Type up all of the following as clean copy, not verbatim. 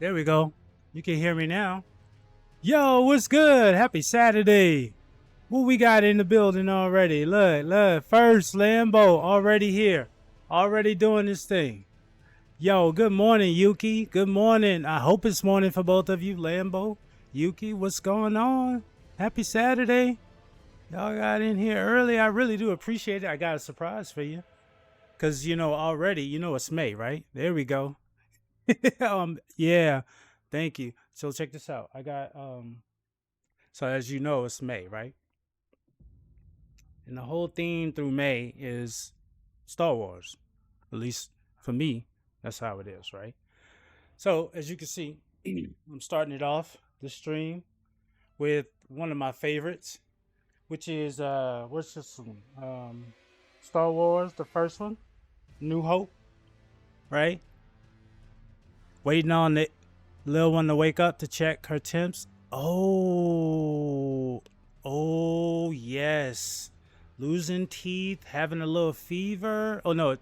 There we go. You can hear me now. Yo, what's good? Happy Saturday. What we got in the building already? Look. First Lambo already here. Already doing this thing. Yo, good morning, Yuki. Good morning. I hope it's morning for both of you. Lambo, Yuki, what's going on? Happy Saturday. Y'all got in here early. I really do appreciate it. I got a surprise for you. Because, already, it's May, right? There we go. Yeah, thank you. So check this out. I got so as you know, it's May, right? And the whole theme through May is Star Wars. At least for me, that's how it is, right? So as you can see, I'm starting it off the stream with one of my favorites, which is what's this one? Star Wars, the first one, New Hope, right? Waiting on the little one to wake up to check her temps. Oh, yes. Losing teeth, having a little fever. Oh no,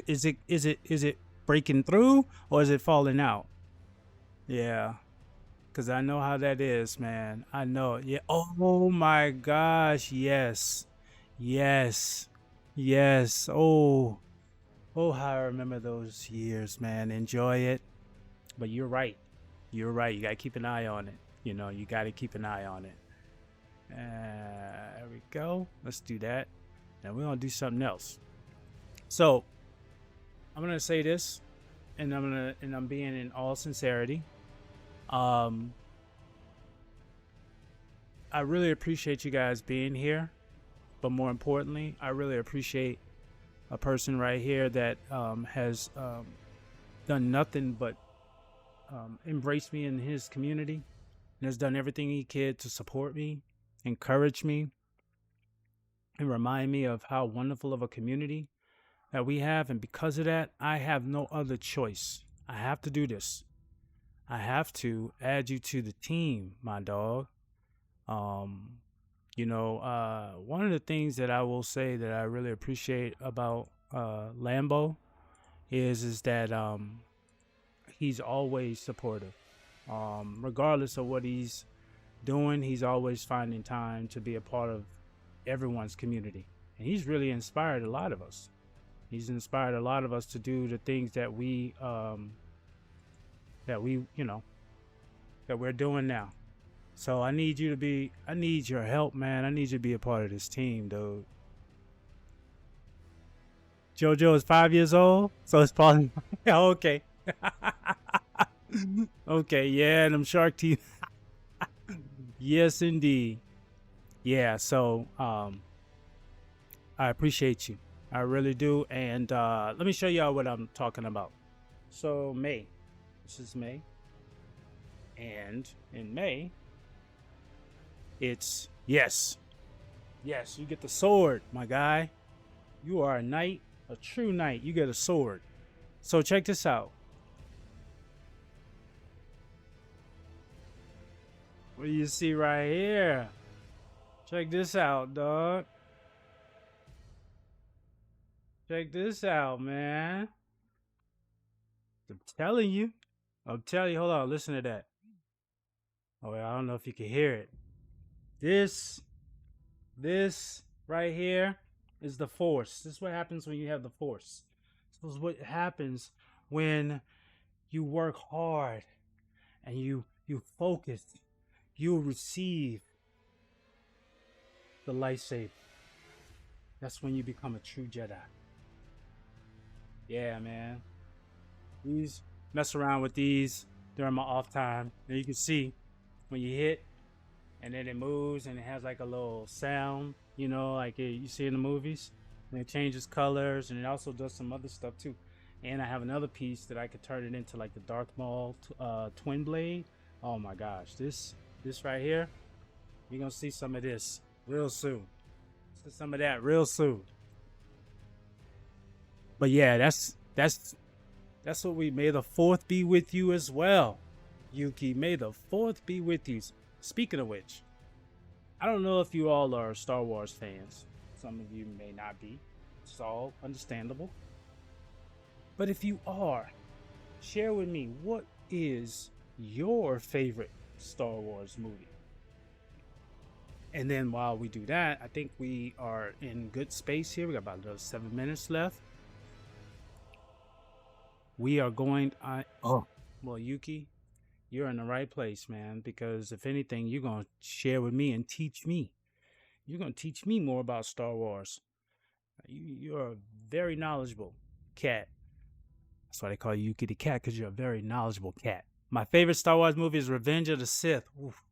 is it breaking through or is it falling out? Yeah, because I know how that is, man. I know. Yeah. Oh my gosh. Yes. Yes. Yes. Oh, how I remember those years, man. Enjoy it. But you're right. You're right. You got to keep an eye on it. You got to keep an eye on it. There we go. Let's do that. Now we're going to do something else. So I'm going to say this, and I'm being in all sincerity. I really appreciate you guys being here. But more importantly, I really appreciate a person right here that has done nothing but embraced me in his community and has done everything he could to support me, encourage me, and remind me of how wonderful of a community that we have. And because of that, I have no other choice. I have to do this. I have to add you to the team, my dog. One of the things that I will say that I really appreciate about Lambo is that he's always supportive. Regardless of what he's doing, he's always finding time to be a part of everyone's community. And he's really inspired a lot of us. He's inspired a lot of us to do the things that we're doing now. So I need your help, man. I need you to be a part of this team, dude. JoJo is 5 years old, so it's probably okay. Okay, yeah, them shark teeth. Yes, indeed. Yeah, so I appreciate you. I really do. And let me show y'all what I'm talking about. So May. This is May. And in May, it's yes, you get the sword, my guy. You are a knight, a true knight. You get a sword. So check this out. What do you see right here? Check this out, dog. Check this out, man. I'm telling you. Hold on, listen to that. Oh, I don't know if you can hear it. This right here is the force. This is what happens when you have the force. This is what happens when you work hard and you focus. You'll receive the lightsaber. That's when you become a true Jedi. Yeah, man. These mess around with these during my off time. And you can see when you hit and then it moves and it has like a little sound, like you see in the movies. And it changes colors and it also does some other stuff too. And I have another piece that I could turn it into like the Darth Maul twin blade. Oh my gosh, this right here, you're gonna see some of this real soon. See some of that real soon. But yeah, that's what we. May the fourth be with you as well, Yuki. May the fourth be with you. Speaking of which, I don't know if you all are Star Wars fans. Some of you may not be. It's all understandable. But if you are, share with me, what is your favorite Star Wars movie. And then while we do that, I think we are in good space here. We got about another 7 minutes left. We are going. Well, Yuki, you're in the right place, man. Because if anything, you're gonna share with me and teach me. You're gonna teach me more about Star Wars. You're a very knowledgeable cat. That's why they call you Yuki the cat, because you're a very knowledgeable cat. My favorite Star Wars movie is Revenge of the Sith. Oof.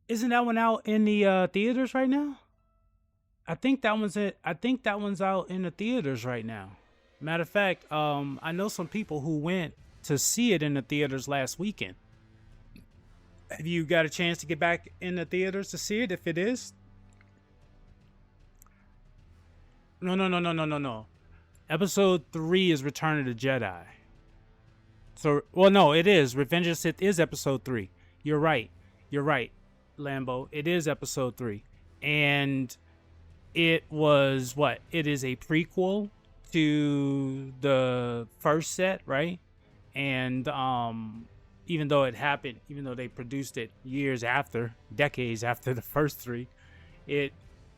Isn't that one out in the theaters right now? I think that one's it. I think that one's out in the theaters right now. Matter of fact, I know some people who went to see it in the theaters last weekend. Have you got a chance to get back in the theaters to see it? If it is, no. Episode 3 is Return of the Jedi. So, well, no, it is. Revenge of the Sith is episode 3. You're right, Lambo. It is episode 3, and it was what? It is a prequel to the first set, right? And even though it happened, even though they produced it years after, decades after the first 3, it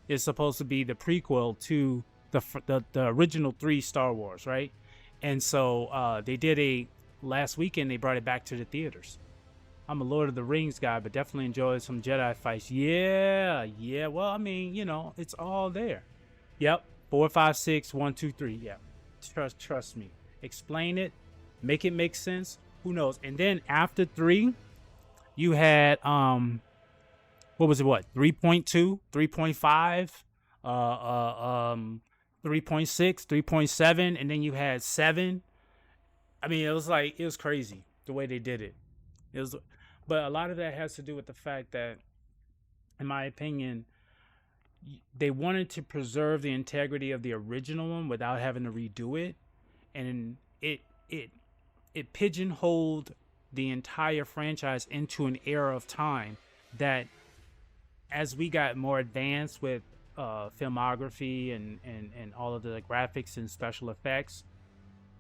is supposed to be the prequel to the original 3 Star Wars, right? And so they did last weekend, they brought it back to the theaters. I'm a Lord of the Rings guy, but definitely enjoyed some Jedi fights. Yeah. Well, I mean, it's all there. Yep. 4, 5, 6, 1, 2, 3. Yeah. Trust me. Explain it. Make it make sense. Who knows? And then after 3, you had what was it? What? 3.2, 3.5, 3.6, 3.7, and then you had 7. I mean, it was crazy the way they did it. But a lot of that has to do with the fact that, in my opinion, they wanted to preserve the integrity of the original one without having to redo it, and it pigeonholed the entire franchise into an era of time that, as we got more advanced with filmography and all of the graphics and special effects,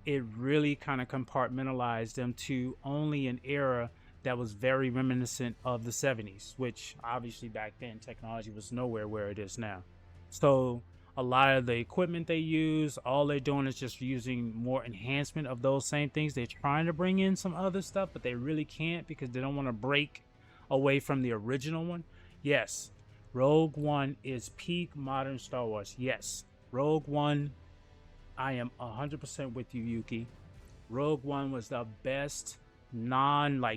it really kind of compartmentalized them to only an era that was very reminiscent of the 70s, which obviously back then technology was nowhere where it is now. So a lot of the equipment they use, all they're doing is just using more enhancement of those same things. They're trying to bring in some other stuff, but they really can't because they don't want to break away from the original one. Yes, Rogue One is peak modern Star Wars. Yes, Rogue One, I am 100% with you, Yuki. Rogue One was the best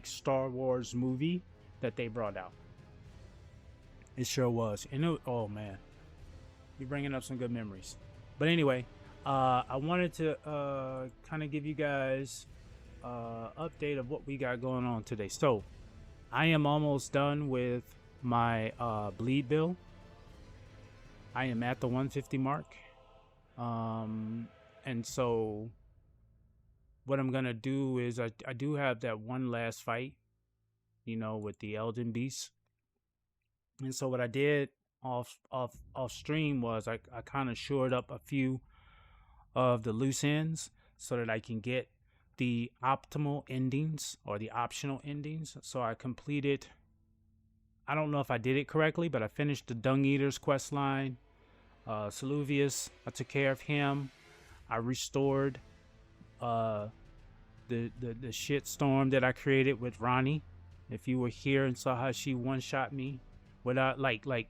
Star Wars movie that they brought out. It sure was. And oh man, you're bringing up some good memories. But anyway, I wanted to kind of give you guys update of what we got going on today. So I am almost done with my bleed bill. I am at the 150 mark. And so what I'm gonna do is I do have that one last fight, with the Elden Beast. And so what I did off stream was I kind of shored up a few of the loose ends so that I can get the optimal endings or the optional endings. So I completed, I don't know if I did it correctly, but I finished the Dung Eaters quest line. Saluvius, I took care of him. I restored the shit storm that I created with Ronnie. If you were here and saw how she one-shot me without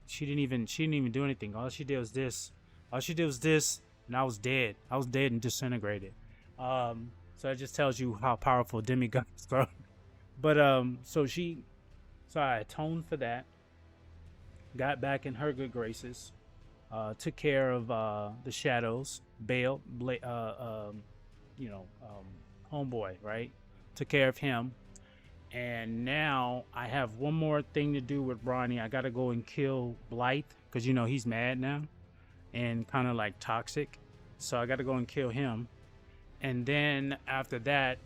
she didn't even do anything. All she did was this, and I was dead. I was dead and disintegrated. So that just tells you how powerful demigods are. But so I atoned for that, got back in her good graces, took care of the shadows, Bale, homeboy, right? Took care of him. And now I have one more thing to do with Ronnie. I gotta go and kill Blythe, because he's mad now and kind of toxic. So I gotta go and kill him. And then after that,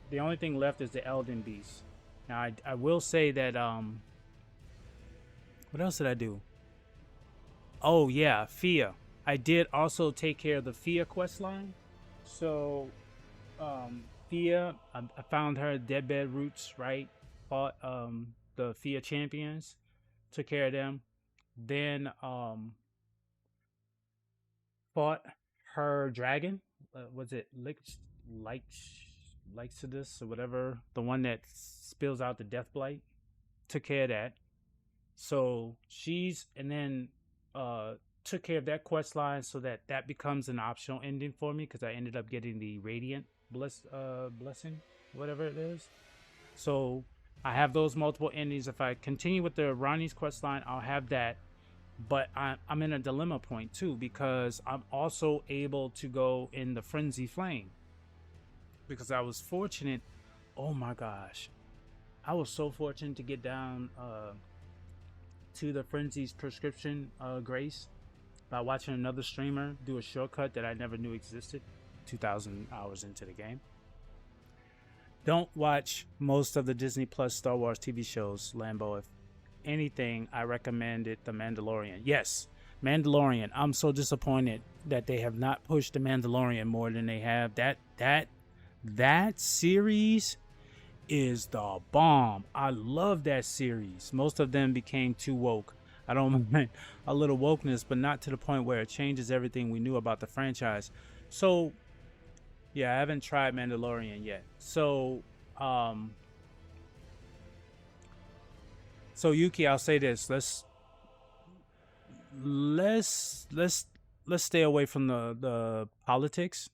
the only thing left is the Elden Beast. Now I will say that what else did I do? Oh yeah, Fia. I did also take care of the Fia quest line. So Fia, I found her deadbed roots, right? Fought the Fia champions, took care of them. Then fought her dragon. Was it Lyxidus or whatever? The one that spills out the death blight. Took care of that. So she's and then took care of that quest line so that that becomes an optional ending for me because I ended up getting the Radiant blessing, whatever it is. So I have those multiple endings. If I continue with the Ronnie's quest line, I'll have that. But I'm in a dilemma point too because I'm also able to go in the Frenzy Flame because I was fortunate. Oh my gosh, I was so fortunate to get down to the Frenzy's prescription grace by watching another streamer do a shortcut that I never knew existed 2,000 hours into the game. Don't watch most of the Disney Plus Star Wars TV shows, Lambo. If anything, I recommend it The Mandalorian. Yes, Mandalorian. I'm so disappointed that they have not pushed The Mandalorian more than they have. That series is the bomb. I love that series. Most of them became too woke. I don't mind a little wokeness, but not to the point where it changes everything we knew about the franchise. So, yeah, I haven't tried Mandalorian yet. So Yuki, I'll say this: let's stay away from the politics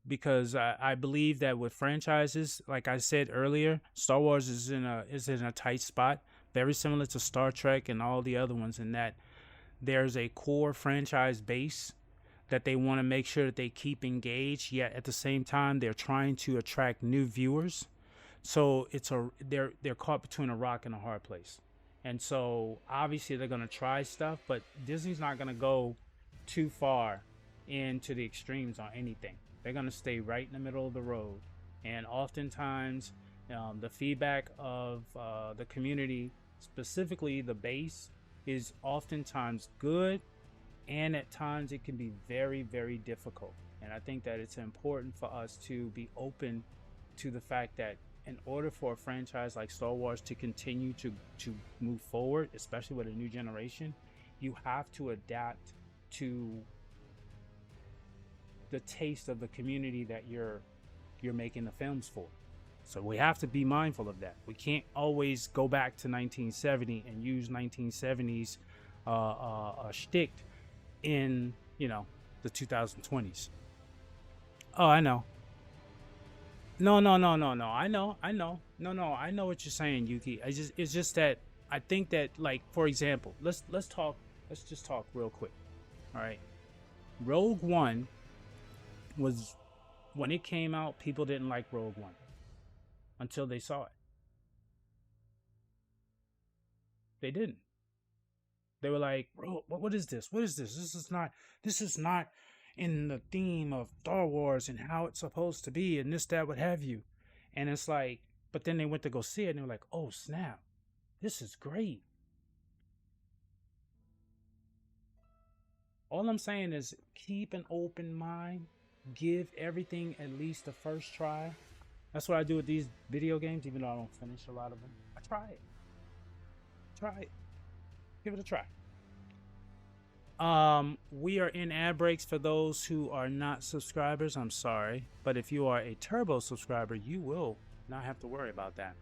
because I believe that with franchises, like I said earlier, Star Wars is in a tight spot, very similar to Star Trek and all the other ones, in that there's a core franchise base that they want to make sure that they keep engaged, yet at the same time they're trying to attract new viewers. So they're caught between a rock and a hard place. And so obviously they're going to try stuff, but Disney's not going to go too far into the extremes on anything. They're going to stay right in the middle of the road. And oftentimes the feedback of the community, specifically the base, is oftentimes good, and at times it can be very, very difficult. And I think that it's important for us to be open to the fact that in order for a franchise like Star Wars to continue to move forward, especially with a new generation, you have to adapt to the taste of the community that you're making the films for. So we have to be mindful of that. We can't always go back to 1970 and use 1970s shtick in, the 2020s. Oh, I know. No. I know. No, I know what you're saying, Yuki. It's just that I think that, like, for example, let's just talk real quick. All right. Rogue One was, when it came out, people didn't like Rogue One until they saw it. They didn't. They were like, "Bro, what is this? What is this? This is not in the theme of Star Wars and how it's supposed to be, and this, that, what have you." And it's like, but then they went to go see it and they were like, "Oh snap, this is great." All I'm saying is keep an open mind, give everything at least the first try. That's what I do with these video games, even though I don't finish a lot of them. I try it. Give it a try. We are in ad breaks for those who are not subscribers. I'm sorry, but if you are a turbo subscriber, you will not have to worry about that.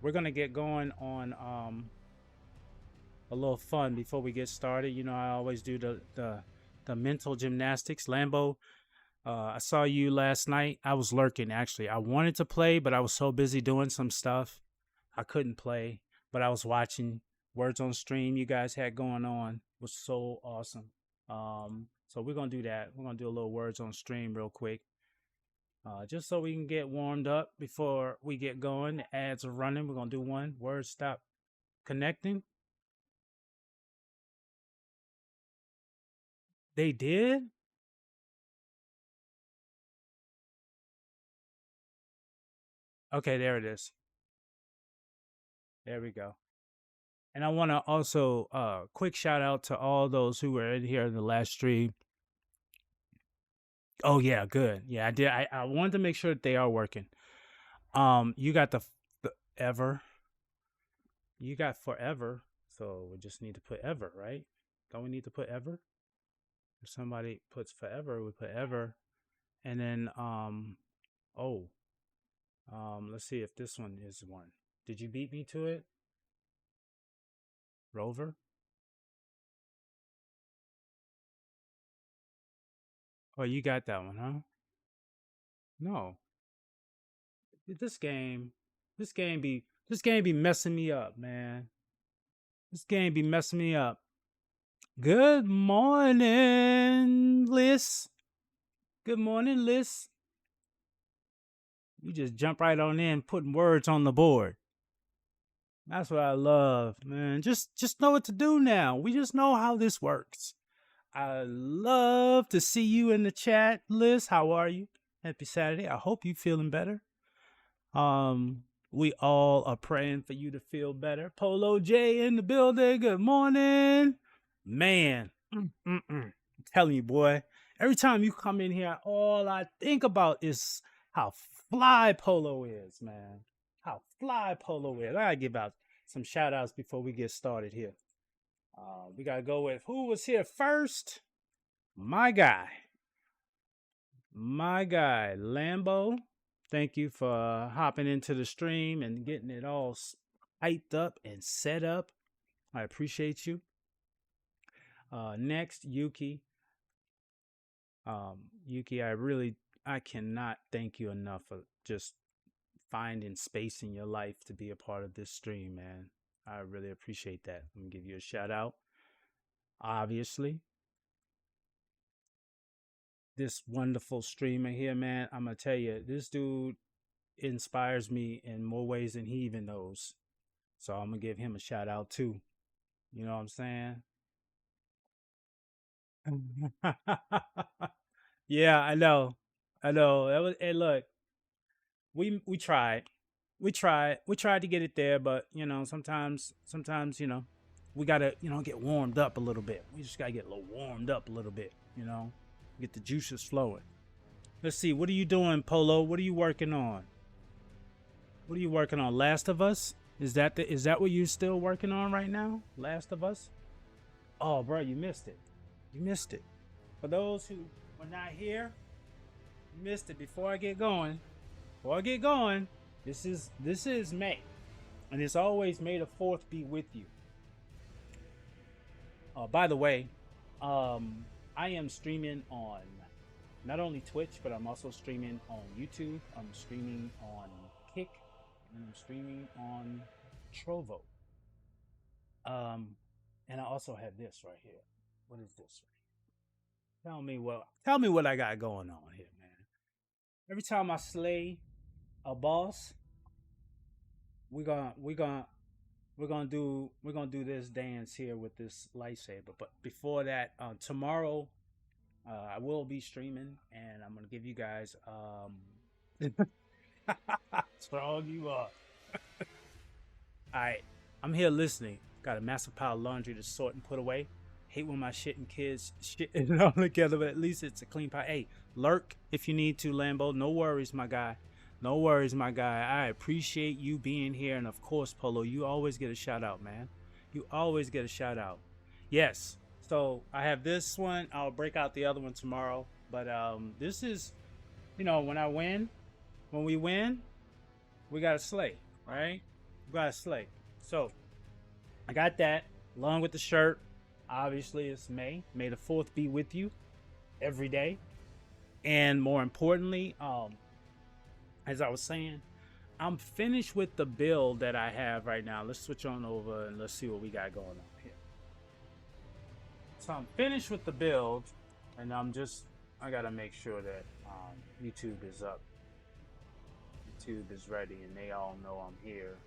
We're gonna get going on a little fun before we get started. I always do the mental gymnastics. Lambo, I saw you last night. I was lurking, actually. I wanted to play, but I was so busy doing some stuff I couldn't play, but I was watching Words on Stream you guys had going on. It was so awesome. So we're gonna do that. We're gonna do a little Words on Stream real quick, just so we can get warmed up before we get going. The ads are running. We're gonna do one. Words stop connecting. They did? Okay, there it is. There we go. And I want to also quick shout out to all those who were in here in the last stream. Oh yeah, good. Yeah, I did. I wanted to make sure that they are working. You got the ever. You got forever. So we just need to put ever, right? Don't we need to put ever? If somebody puts forever, we put ever. And then oh, let's see if this one is one. Did you beat me to it? Rover? Oh, you got that one, huh? No. This game, this game be messing me up, man. This game be messing me up. Good morning, Liz. Good morning, Liz. You just jump right on in, putting words on the board. That's what I love, man. Just know what to do now. We just know how this works. I love to see you in the chat, Liz. How are you? Happy Saturday. I hope you feeling better. We all are praying for you to feel better. Polo J in the building. Good morning, man. I'm telling you, boy. Every time you come in here, all I think about is how fly Polo is, man. How fly Polo is. I gotta give out some shout outs before we get started here. We gotta go with who was here first. My guy, Lambo. Thank you for hopping into the stream and getting it all hyped up and set up. I appreciate you. Next, Yuki. Yuki, I cannot thank you enough for just finding space in your life to be a part of this stream, man. I really appreciate that. I'm gonna give you a shout out. Obviously, this wonderful streamer here, man. I'm gonna tell you, this dude inspires me in more ways than he even knows. So I'm gonna give him a shout out too. You know what I'm saying? Yeah, I know. I know. That was, hey, look, we tried. We tried to get it there, but sometimes, we gotta, get warmed up a little bit. We just gotta get a little warmed up a little bit, get the juices flowing. Let's see, what are you doing, Polo? What are you working on? What are you working on? Last of Us? Is that what you're still working on right now? Last of Us? Oh, bro, you missed it. You missed it. For those who were not here, you missed it. Before I get going, this is May, and it's always May the 4th be with you. By the way, I am streaming on not only Twitch, but I'm also streaming on YouTube. I'm streaming on Kick, and I'm streaming on Trovo. And I also have this right here. What is this? Tell me what I got going on here, man. Every time I slay a boss, we're gonna do this dance here with this lightsaber. But before that, tomorrow I will be streaming, and I'm gonna give you guys strong you are. All right, I'm here listening. Got a massive pile of laundry to sort and put away. Hate when my shit and kids shit it all together, but at least it's a clean pile. Hey, lurk if you need to, Lambo. No worries, my guy. No worries, my guy. I appreciate you being here, and of course, Polo, you always get a shout out, man. You always get a shout out. Yes. So I have this one. I'll break out the other one tomorrow. But this is, when we win, we gotta slay, right? We gotta slay. So I got that along with the shirt. Obviously, it's May. May the 4th be with you every day. And more importantly, as I was saying, I'm finished with the build that I have right now. Let's switch on over and let's see what we got going on here. So I'm finished with the build, and I gotta make sure that YouTube is up. YouTube is ready, and they all know I'm here.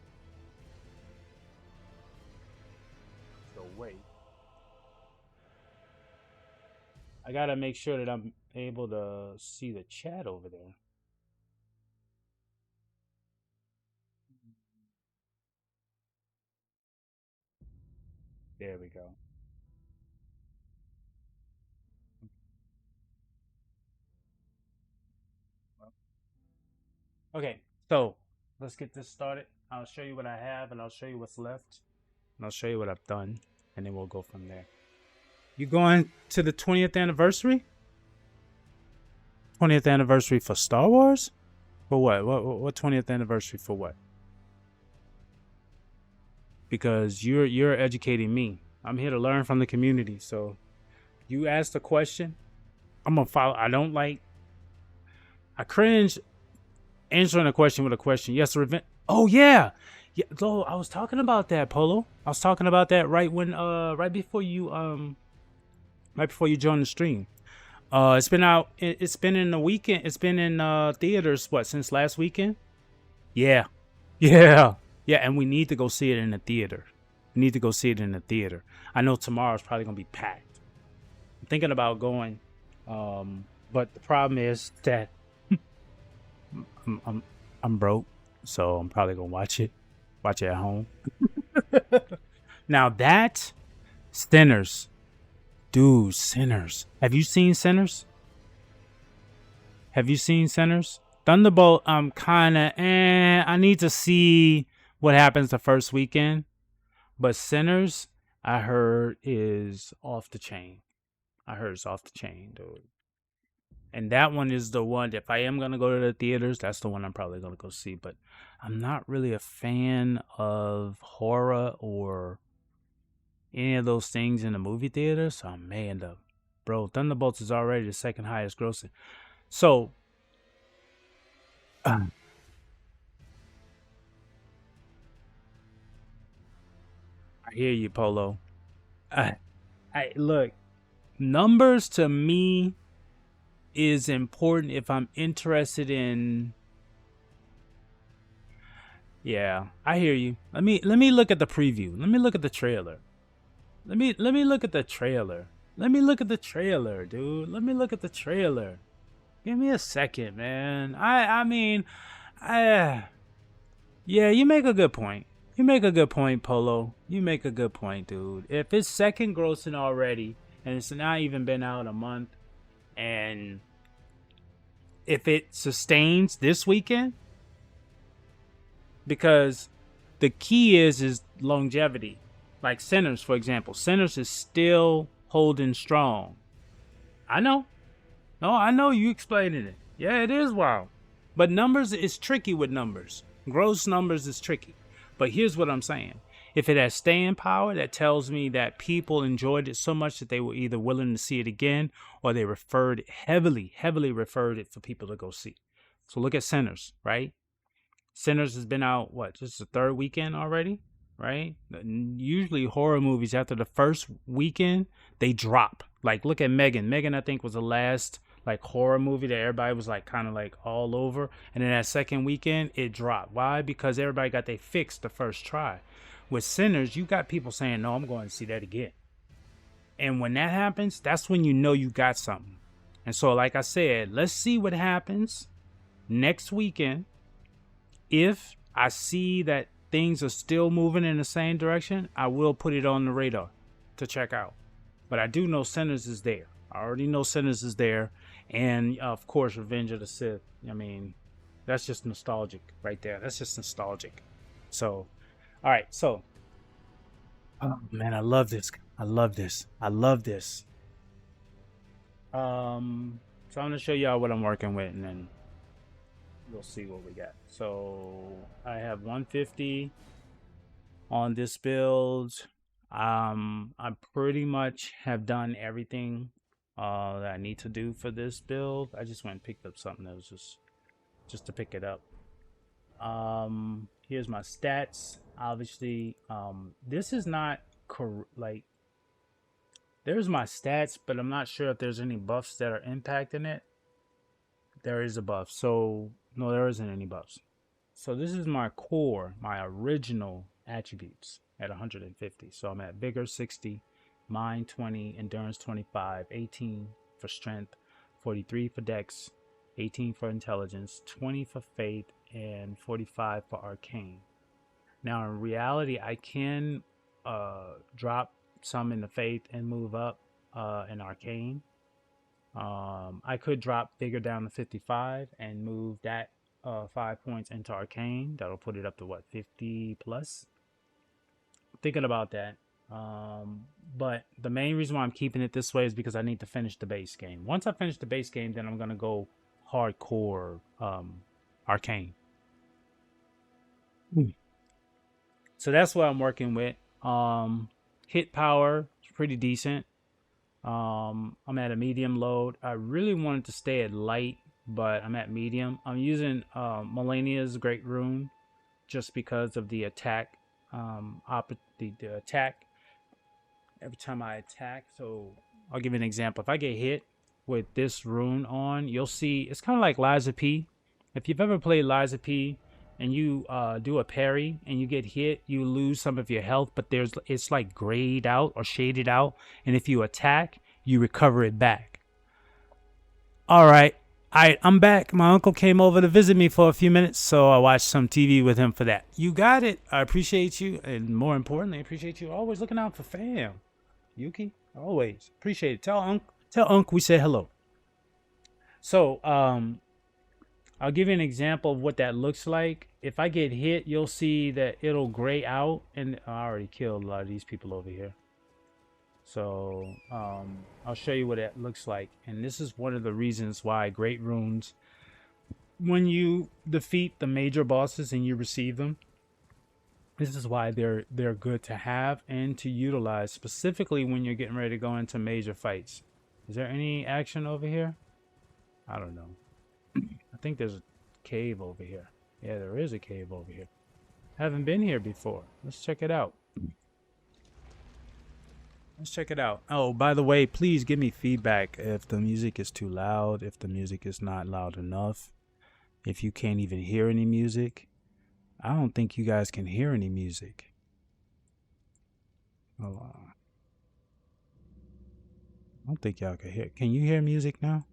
So wait. I gotta make sure that I'm able to see the chat over there. There we go. Okay, so let's get this started. I'll show you what I have, and I'll show you what's left, and I'll show you what I've done, and then we'll go from there. You going to the 20th anniversary? 20th anniversary for Star Wars? For what? What 20th anniversary for what? Because you're educating me. I'm here to learn from the community. So you asked a question, I'm gonna follow. I cringe answering a question with a question. Yes, revenge. Oh yeah. Yeah, so I was talking about that, Polo. I was talking about that right before you joined the stream. It's been out. It's been in the weekend. It's been in theaters. What, since last weekend? Yeah, yeah, yeah. And we need to go see it in the theater. We need to go see it in the theater. I know tomorrow's probably gonna be packed. I'm thinking about going, but the problem is that I'm broke, so I'm probably gonna watch it at home. Now that Sinners, dude, Sinners. Have you seen Sinners? Have you seen Sinners? Thunderbolt, I'm kind of I need to see what happens the first weekend. But Sinners, I heard, is off the chain. I heard it's off the chain, dude. And that one is the one, if I am going to go to the theaters, that's the one I'm probably going to go see. But I'm not really a fan of horror or any of those things in the movie theater. So I may end up. Bro, Thunderbolts is already the second highest grossing. So, I hear you, Polo. I look, numbers to me is important if I'm interested in. Yeah, I hear you. Let me look at the preview. Let me look at the trailer. Let me look at the trailer. Let me look at the trailer, dude. Let me look at the trailer. Give me a second, man. I mean, yeah, you make a good point. You make a good point, Polo. You make a good point, dude. If it's second grossing already, and it's not even been out a month, and if it sustains this weekend, because the key is longevity. Like Sinners, for example. Sinners is still holding strong. I know. No, I know you explaining it. Yeah, it is wild. But numbers is tricky with numbers. Gross numbers is tricky. But here's what I'm saying. If it has staying power, that tells me that people enjoyed it so much that they were either willing to see it again or they heavily referred it for people to go see. So look at Sinners, right? Sinners has been out, just the third weekend already, right? Usually horror movies, after the first weekend, they drop. Like, look at Megan. Megan, I think, was the last horror movie that everybody was kind of all over. And then that second weekend, it dropped. Why? Because everybody got their fix the first try. With Sinners, you got people saying, no, I'm going to see that again. And when that happens, that's when you know you got something. And so, like I said, let's see what happens next weekend. If I see that things are still moving in the same direction, I will put it on the radar to check out. But I do know Sinners is there. I already know Sinners is there. And, of course, Revenge of the Sith. I mean, that's just nostalgic right there. That's just nostalgic. So, all right. So, oh, man, I love this. I love this. I love this. So I'm going to show y'all what I'm working with, and then we'll see what we got. So I have 150 on this build. I pretty much have done everything that I need to do for this build. I just went and picked up something that was just to pick it up. Here's my stats. Obviously, this is not there's my stats, but I'm not sure if there's any buffs that are impacting it. There is a buff, so no, there isn't any buffs. So this is my core, my original attributes at 150. So I'm at vigor 60, mind 20, endurance 25, 18 for strength, 43 for dex, 18 for intelligence, 20 for faith, and 45 for arcane. Now in reality, I can drop some in the faith and move up in arcane. I could drop vigor down to 55 and move that 5 points into arcane. That'll put it up to what, 50 plus? Thinking about that. But the main reason why I'm keeping it this way is because I need to finish the base game. Once I finish the base game, then I'm gonna go hardcore arcane. So that's what I'm working with. Hit power is pretty decent. I'm at a medium load. I really wanted to stay at light, but I'm at medium. I'm using Melania's Great Rune just because of the attack. The attack every time I attack. So I'll give you an example. If I get hit with this rune on, you'll see it's kind of like Liza P. If you've ever played Liza P and you do a parry and you get hit, you lose some of your health, but it's like grayed out or shaded out, and if you attack, you recover it back. All right. I'm back. My uncle came over to visit me for a few minutes, so I watched some TV with him for that. You got it. I appreciate you, and more importantly, I appreciate you always looking out for fam. Yuki, always appreciate it. Tell Unc we said hello. So I'll give you an example of what that looks like. If I get hit, you'll see that it'll gray out, and I already killed a lot of these people over here. So I'll show you what it looks like. And this is one of the reasons why Great Runes, when you defeat the major bosses and you receive them, this is why they're good to have and to utilize, specifically when you're getting ready to go into major fights. Is there any action over here? I don't know. I think there's a cave over here. Yeah, there is a cave over here. Haven't been here before. Let's check it out. Let's check it out. Oh, by the way, please give me feedback if the music is too loud, if the music is not loud enough, if you can't even hear any music. I don't think you guys can hear any music. Hold on. I don't think y'all can hear. Can you hear music now?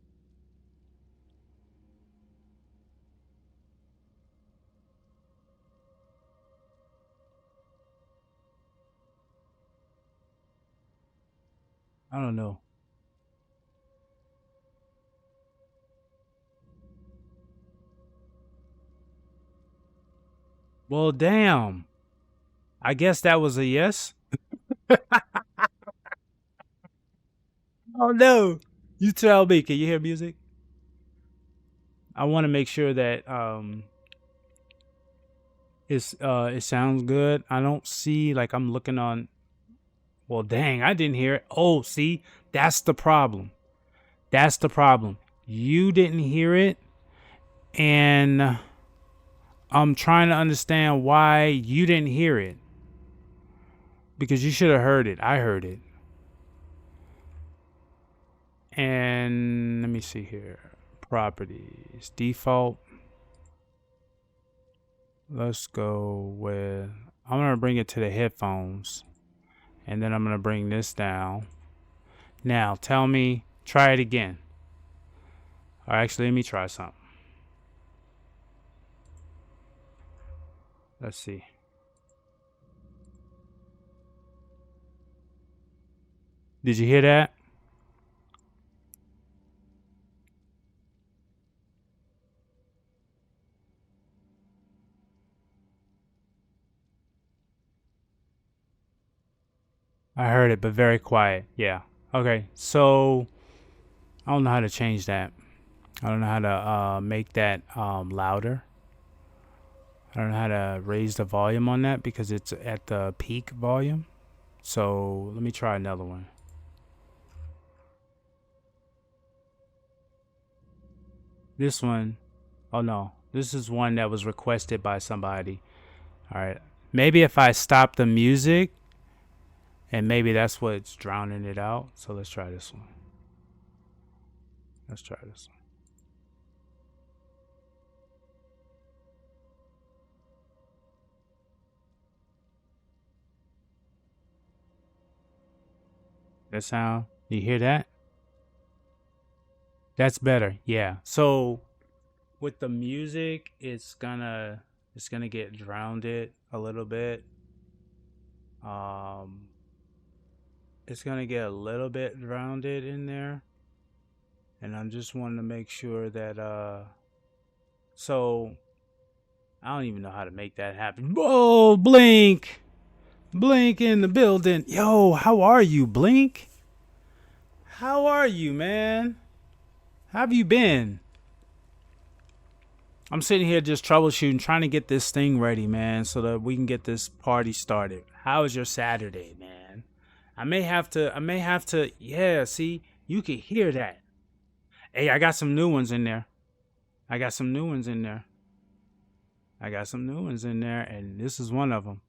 I don't know. Well, damn. I guess that was a yes. Oh no. You tell me. Can you hear music? I want to make sure that it sounds good. I don't see, like, I'm looking on. Well, dang, I didn't hear it. Oh, see, that's the problem. That's the problem. You didn't hear it, and I'm trying to understand why you didn't hear it. Because you should have heard it. I heard it. And let me see here. Properties. Default. Let's go with... I'm going to bring it to the headphones. And then I'm going to bring this down. Now, tell me, try it again. Or actually, let me try something. Let's see. Did you hear that? I heard it, but very quiet. Yeah. Okay. So I don't know how to change that. I don't know how to make that louder. I don't know how to raise the volume on that because it's at the peak volume. So let me try another one. This one, oh no, this is one that was requested by somebody. All right. Maybe if I stop the music, and maybe that's what's drowning it out. So let's try this one. Let's try this one. That sound, you hear that? That's better. Yeah. So with the music, it's gonna get drowned it a little bit. It's gonna get a little bit drowned in there. And I'm just wanting to make sure that So I don't even know how to make that happen. Oh, Blink. Blink in the building. Yo, how are you, Blink? How are you, man? How have you been? I'm sitting here just troubleshooting, trying to get this thing ready, man, so that we can get this party started. How is your Saturday, man? Yeah, see, you can hear that. Hey, I got some new ones in there. I got some new ones in there. And this is one of them.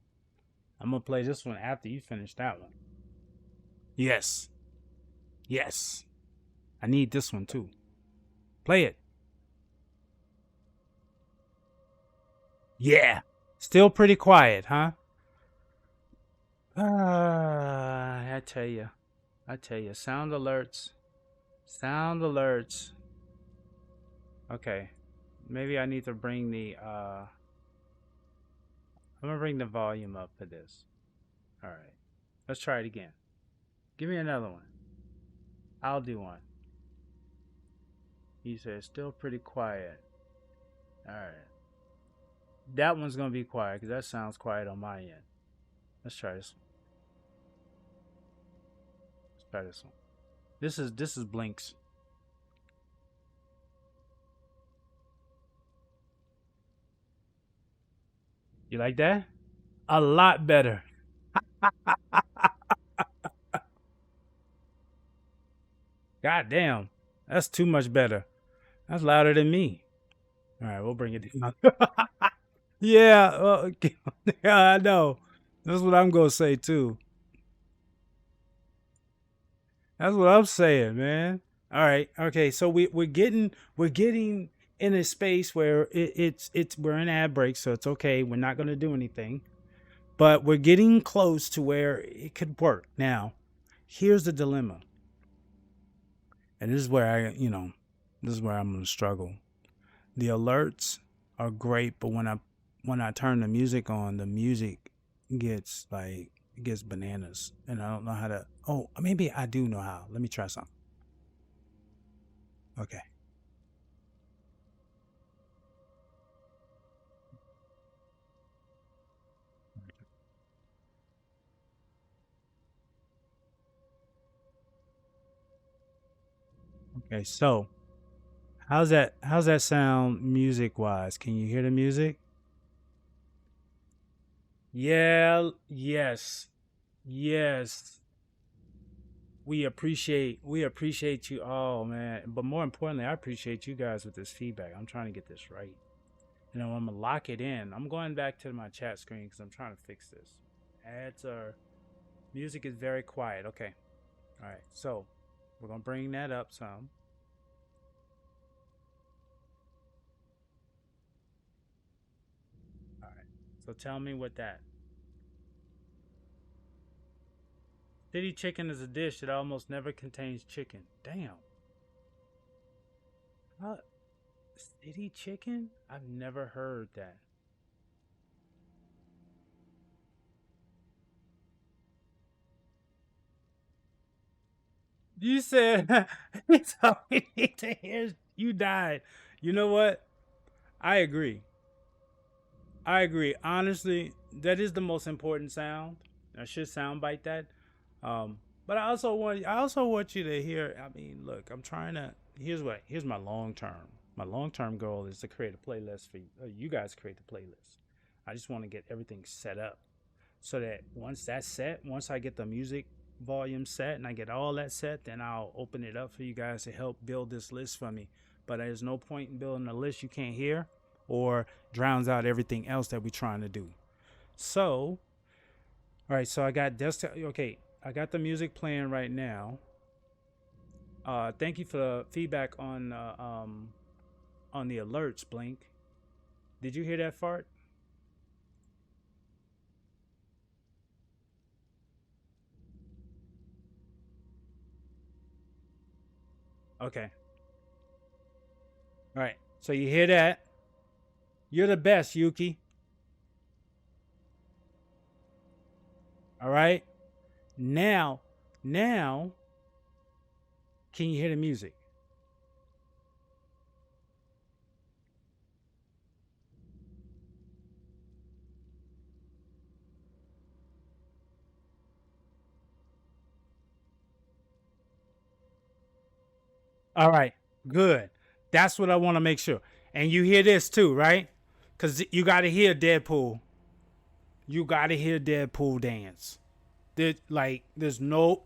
I'm gonna play this one after you finish that one. Yes. Yes. I need this one too. Play it. Yeah. Still pretty quiet, huh? I tell you. Sound alerts. Sound alerts. Okay. Maybe I need to bring the I'm gonna bring the volume up for this. Alright. Let's try it again. Give me another one. I'll do one. He said still pretty quiet. Alright. That one's gonna be quiet because that sounds quiet on my end. Let's try this one. This is Blinks. You like that? A lot better. God damn. That's too much better. That's louder than me. All right, we'll bring it down. Yeah, yeah, I know. That's what I'm gonna say too. That's what I'm saying, man. All right, okay. So we're getting in a space where it's we're in ad break, so it's okay. We're not gonna do anything, but we're getting close to where it could work. Now, here's the dilemma, and this is where this is where I'm gonna struggle. The alerts are great, but when I turn the music on, the music gets like it gets bananas, and I don't know how to. Oh, maybe I do know how. Let me try something. Okay. Okay. So how's that sound music wise? Can you hear the music? Yeah. Yes. Yes. We appreciate you all, man. But more importantly, I appreciate you guys with this feedback. I'm trying to get this right. I'm gonna lock it in. I'm going back to my chat screen because I'm trying to fix this. Ads are music is very quiet. Okay. All right. So we're gonna bring that up some. All right. So tell me what that city chicken is a dish that almost never contains chicken. Damn. What? City chicken? I've never heard that. You said it's all we need to hear. You died. You know what? I agree. I agree. Honestly, that is the most important sound. I should soundbite that. But I also want you to hear. I mean, look, I'm trying to. Here's my long term. My long term goal is to create a playlist for you. You guys create the playlist. I just want to get everything set up so that once that's set, once I get the music volume set and I get all that set, then I'll open it up for you guys to help build this list for me. But there's no point in building a list you can't hear or drowns out everything else that we're trying to do. So, all right, so I got desktop. Okay, I got the music playing right now. Thank you for the feedback on the alerts, Blink. Did you hear that fart? Okay. All right. So you hear that? You're the best, Yuki. All right. Now, now, can you hear the music? All right, good. That's what I want to make sure. And you hear this too, right? Because you got to hear Deadpool. You got to hear Deadpool dance. There's no.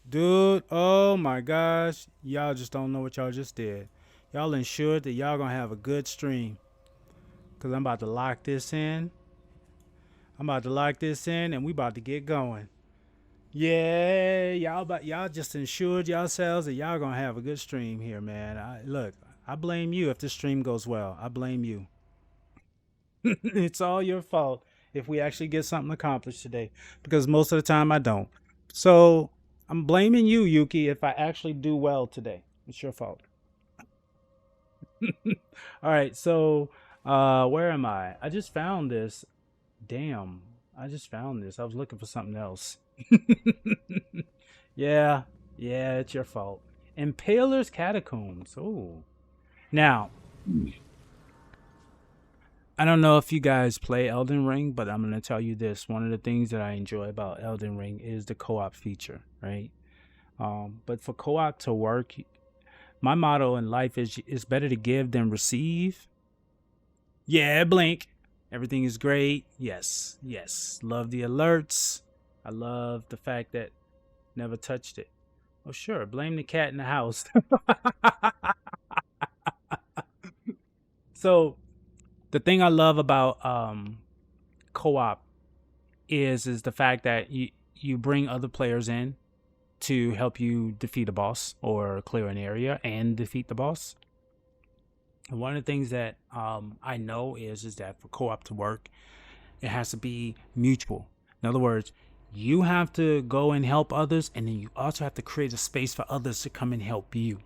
Dude, oh my gosh. Y'all just don't know what y'all just did. Y'all ensured that y'all going to have a good stream. Because I'm about to lock this in. And we about to get going. Yeah, y'all just ensured yourselves that y'all gonna have a good stream here, man. I blame you if this stream goes well. I blame you. It's all your fault if we actually get something accomplished today, because most of the time I don't. So I'm blaming you, Yuki, if I actually do well today. It's your fault. All right, so where am I? I just found this. Damn, I just found this. I was looking for something else. Yeah, yeah, it's your fault. Impaler's Catacombs. Oh. Now, I don't know if you guys play Elden Ring, but I'm going to tell you this. One of the things that I enjoy about Elden Ring is the co-op feature, right? But for co-op to work, my motto in life is it's better to give than receive. Yeah, blink. Everything is great. Yes, yes. Love the alerts. I love the fact that never touched it. Oh, sure. Blame the cat in the house. So the thing I love about co-op is the fact that you bring other players in to help you defeat a boss or clear an area and defeat the boss. And one of the things that I know is that for co-op to work, it has to be mutual. In other words, you have to go and help others, and then you also have to create a space for others to come and help you.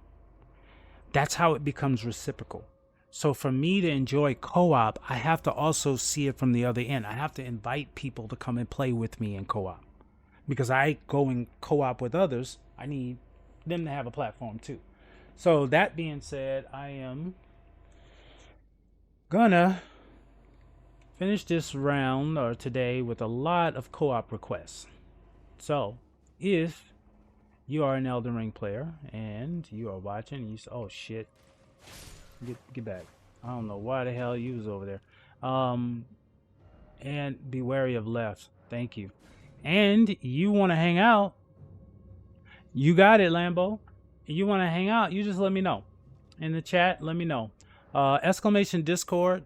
That's how it becomes reciprocal. So for me to enjoy co-op, I have to also see it from the other end. I have to invite people to come and play with me in co-op. Because I go in co-op with others, I need them to have a platform too. So that being said, I am gonna finish this round or today with a lot of co-op requests. So if you are an Elden Ring player and you are watching and you say, oh shit, get back. I don't know why the hell you was over there. And be wary of left. Thank you. And you want to hang out, you got it, Lambo. You want to hang out, you just let me know. In the chat, let me know. Exclamation Discord.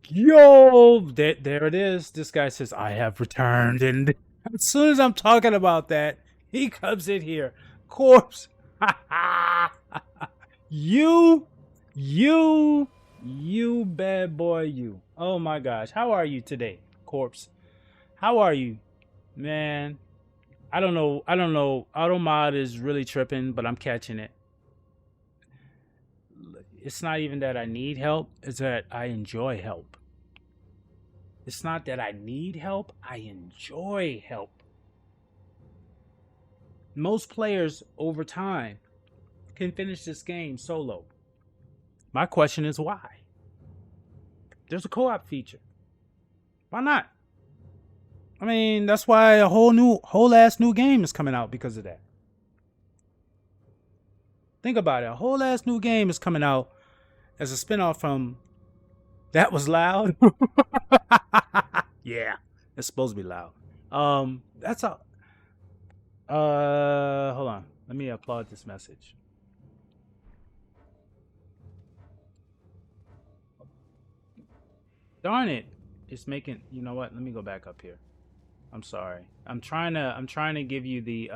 Yo, there it is. This guy says, I have returned. And as soon as I'm talking about that, he comes in here. Corpse. You bad boy, you. Oh my gosh. How are you today, Corpse? How are you? Man, I don't know. Automod is really tripping, but I'm catching it. It's not even that I need help, it's that I enjoy help. It's not that I need help, I enjoy help. Most players over time can finish this game solo. My question is why? There's a co-op feature. Why not? I mean, that's why a whole ass new game is coming out because of that. Think about it. A whole ass new game is coming out as a spinoff from That Was Loud. Yeah, it's supposed to be loud. That's a. Hold on. Let me upload this message. Darn it! It's making. You know what? Let me go back up here. I'm sorry. I'm trying to give you the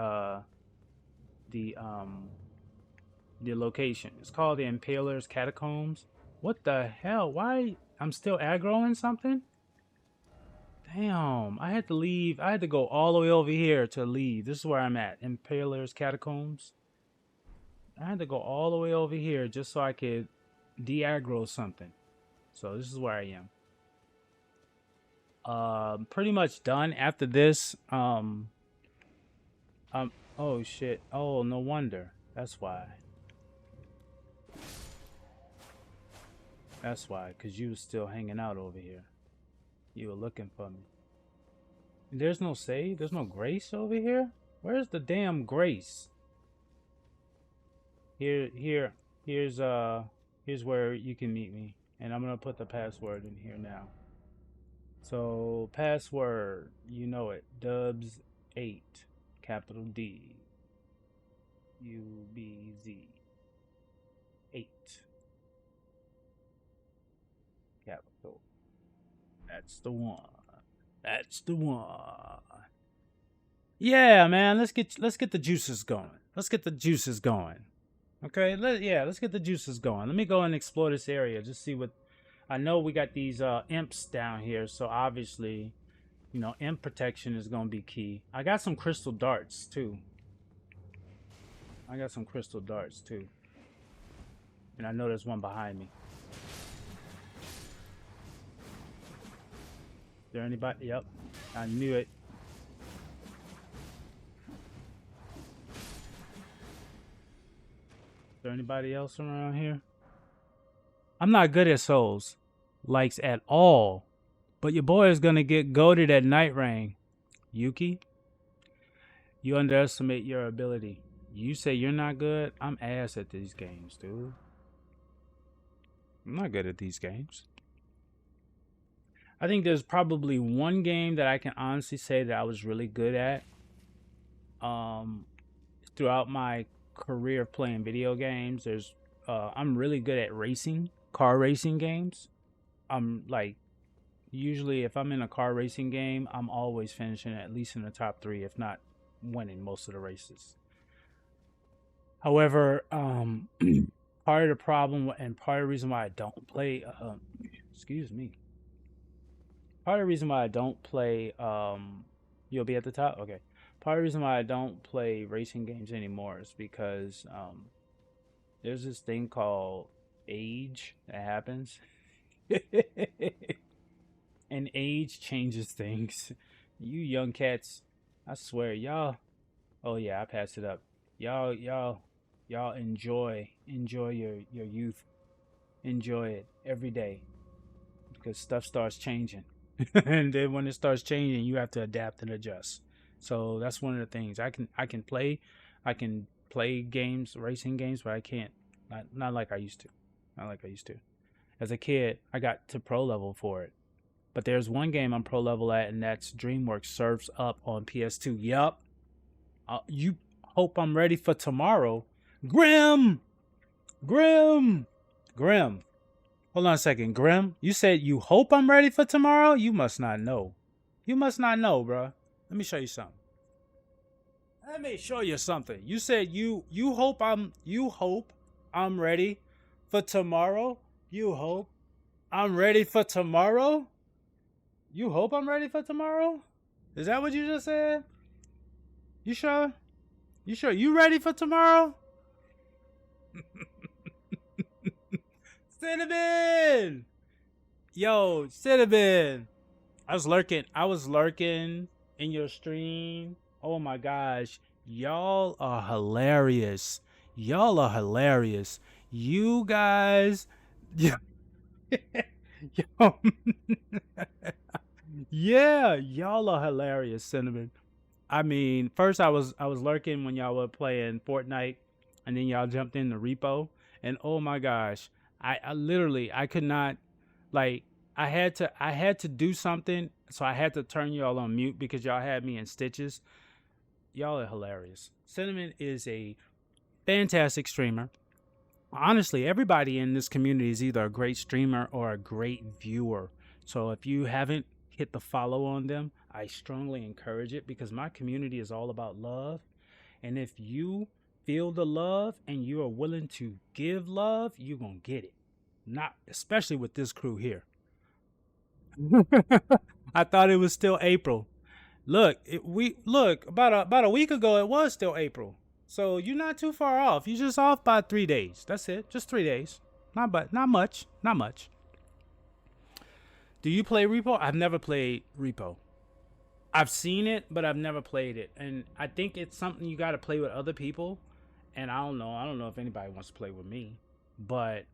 location. It's called the Impaler's Catacombs. What the hell? Why? I'm still aggroing something? Damn, I had to leave. I had to go all the way over here to leave. This is where I'm at. Impaler's Catacombs. I had to go all the way over here just so I could de-aggro something. So this is where I am. Pretty much done after this. Oh shit. Oh, no wonder. That's why. That's why, because you was still hanging out over here. You were looking for me. There's no save? There's no grace over here? Where's the damn grace? Here's here's where you can meet me, and I'm gonna put the password in here now. So password, you know it, Dubz8, capital D, UBZ, 8, capital. That's the one. That's the one. Yeah, man. Let's get the juices going. Let's get the juices going. Okay. Let's get the juices going. Let me go and explore this area. Just see what. I know we got these imps down here, so obviously, you know, imp protection is gonna be key. I got some crystal darts too. And I know there's one behind me. Is there anybody? Yep. I knew it. Is there anybody else around here? I'm not good at souls likes at all, but your boy is gonna get goated at Night Rain. Yuki, you underestimate your ability. You say you're not good. I'm ass at these games, dude. I'm not good at these games. I think there's probably one game that I can honestly say that I was really good at. Throughout my career of playing video games, I'm really good at racing, car racing games. I'm like, usually if I'm in a car racing game, I'm always finishing at least in the top 3, if not winning most of the races. However, part of the problem and part of the reason why I don't play, excuse me. Part of the reason why I don't play, you'll be at the top? Okay. Part of the reason why I don't play racing games anymore is because there's this thing called age that happens. And age changes things. You young cats, I swear, y'all. Oh yeah, I passed it up. Y'all enjoy your youth. Enjoy it every day, because stuff starts changing. And then when it starts changing, you have to adapt and adjust. So that's one of the things. I can play games, racing games, but I can't, not like I used to. Not like I used to. As a kid, I got to pro level for it. But there's one game I'm pro level at, and that's DreamWorks Surfs Up on PS2. Yup. You hope I'm ready for tomorrow. Grim. Hold on a second. Grim, you said you hope I'm ready for tomorrow? You must not know. You must not know, bro. Let me show you something. You said you hope I'm ready for tomorrow? You hope I'm ready for tomorrow? You hope I'm ready for tomorrow? Is that what you just said? You sure? You sure you ready for tomorrow? Cinnamon! Yo, Cinnamon! I was lurking in your stream. Oh my gosh. Y'all are hilarious. You guys. Yeah. Yo. Yeah, y'all are hilarious, Cinnamon. I mean, first I was lurking when y'all were playing Fortnite, and then y'all jumped in the repo, and oh my gosh, I literally I could not, like, I had to do something, so I had to turn y'all on mute because y'all had me in stitches. Y'all are hilarious. Cinnamon is a fantastic streamer. Honestly, everybody in this community is either a great streamer or a great viewer. So if you haven't hit the follow on them, I strongly encourage it, because my community is all about love. And if you feel the love and you are willing to give love, you're going to get it. Not especially with this crew here. I thought it was still April. Look, about a week ago it was still April. So you're not too far off. You're just off by 3 days. That's it. Just 3 days. Not much. Do you play Repo? I've never played Repo. I've seen it, but I've never played it. And I think it's something you got to play with other people. And I don't know if anybody wants to play with me. But,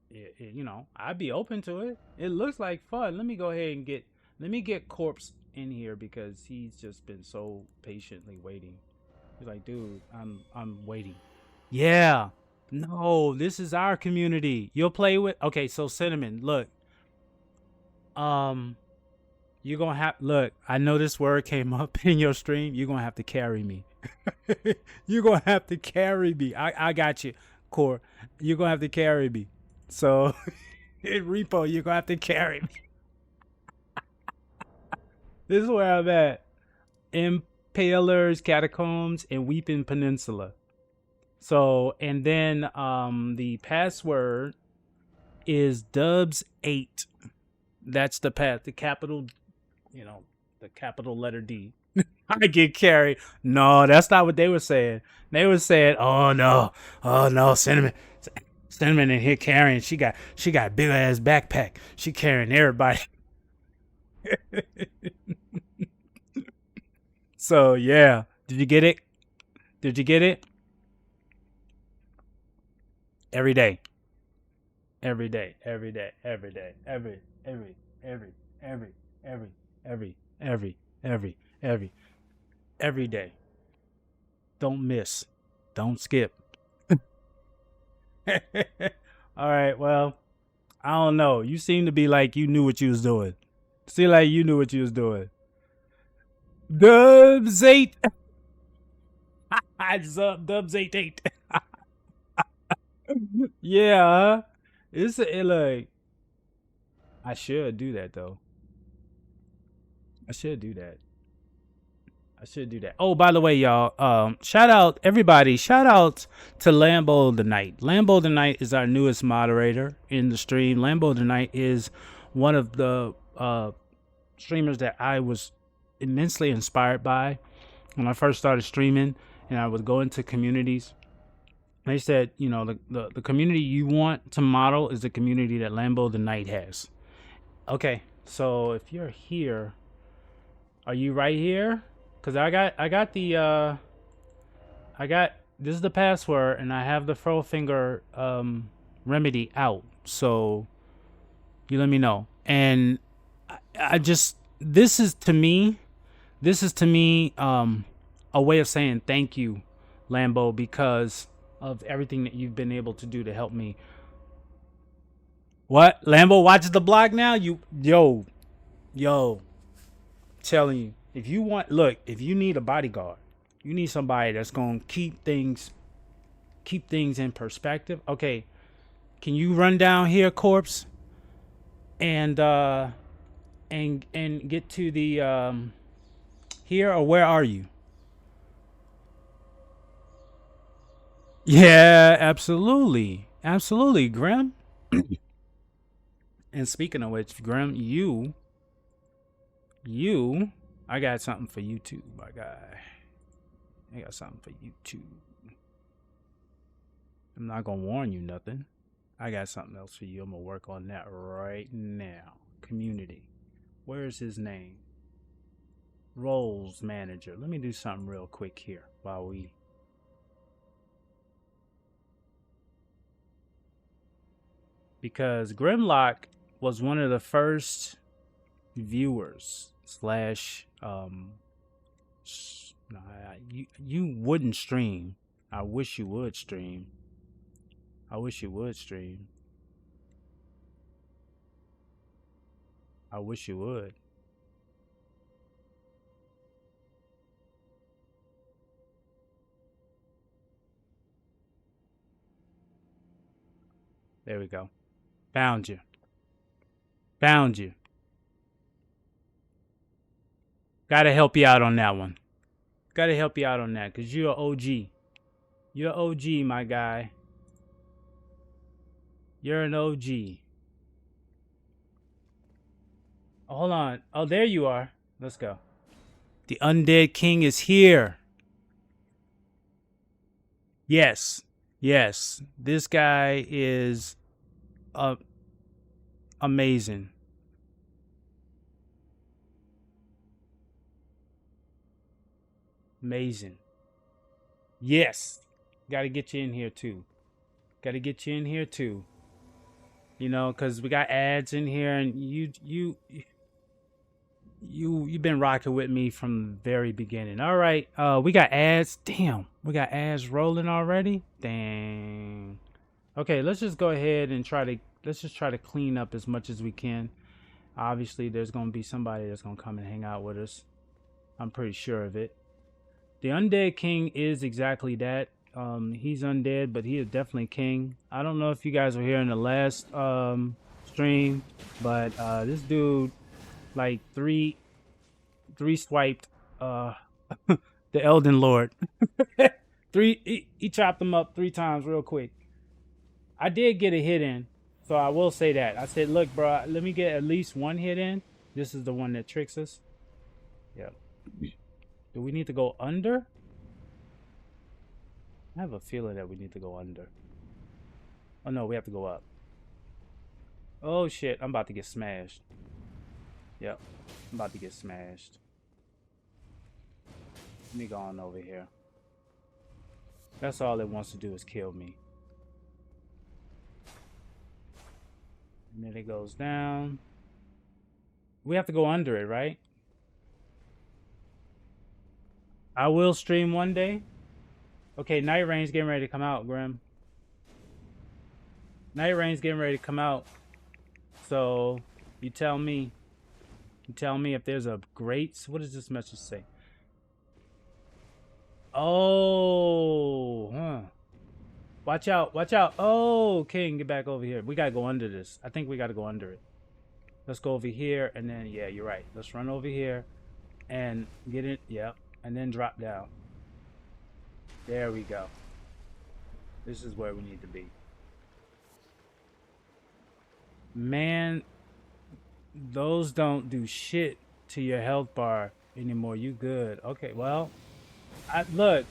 you know, I'd be open to it. It looks like fun. Let me go ahead and get Corpse in here, because he's just been so patiently waiting. He's like, dude, I'm waiting. Yeah. No, this is our community. You'll play with. Okay, so Cinnamon, look. Um, you're gonna have look. I know this word came up in your stream. You're gonna have to carry me. You're gonna have to carry me. I got you, Core. You're gonna have to carry me. So in repo, you're gonna have to carry me. This is where I'm at. Impalers, Catacombs, and Weeping Peninsula. So, and then the password is Dubz8. That's the path, the capital, the capital letter D. I get carried. No, that's not what they were saying. They were saying, "Oh no, Cinnamon in here carrying. She got a big ass backpack. She carrying everybody." So yeah, did you get it? Did you get it? Every day, every day, every day, every day, every, every, every, every, every, every, every, every day. Don't miss. Don't skip. All right. Well, I don't know. You seem to be like you knew what you was doing. See, like you knew what you was doing. Dubz8. Dubz8. Yeah. It's like I should do that though. I should do that. I should do that. Oh, by the way, y'all, shout out everybody. Shout out to Lambo the Night. Lambo the Night is our newest moderator in the stream. Lambo the Night is one of the streamers that I was immensely inspired by when I first started streaming, and I would go into communities. They said, the community you want to model is the community that Lambo the Night has. Okay, so if you're here, are you right here? Cause I got this is the password, and I have the fro finger remedy out. So you let me know. And I just this is to me a way of saying thank you, Lambo, because of everything that you've been able to do to help me. What? Lambo watches the blog now? Yo, telling you. If you need a bodyguard, you need somebody that's gonna keep things in perspective. Okay, can you run down here, corpse, and get to the here, or where are you? Yeah, absolutely, Grim. And speaking of which, Grim, you, I got something for you too, my guy. I got something for you too. I'm not gonna warn you nothing. I got something else for you. I'm gonna work on that right now. Community. Where's his name? Roles manager. Let me do something real quick here while we. Because Grimlock was one of the first viewers slash you wouldn't stream. I wish you would stream. I wish you would. There we go. Found you. Gotta help you out on that one. Because you're an OG. You're an OG, my guy. You're an OG. Oh, hold on. Oh, there you are. Let's go. The Undead King is here. Yes. This guy is amazing. Yes. Got to get you in here too. Because we got ads in here, and you you've been rocking with me from the very beginning. All right, we got ads. Damn, we got ads rolling already. Dang. Okay, let's just go ahead and try to clean up as much as we can. Obviously, there's gonna be somebody that's gonna come and hang out with us. I'm pretty sure of it. The Undead King is exactly that. He's undead, but he is definitely king. I don't know if you guys were here in the last stream, but this dude like three swiped the Elden Lord. He chopped him up 3 times real quick. I did get a hit in, so I will say that. I said, look, bro, let me get at least 1 hit in. This is the one that tricks us. Yep. Do we need to go under? I have a feeling that we need to go under. Oh no, we have to go up. Oh shit, I'm about to get smashed. Yep, I'm about to get smashed. Let me go on over here. That's all it wants to do is kill me. And then it goes down. We have to go under it, right? I will stream one day. Okay, Night Rain's getting ready to come out, Grim. Night Rain's getting ready to come out. So, you tell me. You tell me if there's a great... What does this message say? Oh, huh. Watch out, watch out. Oh, King, get back over here. We gotta go under this. I think we gotta go under it. Let's go over here, and then, yeah, you're right. Let's run over here and get it. Yep. And then drop down. There we go. This is where we need to be. Man, those don't do shit to your health bar anymore. You good. Okay, well, look,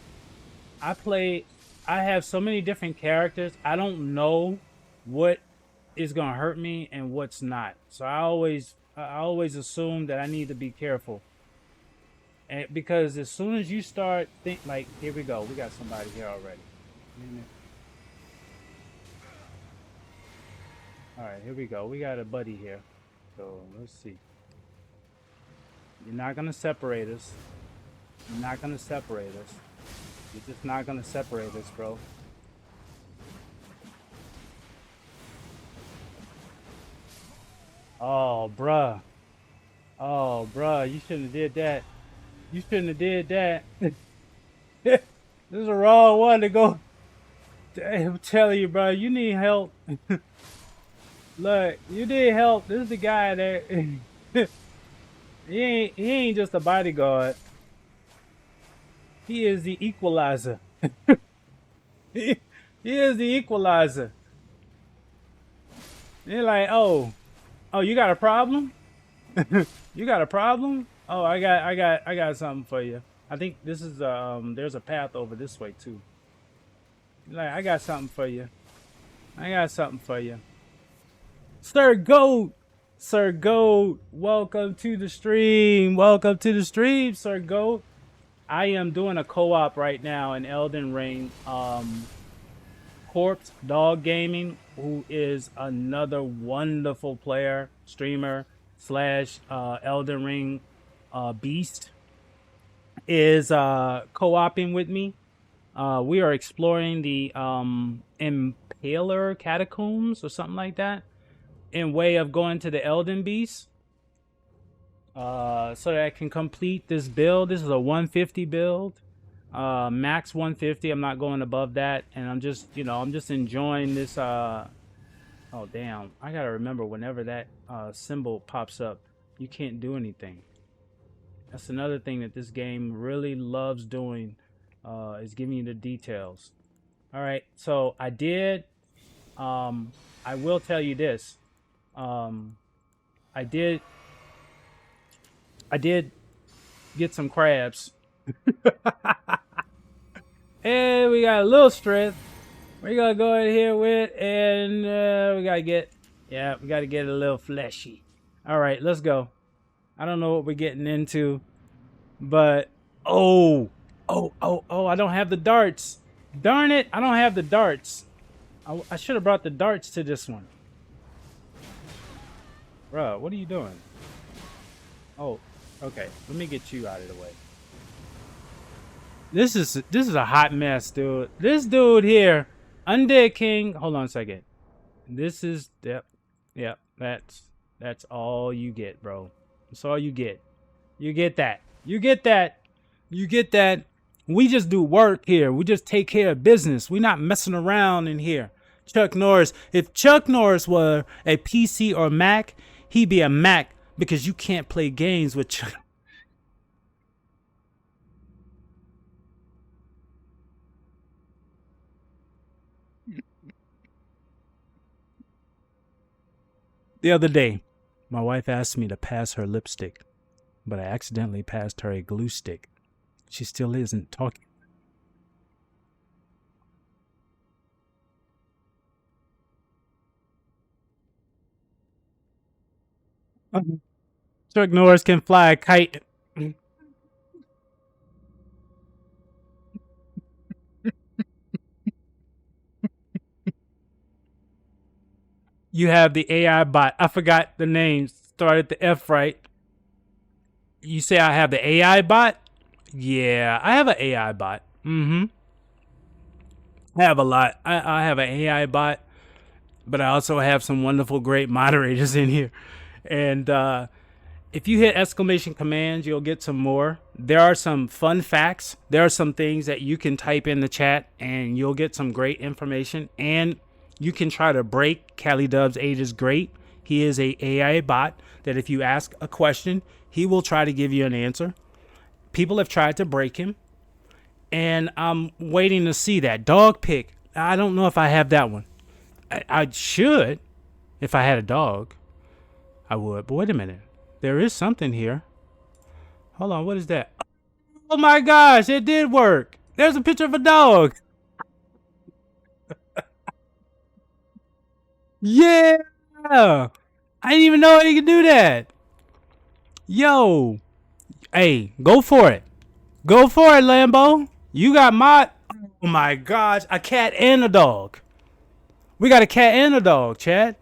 I have so many different characters. I don't know what is gonna hurt me and what's not. So I always assume that I need to be careful. And because as soon as you start like, here we go, we got somebody here already. All right, here we go. We got a buddy here. So let's see. You're not gonna separate us. You're not gonna separate us. You're just not gonna separate us, bro. Oh, bruh. Oh, bruh, you shouldn't have did that. You shouldn't have did that. This is a wrong one to go. I'm telling you, bro, you need help. Look, you need help. This is the guy that he ain't just a bodyguard. He is the equalizer. he is the equalizer. You're like, oh, you got a problem? You got a problem? Oh, I got something for you. I think this is there's a path over this way too. Like, I got something for you. I got something for you. Sir Goat, welcome to the stream. Welcome to the stream, Sir Goat. I am doing a co-op right now in Elden Ring. Corpse Dog Gaming, who is another wonderful player, streamer / Elden Ring beast, is co-oping with me. We are exploring the Impaler Catacombs or something like that, in way of going to the Elden Beast, so that I can complete this build. This is a 150 build, max 150. I'm not going above that, and I'm just enjoying this. Oh damn, I gotta remember whenever that symbol pops up, you can't do anything. That's another thing that this game really loves doing, is giving you the details. All right, so I did. I will tell you this. I did get some crabs. And we got a little strength. We're gonna go in here with, and we gotta get a little fleshy. All right, let's go. I don't know what we're getting into, but oh, I don't have the darts. Darn it, I don't have the darts. I should have brought the darts to this one. Bruh, what are you doing? Oh, Okay, let me get you out of the way. This is a hot mess, dude. This dude here, Undead King. Hold on a second. This is yep. That's all you get, bro. That's all you get. You get that. You get that. You get that. We just do work here. We just take care of business. We're not messing around in here. Chuck Norris. If Chuck Norris were a PC or Mac, he'd be a Mac because you can't play games with Chuck. The other day, my wife asked me to pass her lipstick, but I accidentally passed her a glue stick. She still isn't talking. Chuck Norris can fly a kite. You have the AI bot. I forgot the name. Started the F right. You say I have the AI bot? Yeah, I have an AI bot. I have a lot. I have an AI bot, but I also have some wonderful, great moderators in here. And if you hit exclamation commands, you'll get some more. There are some fun facts. There are some things that you can type in the chat and you'll get some great information. And you can try to break CaliDubz8 is great. He is a AI bot that if you ask a question, he will try to give you an answer. People have tried to break him, and I'm waiting to see that. Dog pick. I don't know if I have that one. I should. If I had a dog, I would. But wait a minute. There is something here. Hold on. What is that? Oh my gosh. It did work. There's a picture of a dog. Yeah. I didn't even know you could do that. Yo. Hey, go for it. Go for it, Lambo. You got my... Oh my gosh. A cat and a dog. We got a cat and a dog, Chad.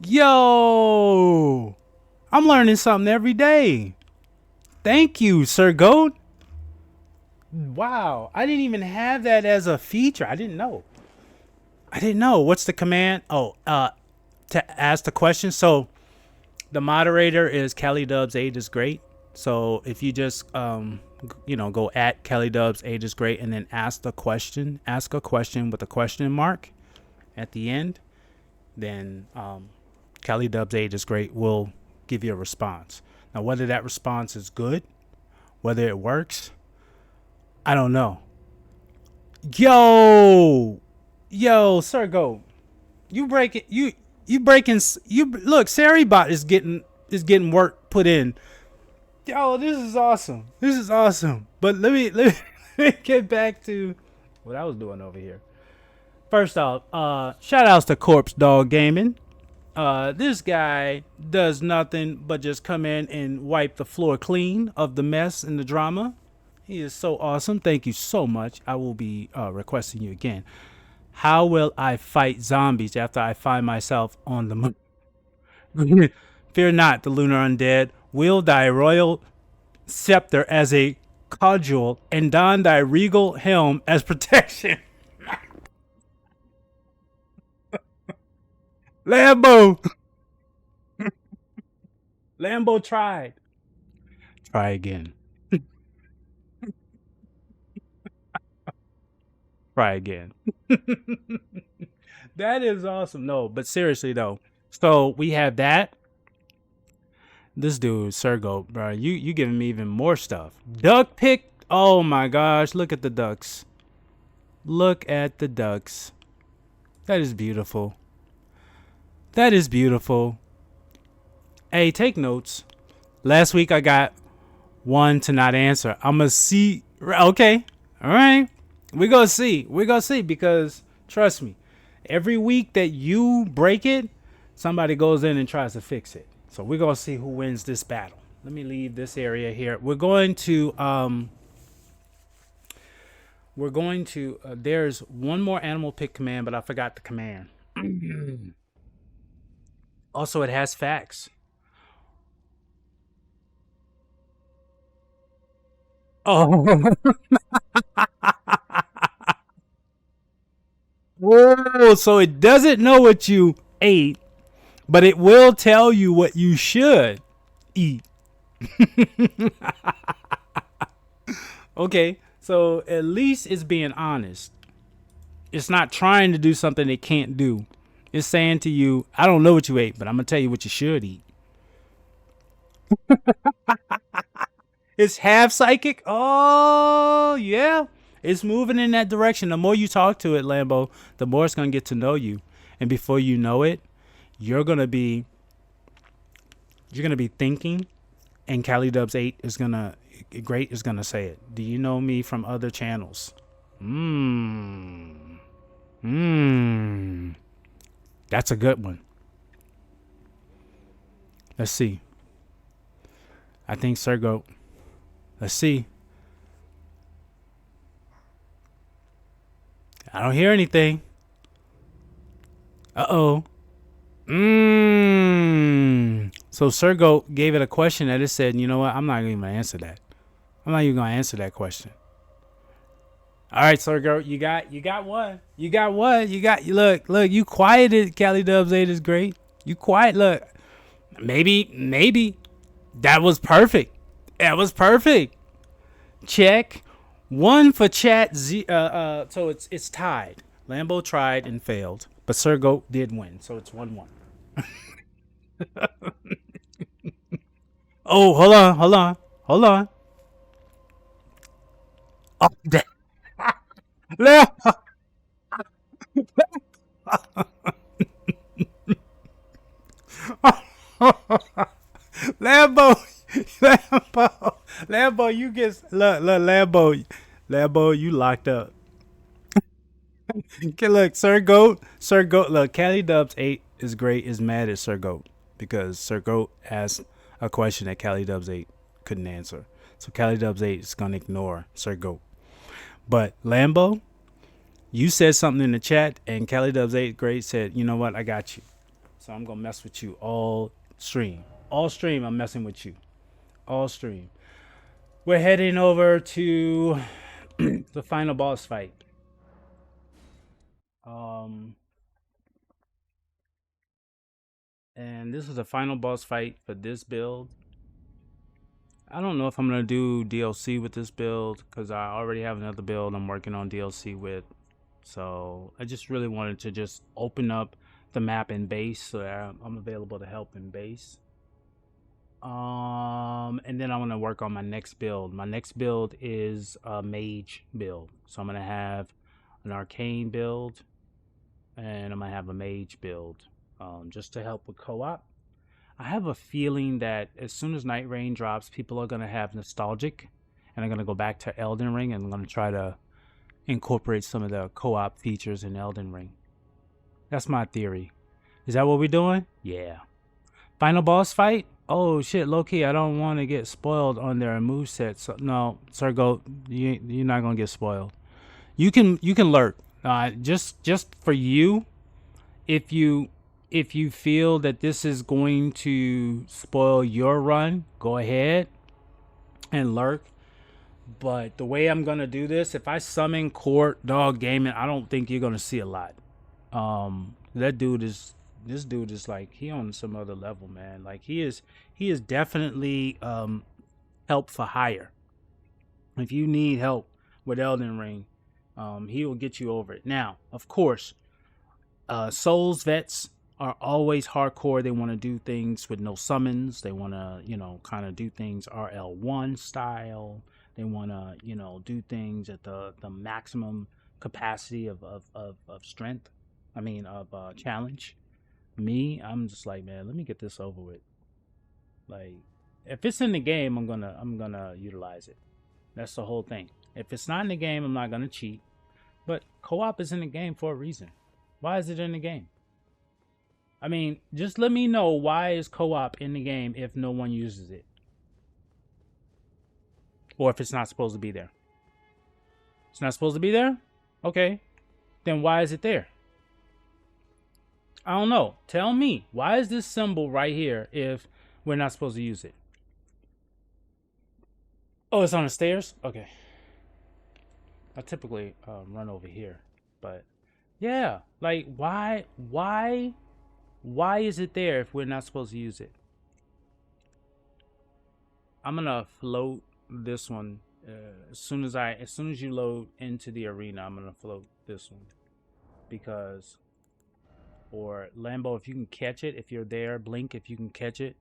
Yo. I'm learning something every day. Thank you, Sir Goat. Wow. I didn't even have that as a feature. I didn't know. What's the command? Oh, to ask the question. So the moderator is CaliDubz8 is great. So if you just go at CaliDubz8 is great and then ask a question with a question mark at the end, then CaliDubz8 is great will give you a response. Now whether that response is good, whether it works, I don't know. Yo, Sir Go, you break it. You breaking. You look. Saribot is getting work put in. Yo, this is awesome. But let me let me get back to what I was doing over here. First off, shout outs to Corpse Dog Gaming. This guy does nothing but just come in and wipe the floor clean of the mess and the drama. He is so awesome. Thank you so much. I will be requesting you again. How will I fight zombies after I find myself on the moon? Fear not, the lunar undead. Wield thy royal scepter as a cudgel and don thy regal helm as protection. Lambo. Lambo tried. Try again. Try again. That is awesome. No, but seriously though. So we have that. This dude, Sergo, bro, you giving me even more stuff. Duck pick. Oh my gosh, look at the ducks. Look at the ducks. That is beautiful. That is beautiful. Hey, take notes. Last week I got one to not answer. I'm gonna see. Okay, all right. We're gonna see. Because trust me, every week that you break it, somebody goes in and tries to fix it. So we're gonna see who wins this battle. Let me leave this area here. We're going to there's one more animal pick command, but I forgot the command. Also, it has facts. Oh, whoa! So it doesn't know what you ate, but it will tell you what you should eat. Okay, so at least it's being honest. It's not trying to do something it can't do. It's saying to you, I don't know what you ate, but I'm gonna tell you what you should eat. It's half psychic. Oh yeah, it's moving in that direction. The more you talk to it, Lambo, the more it's gonna get to know you, and before you know it, you're gonna be thinking, and CaliDubz8 is gonna say it. Do you know me from other channels? Mmm. Mmm. That's a good one. Let's see. I think Sergo. Let's see. I don't hear anything. Uh-oh. So Sergo gave it a question that it said, you know what? I'm not even going to answer that. I'm not even going to answer that question. All right, Sergo, you got one. You got one. Look, you quieted. CaliDubz8 is great. You quiet. Look, maybe that was perfect. That was perfect. Check. One for chat. So it's tied. Lambo tried and failed, but Sergo did win. So it's 1-1. Oh, hold on. Oh, Lambo, Lambo, you get Lambo, you locked up. Okay, look, Sir Goat, look, CaliDubz8 is great, is mad at Sir Goat because Sir Goat asked a question that CaliDubz8 couldn't answer. So CaliDubz8 is gonna ignore Sir Goat. But Lambo, you said something in the chat, and CaliDubz8 great said, you know what, I got you. So I'm gonna mess with you all stream. All stream, I'm messing with you. All stream. We're heading over to the final boss fight. And this is the final boss fight for this build. I don't know if I'm gonna do DLC with this build because I already have another build I'm working on DLC with. So I just really wanted to just open up the map in base so that I'm available to help in base. And then I want to work on my next build. My next build is a mage build. So I'm gonna have an arcane build, and I'm gonna have a mage build, just to help with co-op. I have a feeling that as soon as Night Rain drops, people are gonna have nostalgic, and I'm gonna go back to Elden Ring, and I'm gonna try to incorporate some of the co-op features in Elden Ring. That's my theory. Is that what we're doing? Yeah. Final boss fight? Oh shit, low key, I don't want to get spoiled on their moveset. So no, Sergo, you're not gonna get spoiled. You can lurk. Just for you, if you feel that this is going to spoil your run, go ahead and lurk. But the way I'm gonna do this, if I summon Court Dog Gaming, I don't think you're gonna see a lot. This dude is like, he on some other level, man. Like he is definitely help for hire. If you need help with Elden Ring, he will get you over it. Now, of course, Souls vets are always hardcore. They want to do things with no summons. They want to, kind of do things RL1 style. They want to, do things at the maximum capacity of strength. I mean, of challenge. Me, I'm just like, man, let me get this over with. Like, if it's in the game, I'm gonna utilize it. That's the whole thing. If it's not in the game, I'm not gonna cheat. But co-op is in the game for a reason. Why is it in the game? I mean, just let me know, why is co-op in the game if no one uses it? Or if it's not supposed to be there. It's not supposed to be there? Okay. Then why is it there? I don't know. Tell me, why is this symbol right here if we're not supposed to use it? Oh, it's on the stairs? Okay. I typically run over here, but yeah, like why is it there if we're not supposed to use it? I'm gonna float this one as soon as you load into the arena. I'm gonna float this one because, or Lambo, if you can catch it, if you're there, Blink, if you can catch it,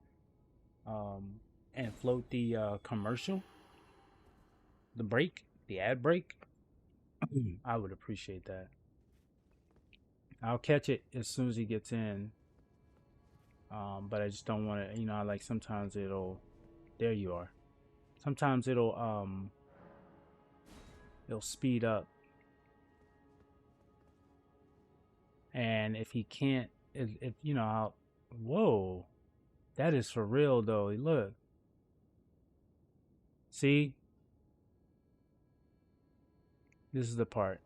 and float the commercial, the break, the ad break. I would appreciate that. I'll catch it as soon as he gets in. But I just don't want to, like sometimes it'll, there you are. Sometimes it'll speed up. And if he can't, if I'll, whoa, that is for real though. Look, see, this is the part.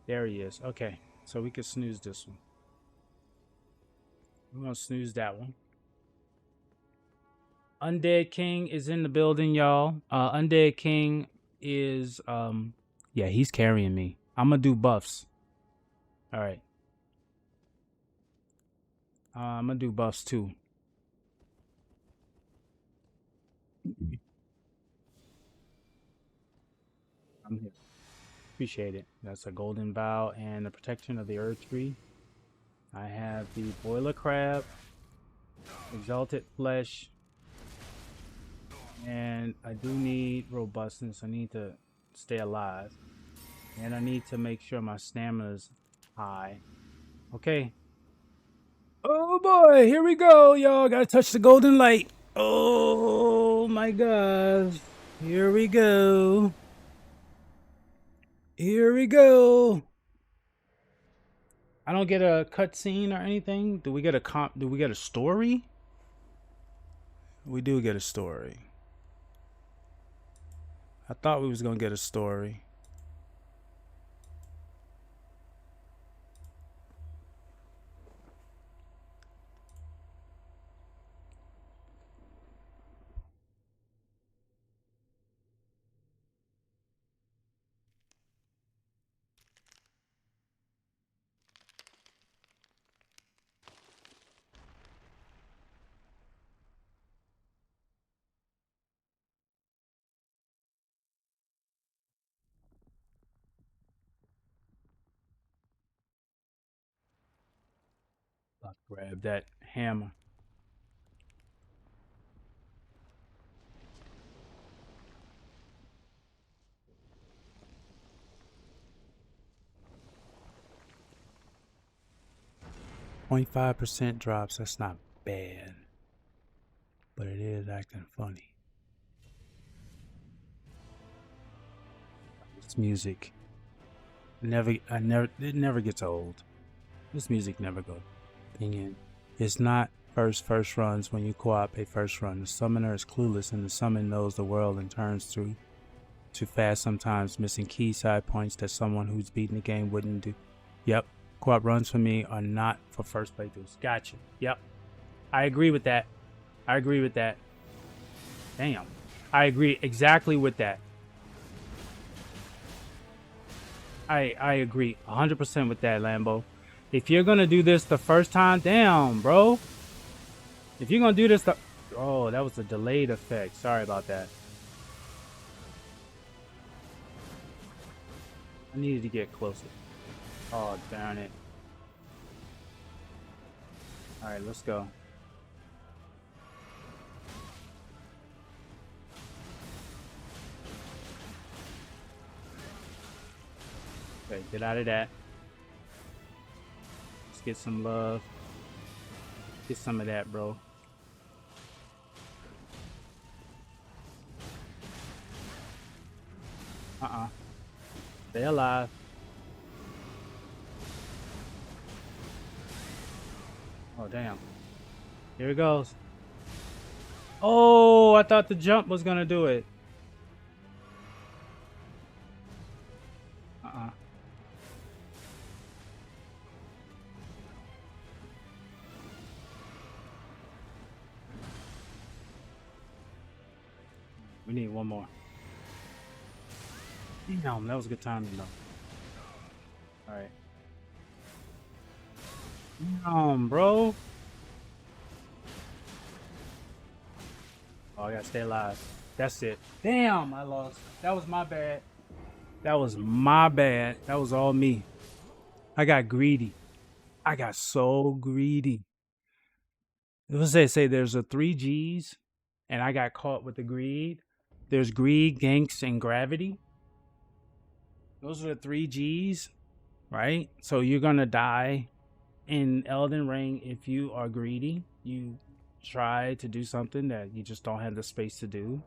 There he is. Okay, so we could snooze this one. We're gonna snooze that one. Undead King is in the building, y'all. Undead King is yeah, he's carrying me. I'm gonna do buffs. All right. I'm gonna do buffs too. I'm here. Appreciate it. That's a golden bow and the protection of the earth tree. I have the boiler crab, exalted flesh, and I do need robustness. I need to stay alive, and I need to make sure my stamina's high. Okay. Oh boy, here we go, y'all. Gotta touch the golden light. Oh my gosh. Here we go. Here we go. I don't get a cutscene or anything. Do we get a story? We do get a story. I thought we was gonna get a story. I'll grab that hammer. .5% drops. That's not bad, but it is acting funny. This music it never gets old. This music never goes. Opinion. It's not first runs when you co-op a first run. The summoner is clueless and the summon knows the world and turns through too fast sometimes, missing key side points that someone who's beaten the game wouldn't do. Yep. Co-op runs for me are not for first playthroughs. Gotcha. Yep. I agree with that. I agree with that. Damn. I agree exactly with that. I agree 100% with that, Lambo. If you're gonna do this the first time, damn, bro. If you're gonna do this oh, that was a delayed effect. Sorry about that. I needed to get closer. Oh, darn it. Alright, let's go. Okay, get out of that. Let's get some love. Get some of that, bro. Stay alive. Oh, damn. Here it goes. Oh, I thought the jump was gonna do it. We need one more. Damn, that was a good timing though. All right. Damn, bro. Oh, I gotta stay alive. That's it. Damn, I lost. That was my bad. That was my bad. That was all me. I got greedy. I got so greedy. It was they say there's a 3 Gs, and I got caught with the greed. There's greed, ganks, and gravity. Those are the 3 Gs, right? So you're gonna die in Elden Ring if you are greedy. You try to do something that you just don't have the space to do.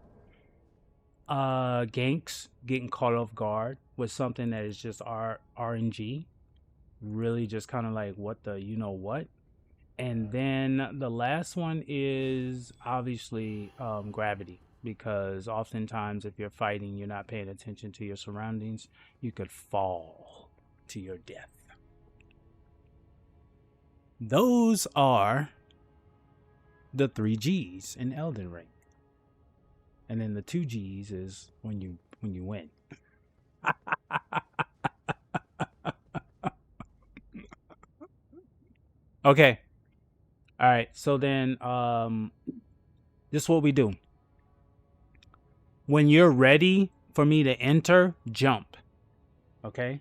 Ganks, getting caught off guard with something that is just RNG, really just kind of like what the you know what. And then the last one is obviously gravity, because oftentimes if you're fighting, you're not paying attention to your surroundings, you could fall to your death. Those are the 3 Gs in Elden Ring. And then the 2 Gs is when you win. Okay. All right. So then this is what we do. When you're ready for me to enter, jump. Okay?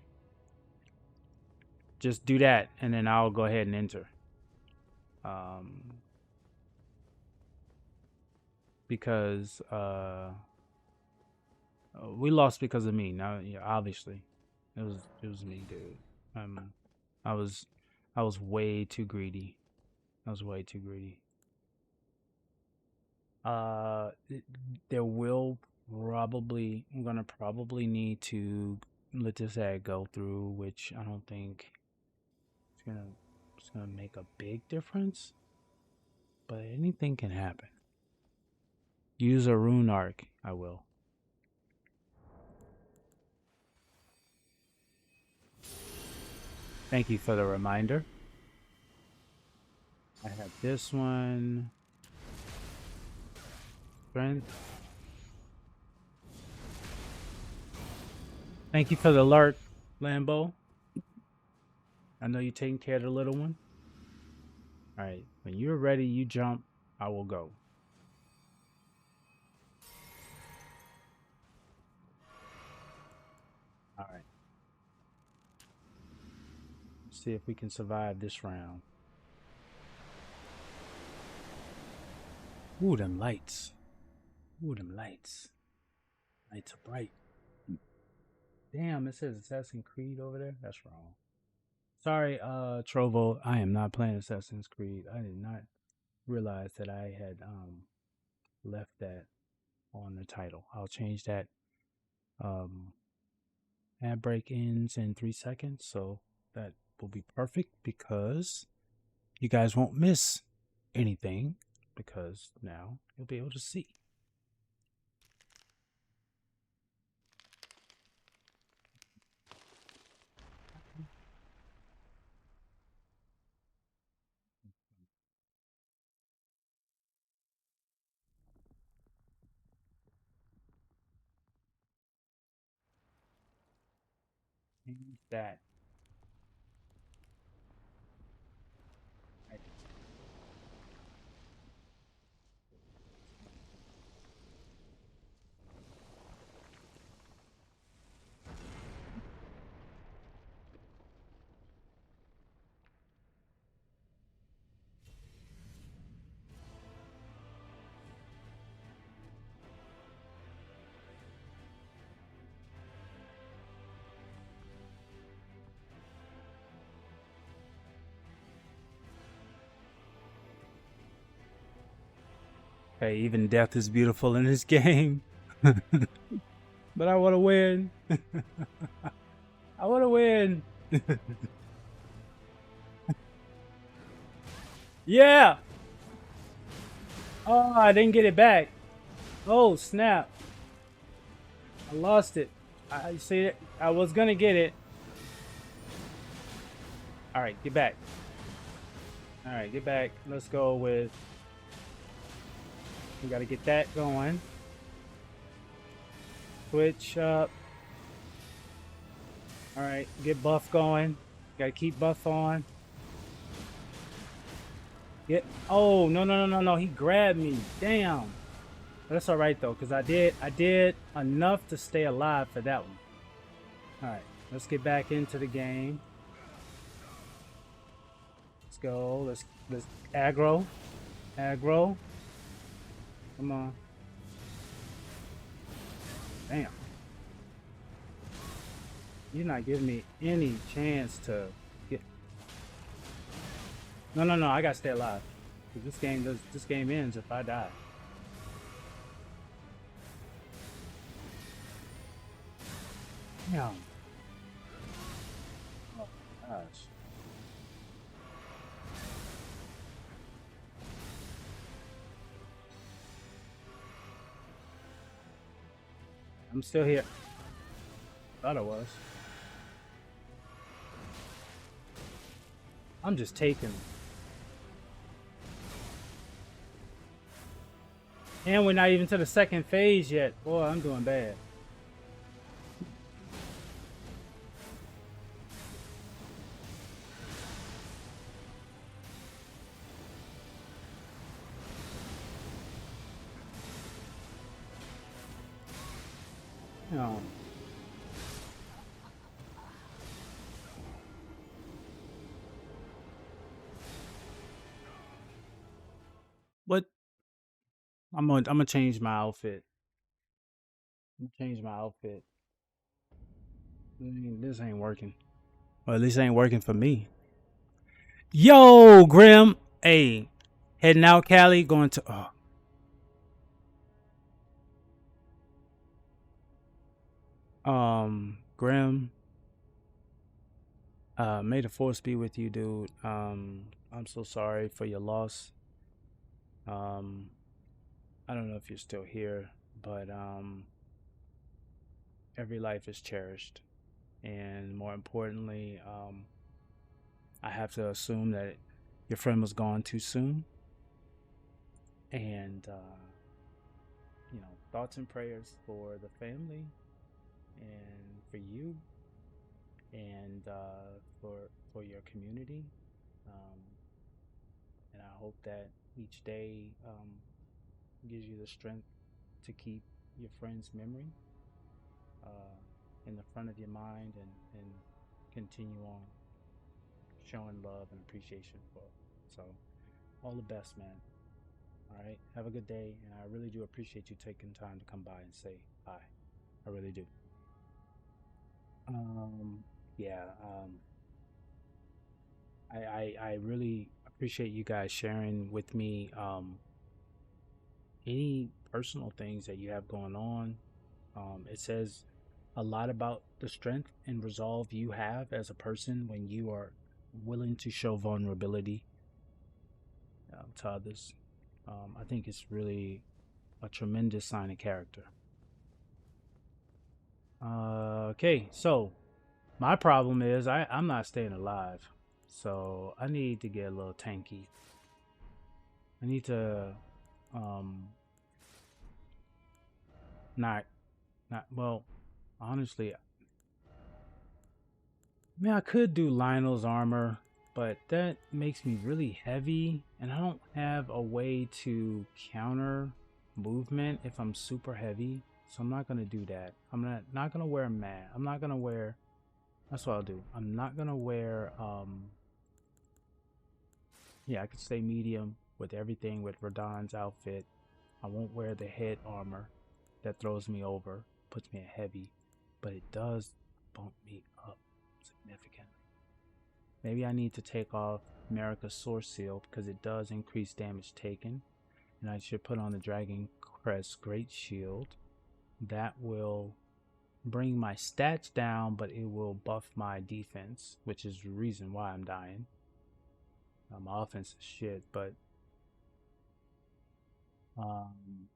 Just do that and then I'll go ahead and enter. Because we lost because of me. Now, yeah, obviously, it was me, dude. I was way too greedy. I was way too greedy. There will probably I'm gonna probably need to let this ad go through, which I don't think it's gonna make a big difference. But anything can happen. Use a rune arc. I will. Thank you for the reminder. I have this one. Strength. Thank you for the alert, Lambo. I know you're taking care of the little one. All right. When you're ready, you jump. I will go. All right. Let's see if we can survive this round. Ooh, them lights. Ooh, them lights. Lights are bright. Damn, it says Assassin's Creed over there. That's wrong. Sorry, Trovo. I am not playing Assassin's Creed. I did not realize that I had left that on the title. I'll change that. Ad break ends in 3 seconds, so that will be perfect because you guys won't miss anything, because now you'll be able to see. Change that. Hey, even death is beautiful in this game. But I want to win. I want to win. Yeah. Oh, I didn't get it back. Oh, snap. I lost it. I see it. I was going to get it. All right, get back. All right, get back. Let's go with... We got to get that going. Switch up. All right, get buff going. Gotta keep buff on. Get. Oh no no no no no! He grabbed me. Damn. That's all right though, cause I did enough to stay alive for that one. All right, let's get back into the game. Let's go. Let's aggro. Aggro. Come on. Damn. You're not giving me any chance to get. No, no, no. I gotta stay alive. This game ends if I die. Damn. Oh gosh. I'm still here. Thought I was. I'm just taking. And we're not even to the second phase yet. Boy, I'm doing bad. No. What? I'm gonna change my outfit. I'm gonna change my outfit. This ain't working. Well, at least it ain't working for me. Yo, Grim. Hey, heading out, Cali. Going to. Grim. May the force be with you, dude. I'm so sorry for your loss. Um, I don't know if you're still here, but every life is cherished, and more importantly, I have to assume that your friend was gone too soon, and thoughts and prayers for the family and for you and for your community. Um, and I hope that each day gives you the strength to keep your friend's memory uh, in the front of your mind and continue on showing love and appreciation for it. So, all the best, man. All right. Have a good day. And I really do appreciate you taking time to come by and say hi. I really do. Um, yeah. I really appreciate you guys sharing with me any personal things that you have going on. It says a lot about the strength and resolve you have as a person when you are willing to show vulnerability to others. I think it's really a tremendous sign of character. Okay, so my problem is I'm not staying alive. So I need to get a little tanky. I need to um not well, honestly, I mean I could do Lionel's armor, but that makes me really heavy and I don't have a way to counter movement if I'm super heavy. So I'm not gonna do that. I'm not gonna wear a mat. I'm not gonna wear. That's what I'll do. I'm not gonna wear. Yeah, I could stay medium with everything with Radon's outfit. I won't wear the head armor that throws me over, puts me at heavy, but it does bump me up significantly. Maybe I need to take off America's Source Seal because it does increase damage taken, and I should put on the Dragon Crest Great Shield. That will bring my stats down, but it will buff my defense, which is the reason why I'm dying. My offense is shit, but um,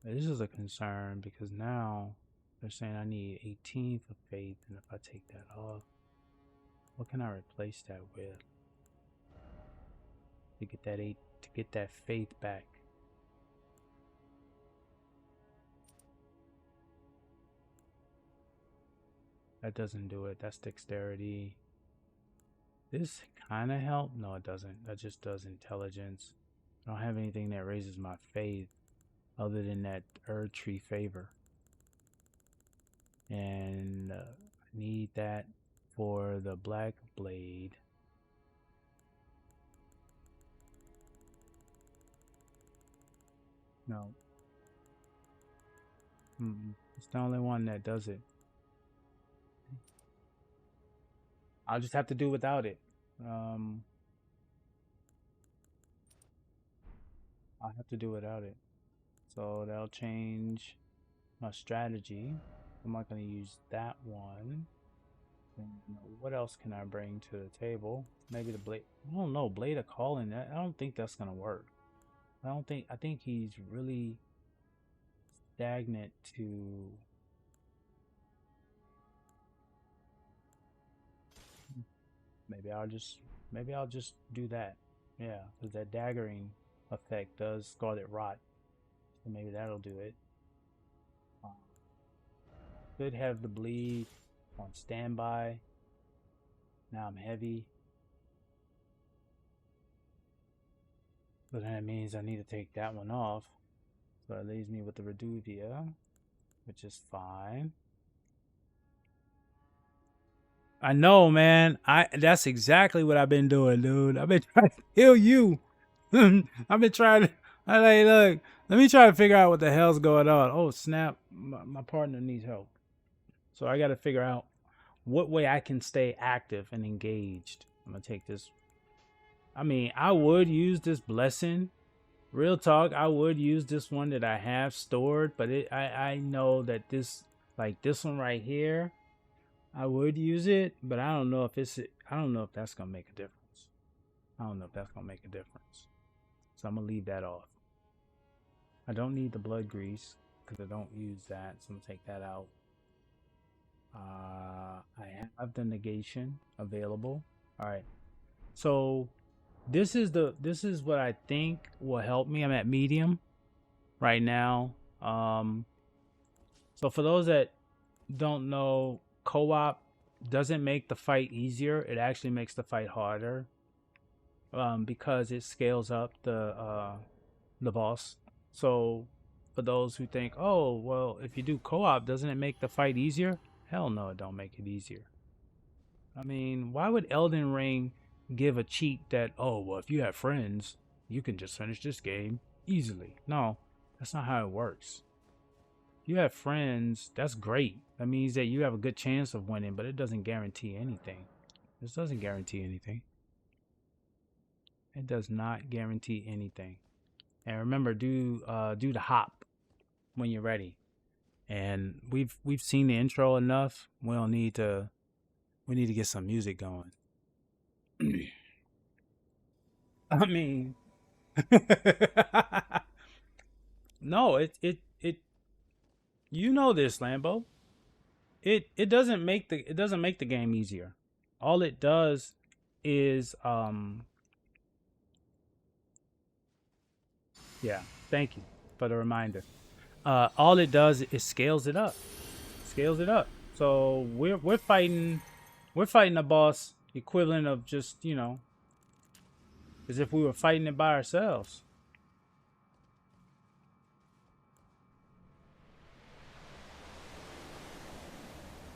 this is a concern because now they're saying I need 18 for faith, and if I take that off, what can I replace that with to get that faith back? That doesn't do it. That's dexterity. This kind of help? No, it doesn't. That just does intelligence. I don't have anything that raises my faith other than that Earth Tree favor. And I need that for the black blade. No. It's the only one that does it. I'll just have to do without it. I'll have to do without it. So that'll change my strategy. I'm not going to use that one. And what else can I bring to the table? Maybe the blade. I don't know. Blade of Calling. I don't think that's going to work. I think he's really stagnant to... Maybe I'll just do that. Yeah, because that daggering effect does Scarlet Rot. So maybe that'll do it. Could have the bleed on standby. Now I'm heavy. But that means I need to take that one off. So it leaves me with the Reduvia, which is fine. I know, man. That's exactly what I've been doing, dude. I've been trying to heal you. I've been trying to... look, let me try to figure out what the hell's going on. Oh, snap. My partner needs help. So I got to figure out what way I can stay active and engaged. I'm going to take this. I mean, I would use this blessing. Real talk, I would use this one that I have stored. But I know that this, like this one right here, I would use it. But I don't know if I don't know if that's going to make a difference. I don't know if that's going to make a difference. So I'm going to leave that off. I don't need the blood grease because I don't use that. So I'm going to take that out. I have the negation available. All right. So this is what I think will help me. I'm at medium right now. So for those that don't know, co-op doesn't make the fight easier. It actually makes the fight harder. Because it scales up the boss. So for those who think, oh, well, if you do co-op, doesn't it make the fight easier? Hell no, it don't make it easier. I mean, why would Elden Ring give a cheat that, oh, well, if you have friends, you can just finish this game easily? No, that's not how it works. If you have friends, that's great. That means that you have a good chance of winning, but it doesn't guarantee anything. This doesn't guarantee anything. It does not guarantee anything. And remember, do the hop when you're ready. And we've seen the intro enough. We need to get some music going. I mean, no, it you know this, Lambo. It doesn't make the game easier. All it does is yeah, thank you for the reminder. All it does is scales it up. So we're fighting a boss equivalent of just, you know, as if we were fighting it by ourselves.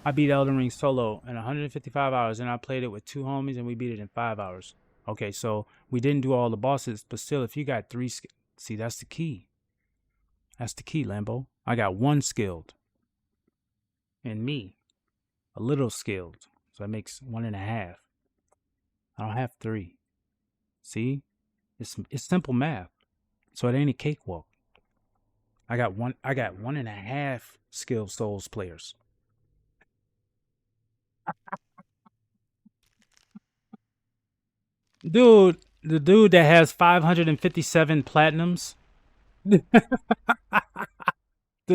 I beat Elden Ring solo in 155 hours, and I played it with 2 homies, and we beat it in 5 hours. Okay, so we didn't do all the bosses, but still, if you got 3, see, that's the key. That's the key, Lambo. I got 1 skilled. And me, a little skilled. So that makes 1.5. I don't have 3. See? It's simple math. So it ain't a cakewalk. I got 1.5 skilled Souls players. Dude, the dude that has 557 platinums. The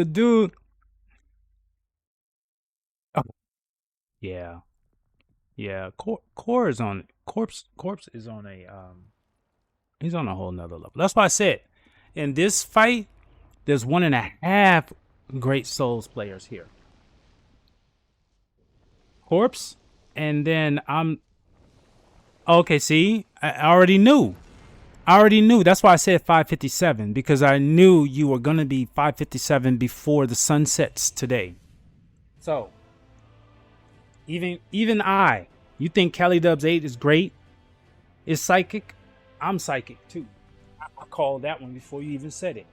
dude. Oh, yeah. Yeah. Core is on. Corpse is on a he's on a whole nother level. That's why I said in this fight, there's 1.5 great Souls players here. corpse, and then I'm okay. See, I already knew. I already knew. That's why I said 5:57, because I knew you were gonna be 5:57 before the sun sets today. So even I, you think CaliDubz8 is great? Is psychic? I'm psychic too. I called that one before you even said it.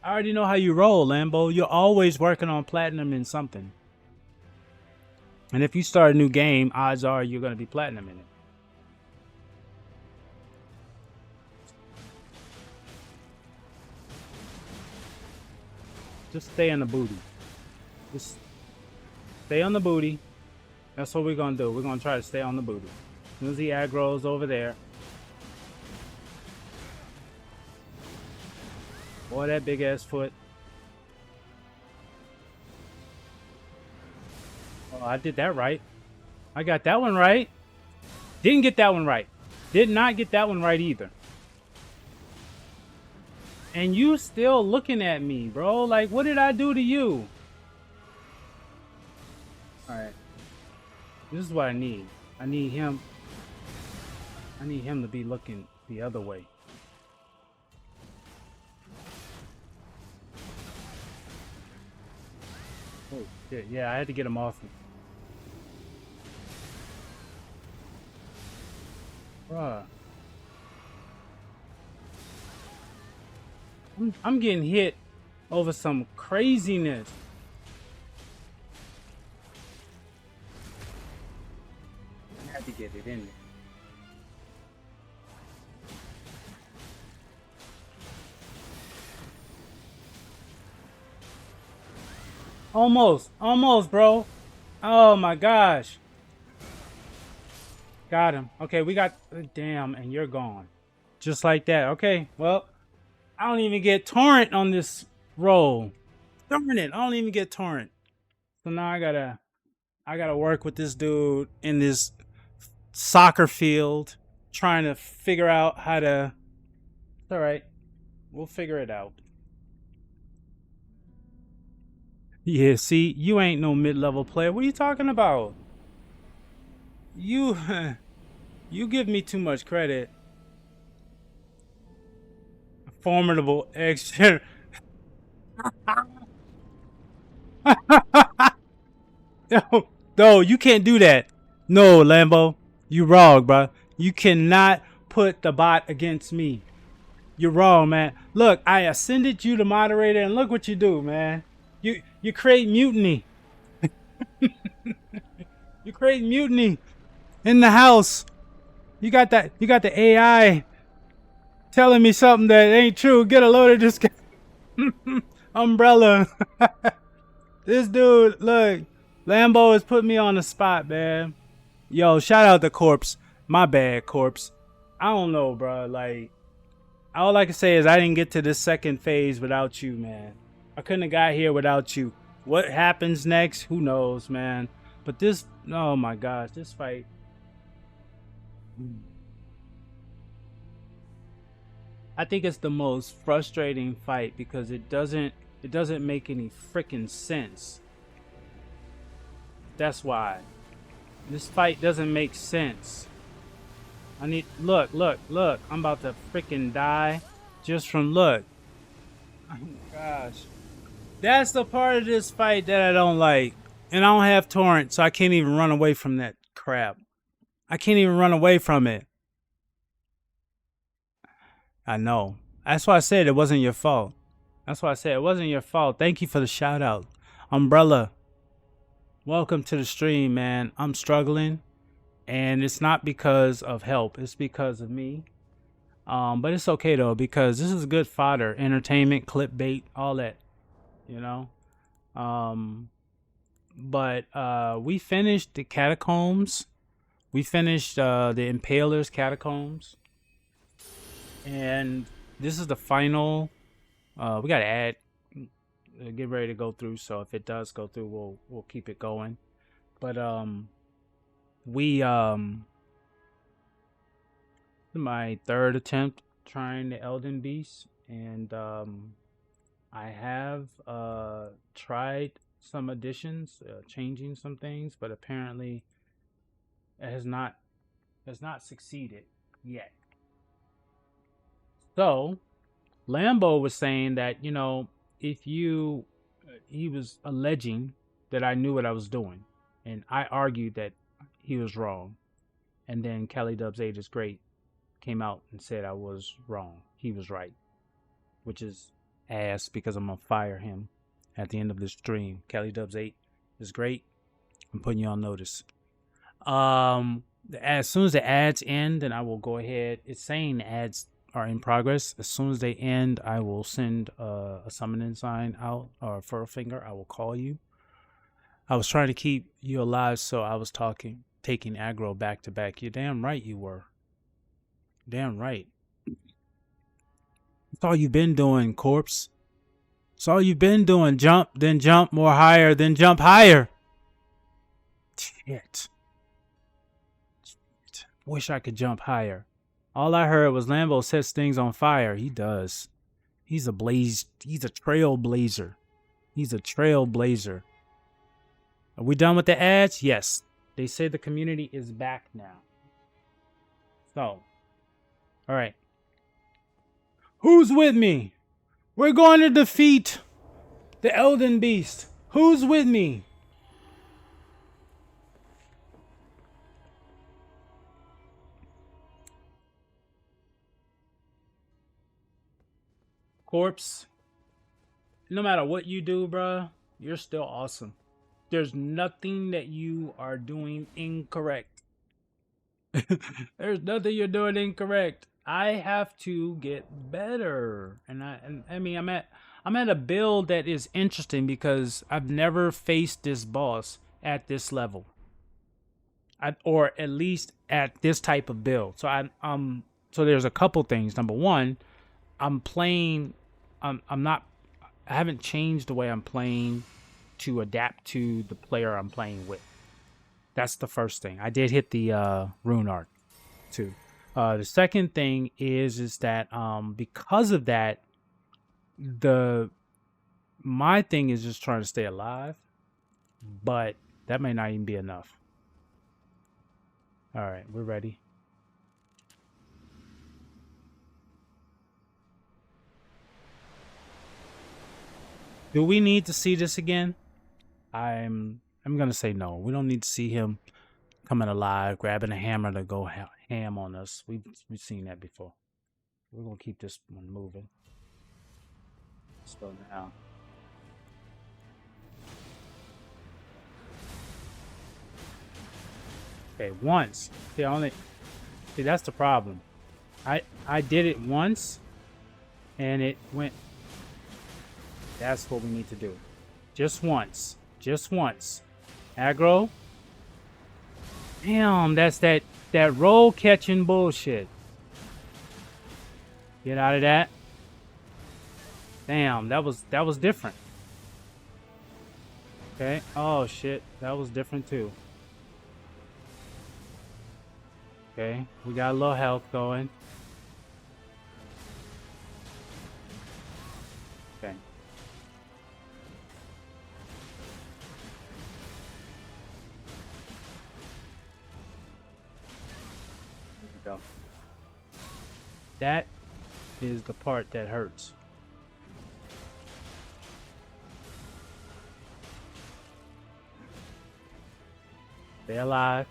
I already know how you roll, Lambo. You're always working on platinum in something. And if you start a new game, odds are you're going to be platinum in it. Just stay on the booty. Just stay on the booty. That's what we're going to do. We're going to try to stay on the booty. As soon as he aggro's over there. Boy, that big ass foot. Oh, I did that right. I got that one right. Didn't get that one right. Did not get that one right either. And you still looking at me, bro. Like, what did I do to you? Alright. This is what I need. I need him to be looking the other way. Oh shit, yeah, I had to get him off me. Bruh. I'm getting hit over some craziness. I had to get it in there. Almost, bro. Oh my gosh. Got him. Okay, we got, damn, and you're gone. Just like that. Okay, well, I don't even get torrent on this roll. Darn it, I don't even get torrent. So now I gotta work with this dude in this soccer field, trying to figure out how to. It's all right, we'll figure it out. Yeah, see, you ain't no mid-level player. What are you talking about? You, you give me too much credit. Formidable extra. No, you can't do that. No, Lambo, you wrong, bro. You cannot put the bot against me. You're wrong, man. Look, I ascended you to moderator, and look what you do, man. You create mutiny. You create mutiny in the house. You got the AI telling me something that ain't true. Get a load of this guy. Umbrella. This dude, look, Lambo has put me on the spot, man. Yo, shout out to Corpse. My bad, Corpse. I don't know, bro. Like, all I can say is I didn't get to this second phase without you, man. I couldn't have got here without you. What happens next? Who knows, man. But this, oh my gosh, this fight. I think it's the most frustrating fight because it doesn't make any freaking sense. That's why. This fight doesn't make sense. I need, look. I'm about to freaking die just from look. Oh my gosh. That's the part of this fight that I don't like. And I don't have torrent, so I can't even run away from that crap. I can't even run away from it. I know. That's why I said it wasn't your fault. That's why I said it wasn't your fault. Thank you for the shout out. Umbrella, welcome to the stream, man. I'm struggling. And it's not because of help. It's because of me. But it's okay, though, because this is good fodder. Entertainment, clickbait, all that. You know? But we finished the catacombs. We finished the Impaler's catacombs. And this is the final. We gotta add, get ready to go through. So if it does go through, we'll keep it going. But my third attempt trying the Elden Beast, and I have tried some additions, changing some things, but apparently it has not succeeded yet. So Lambo was saying that, if you, he was alleging that I knew what I was doing, and I argued that he was wrong. And then CaliDubz8 is great came out and said I was wrong. He was right, which is ass because I'm gonna fire him at the end of this stream. CaliDubz8 is great. I'm putting you on notice. As soon as the ads end, then I will go ahead. It's saying the ads are in progress. As soon as they end, I will send a summoning sign out or for a finger. I will call you. I was trying to keep you alive, so I was taking aggro back to back. You're damn right you were. Damn right. That's all you've been doing, corpse. That's all you've been doing. Jump, then jump more higher, then jump higher. Shit. Wish I could jump higher. All I heard was Lambo sets things on fire. He does. He's a trailblazer. He's a trailblazer. Are we done with the ads? Yes. They say the community is back now. So, all right. Who's with me? We're going to defeat the Elden Beast. Who's with me? Corpse, no matter what you do, bruh, you're still awesome. There's nothing that you are doing incorrect. There's nothing you're doing incorrect. I have to get better. And I mean I'm at a build that is interesting because I've never faced this boss at this level. Or at least at this type of build. So so there's a couple things. Number one, I haven't changed the way I'm playing to adapt to the player I'm playing with. That's the first thing. I did hit the rune arc too. The second thing is that because of that, my thing is just trying to stay alive, but that may not even be enough. All right, we're ready. Do we need to see this again? I'm gonna say no. We don't need to see him coming alive, grabbing a hammer to go ham on us. We've seen that before. We're gonna keep this one moving. So now, okay, once. See, that's the problem. I did it once, and it went. That's what we need to do. Just once. Just once. Aggro. Damn, that's that roll catching bullshit. Get out of that. Damn, that was different. Okay. Oh shit. That was different too. Okay. We got a little health going. Okay. Go. That is the part that hurts. Stay alive.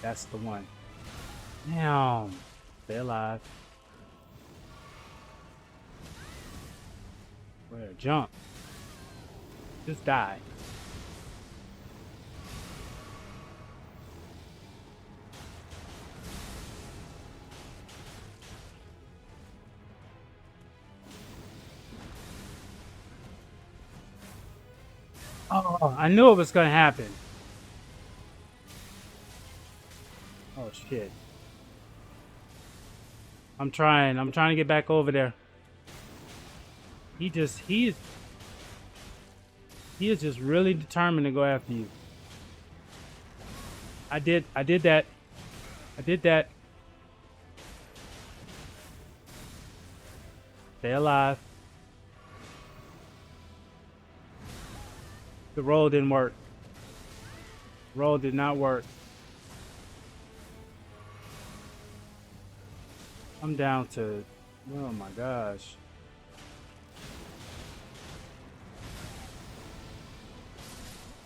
That's the one. Damn. Stay alive. Where? Jump. Just die. Oh, I knew it was gonna happen. Oh shit. I'm trying to get back over there. He is just really determined to go after you. I did that. I did that. Stay alive. The roll didn't work. Roll did not work. I'm down to, oh my gosh.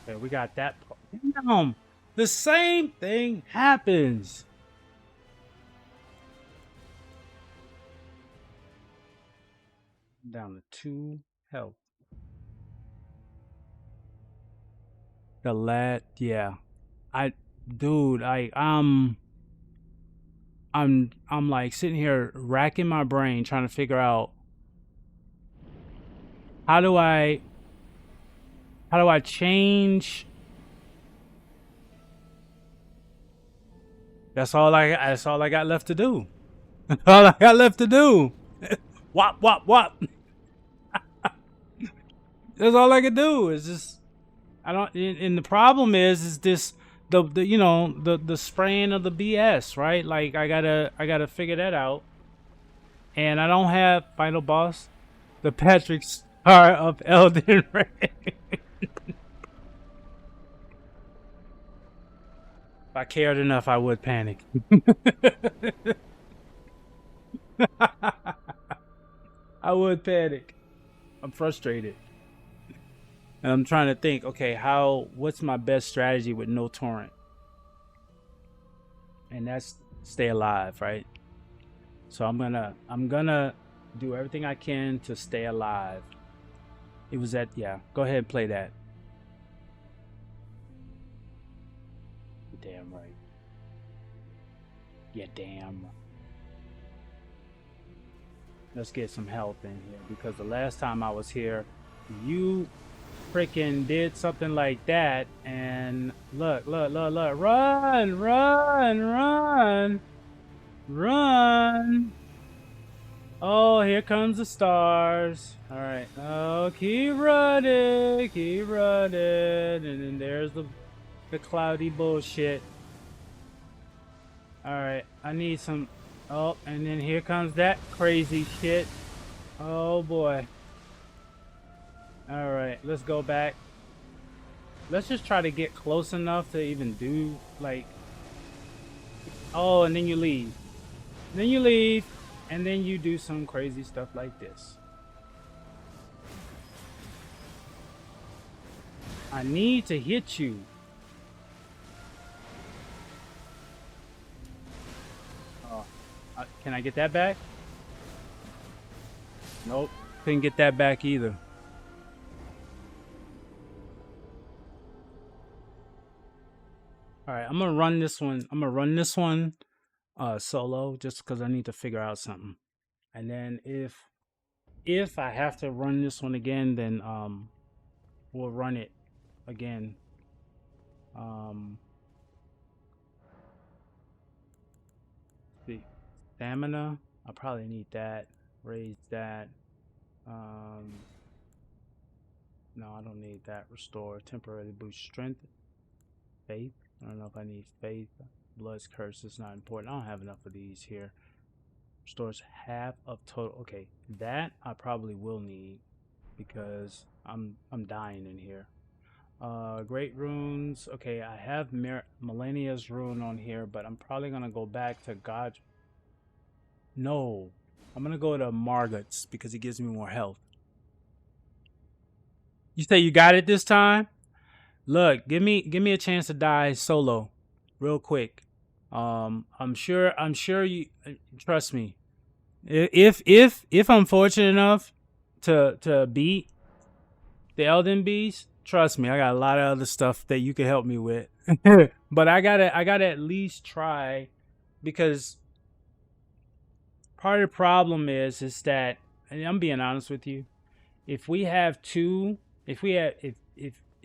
Okay, we got that. Damn, the same thing happens. I'm down to 2 health. The lad, yeah. Dude, I'm like sitting here racking my brain trying to figure out how do I change. That's all I got left to do. All I got left to do. Wop wop wop. That's all I can do. Is just I don't. And the problem is this the you know the spraying of the BS, right? Like I gotta figure that out. And I don't have final boss, the Patrick Star of Elden Ring. If I cared enough, I would panic. I would panic. I'm frustrated. And I'm trying to think, okay, what's my best strategy with no torrent? And that's stay alive, right? So I'm gonna do everything I can to stay alive. It was that, yeah. Go ahead and play that. You're damn right. Yeah, damn. Let's get some health in here, because the last time I was here, you freaking did something like that, and look, run. Oh, here comes the stars. All right. Oh, keep running, and then there's the cloudy bullshit. All right, I need some. Oh, and then here comes that crazy shit. Oh boy. All right, let's go back. Let's just try to get close enough to even do like. Oh, and then you leave. Then you leave, and then you do some crazy stuff like this. I need to hit you. Oh, can I get that back? Nope, couldn't get that back either. All right, I'm gonna run this one. Solo, just because I need to figure out something. And then if I have to run this one again, then we'll run it again. See, stamina, I probably need that. Raise that. No, I don't need that. Restore, temporarily boost strength. Faith, I don't know if I need faith. Blood's curse is not important. I don't have enough of these here. Restores half of total. Okay, that I probably will need because I'm dying in here. Great runes. Okay, I have Millennia's rune on here, but I'm probably gonna go back to God. No, I'm gonna go to Margot's because he gives me more health. You say you got it this time? Look, give me a chance to die solo, real quick. I'm sure you trust me. If I'm fortunate enough to beat the Elden Beast, trust me, I got a lot of other stuff that you can help me with. But I gotta at least try, because part of the problem is that, and I'm being honest with you, if we have two,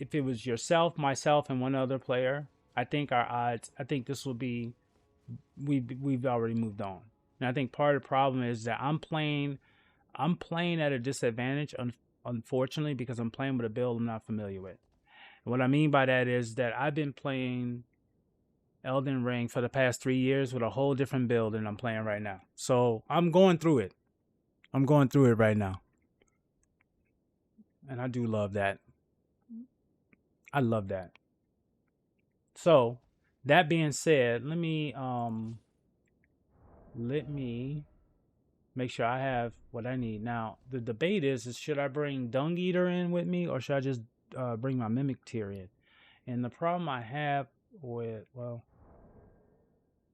if it was yourself, myself, and one other player, I think our odds, I think this will be, we've already moved on. And I think part of the problem is that I'm playing at a disadvantage, unfortunately, because I'm playing with a build I'm not familiar with. And what I mean by that is that I've been playing Elden Ring for the past 3 years with a whole different build than I'm playing right now. So I'm going through it. I'm going through it right now. And I do love that. I love that. So that being said, let me make sure I have what I need. Now, the debate is should I bring Dung Eater in with me or should I just bring my Mimic Tier in? And the problem I have with, well,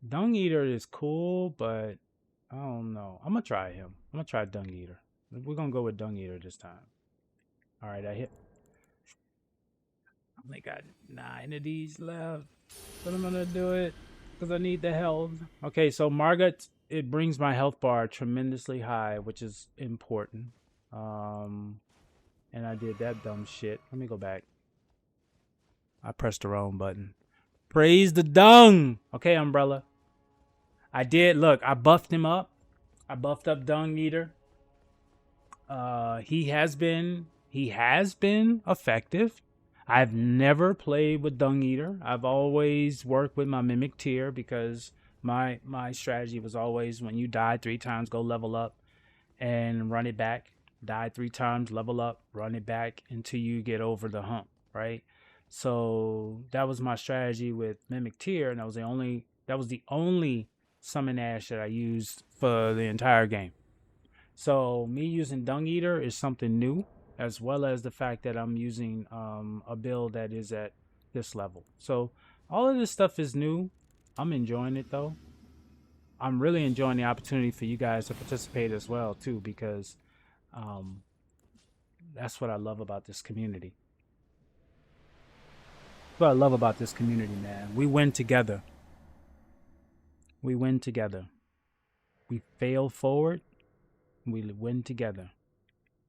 Dung Eater is cool, but I don't know. I'm going to try him. I'm going to try Dung Eater. We're going to go with Dung Eater this time. All right, I only got 9 of these left, but I'm going to do it because I need the health. Okay, so Margot, it brings my health bar tremendously high, which is important. And I did that dumb shit. Let me go back. I pressed the wrong button. Praise the dung. Okay, Umbrella. I did. Look, I buffed him up. I buffed up Dung Eater. He has been effective. I've never played with Dung Eater. I've always worked with my Mimic Tier because my strategy was always when you die 3 times, go level up and run it back. Die 3 times, level up, run it back until you get over the hump, right? So that was my strategy with Mimic Tier, and that was the only summon Ash that I used for the entire game. So me using Dung Eater is something new, as well as the fact that I'm using a build that is at this level. So all of this stuff is new. I'm enjoying it though. I'm really enjoying the opportunity for you guys to participate as well too, because that's what I love about this community. That's what I love about this community, man. We win together. We win together. We fail forward. We win together.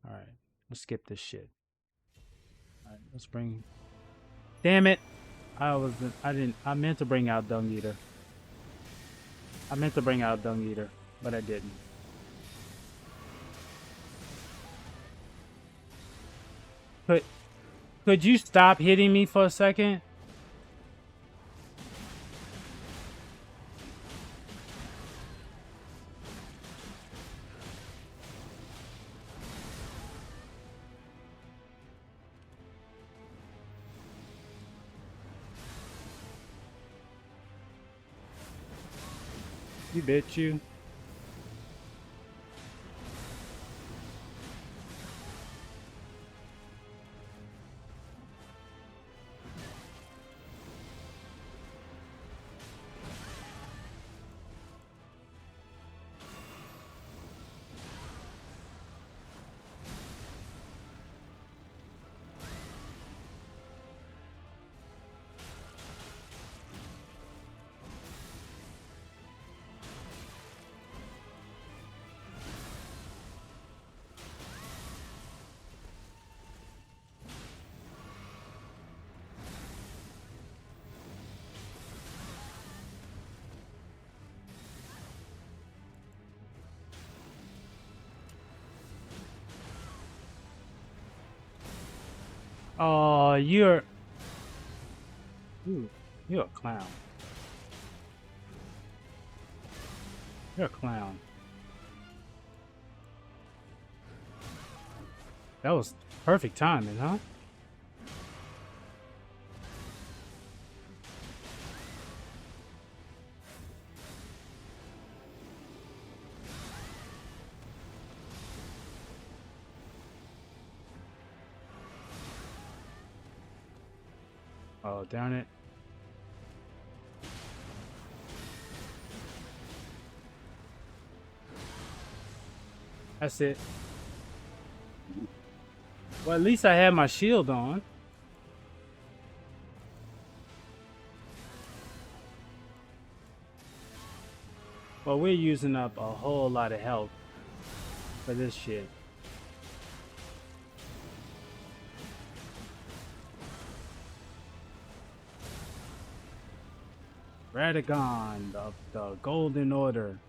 All right, let's skip this shit. All right, let's bring. Damn it! I meant to bring out Dung Eater. But I didn't. Could you stop hitting me for a second? You bitch, you. Oh, you're a clown. You're a clown. That was perfect timing, huh? Oh, darn it. That's it. Well, at least I had my shield on. Well, we're using up a whole lot of health for this shit. Radagon, the Golden Order.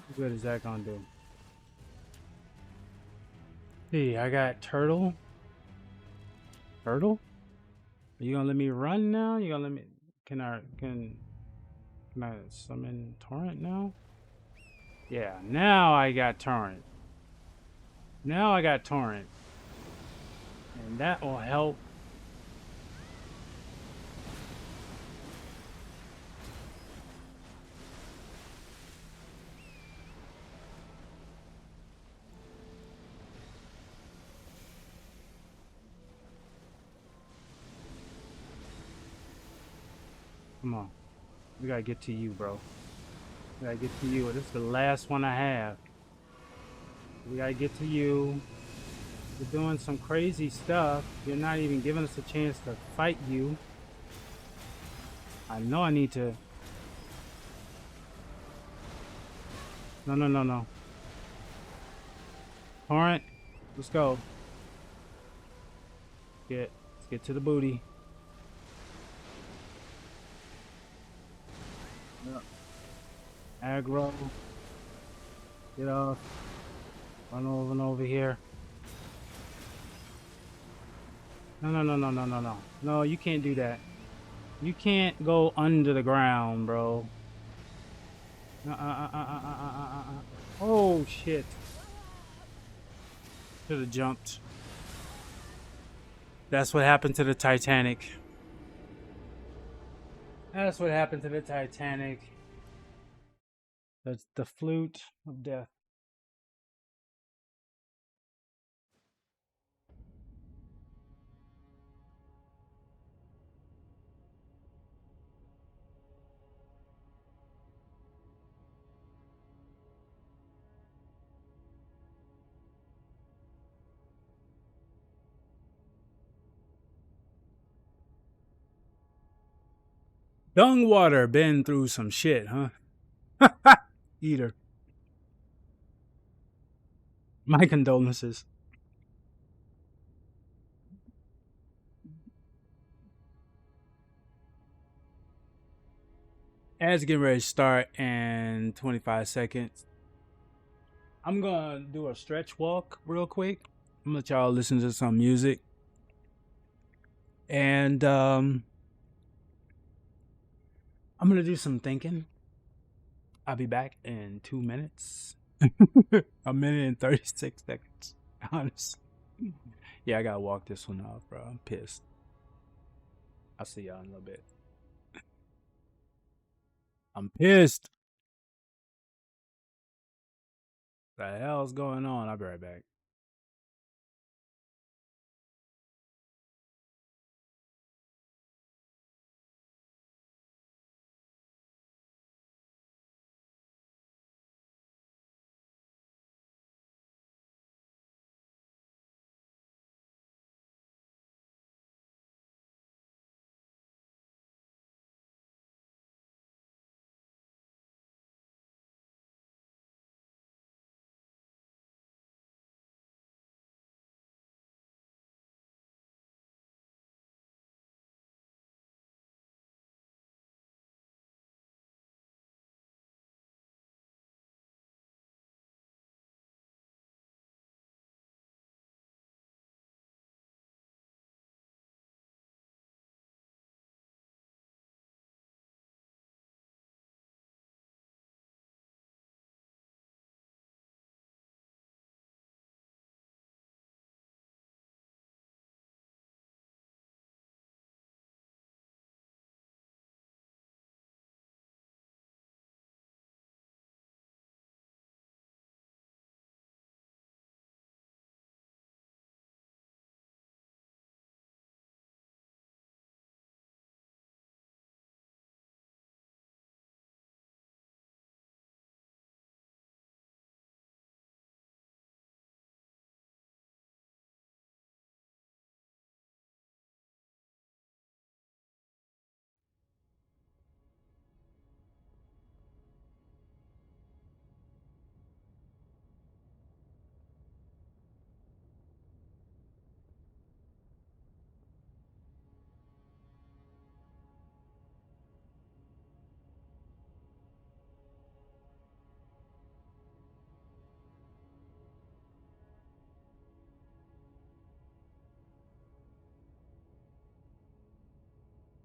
What good is that gonna do? See, I got Turtle. Turtle? Are you gonna let me run now? You gonna let me? can I summon Torrent now? Yeah, now I got Torrent. Now I got Torrent. And that will help. Come on. We gotta get to you, bro. We gotta get to you. This is the last one I have. We gotta get to you. You're doing some crazy stuff. You're not even giving us a chance to fight you. I know I need to. No, no, no, no. Torrent, let's go. Let's get to the booty. Yep. Aggro. Get off. Run over and over here. No, no, no, no, no, no, no. No, you can't do that. You can't go under the ground, bro. Oh, shit. Should have jumped. That's what happened to the Titanic. That's what happened to the Titanic. That's the flute of death. Dungwater been through some shit, huh? Eater. My condolences. Ads getting ready to start in 25 seconds. I'm gonna do a stretch walk real quick. I'm gonna let y'all listen to some music. And I'm gonna do some thinking. I'll be back in 2 minutes. A minute and 36 seconds. Honestly. Yeah, I gotta walk this one off, bro. I'm pissed. I'll see y'all in a little bit. I'm pissed. What the hell's going on? I'll be right back.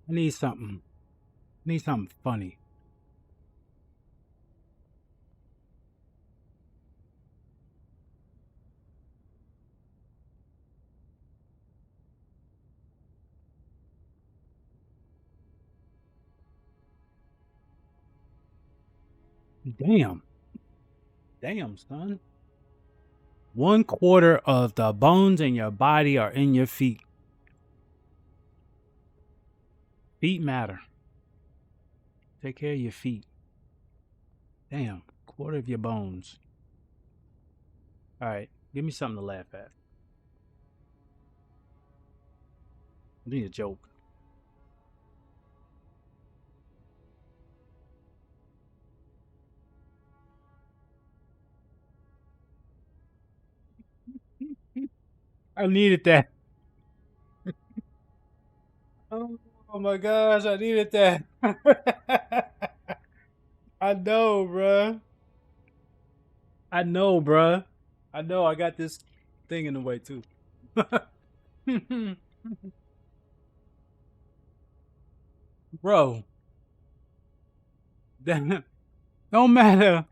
I need something. Need something funny. Damn. Damn, son. 1/4 of the bones in your body are in your feet. Feet matter. Take care of your feet. Damn. 1/4 of your bones. All right. Give me something to laugh at. I need a joke. I needed that. Oh my gosh, I needed that. I know, bruh. I know, bruh. I know I got this thing in the way too. Bro, don't matter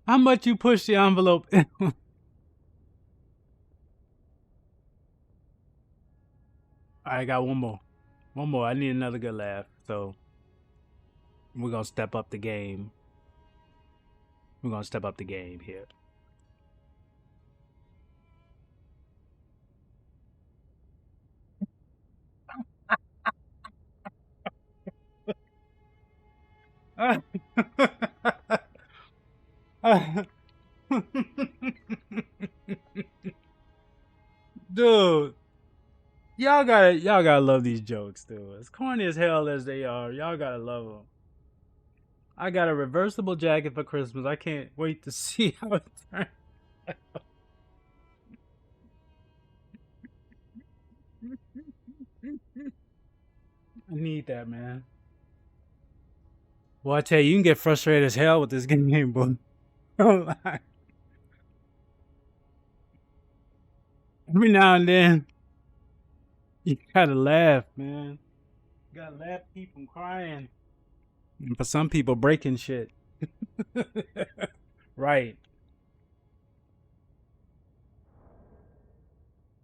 how much you push the envelope. I got one more. One more. I need another good laugh. So we're gonna step up the game. We're gonna step up the game here. Dude, y'all gotta love these jokes, dude. As corny as hell as they are, y'all gotta love them. I got a reversible jacket for Christmas. I can't wait to see how it turns. I need that, man. Well, I tell you, you can get frustrated as hell with this game, boy. Don't lie. Every now and then, you gotta laugh, man. You gotta laugh, keep from crying. And for some people, breaking shit. Right.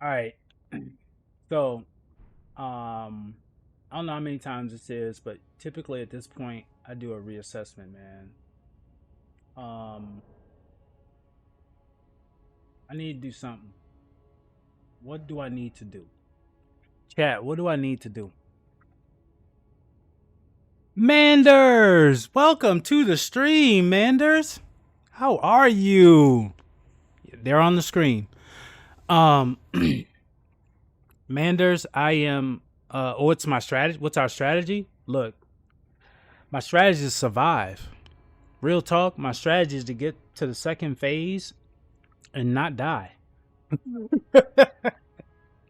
All right. So, I don't know how many times this is, but typically at this point, I do a reassessment, man. I need to do something. What do I need to do? Chat, what do I need to do? Manders! Welcome to the stream, Manders. How are you? They're on the screen. Manders, I am what's my strategy? What's our strategy? Look, my strategy is to survive. Real talk, my strategy is to get to the second phase and not die.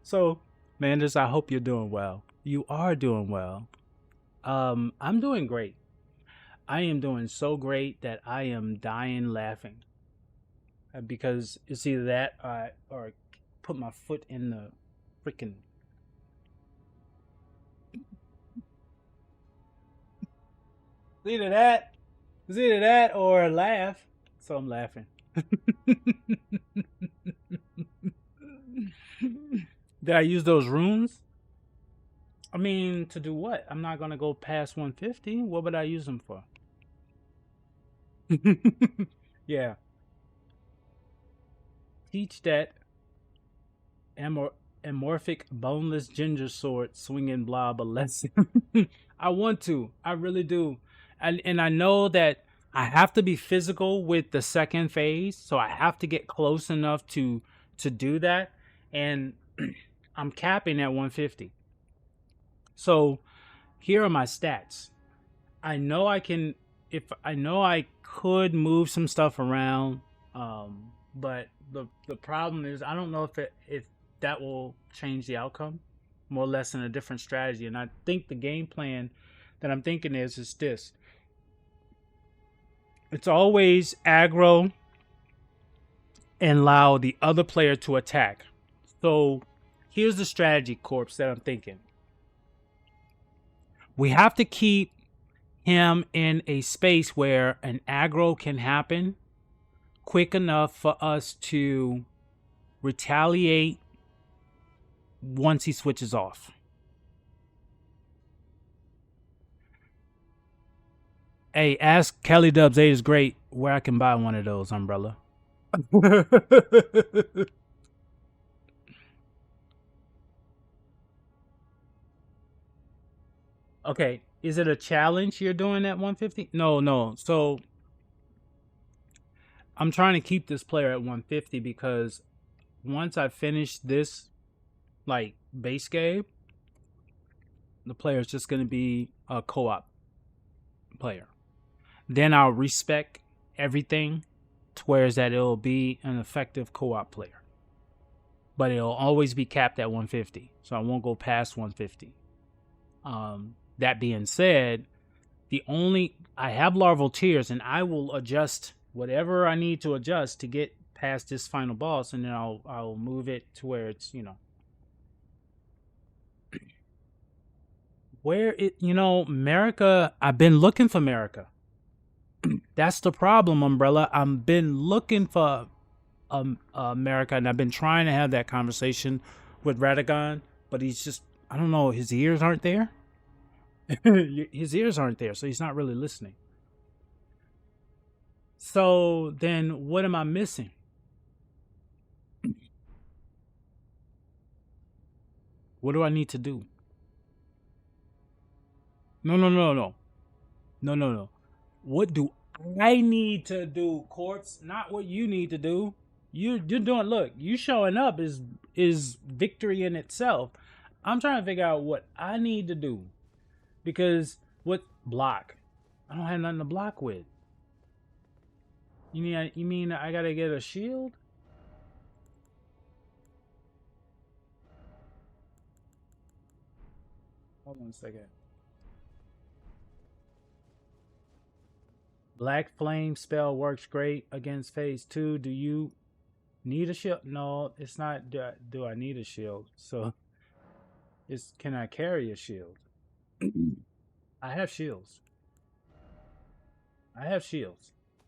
So, Manders, I hope you're doing well. You are doing well. I'm doing great. I am doing so great that I am dying laughing. Because it's either that or put my foot in the freaking. It's either that or laugh. So I'm laughing. Did I use those runes? I mean, to do what? I'm not gonna go past 150. What would I use them for? Yeah. Teach that amorphic boneless ginger sword swinging blob a lesson. I want to. I really do. And I know that I have to be physical with the second phase, so I have to get close enough to do that. And I'm capping at 150. So here are my stats. I know I can, if I know I could move some stuff around, but the problem is I don't know if that will change the outcome, more or less in a different strategy. And I think the game plan that I'm thinking is this. It's always aggro and allow the other player to attack. So here's the strategy, Corpse, that I'm thinking. We have to keep him in a space where an aggro can happen quick enough for us to retaliate once he switches off. Hey, ask CaliDubz8 is great where I can buy one of those, umbrella. Okay, is it a challenge you're doing at 150? No. So I'm trying to keep this player at 150 because once I finish this like base game, the player is just going to be a co-op player. Then I'll respec everything to where is that it'll be an effective co-op player. But it'll always be capped at 150. So I won't go past 150. That being said, I have larval tears and I will adjust whatever I need to adjust to get past this final boss, and then I'll move it to where it's, where it, America, I've been looking for America. That's the problem, umbrella. I've been looking for America, and I've been trying to have that conversation with Radagon, but he's just, I don't know, his ears aren't there. His ears aren't there, so he's not really listening. So then what am I missing? What do I need to do? No. What do I need to do, Quartz? Not what you need to do. You're doing, look, you showing up is victory in itself. I'm trying to figure out what I need to do. Because what block? I don't have nothing to block with. You mean I gotta get a shield? Hold on a second. Black Flame spell works great against phase 2. Do you need a shield? No, it's not. Do I need a shield? So, can I carry a shield? I have shields.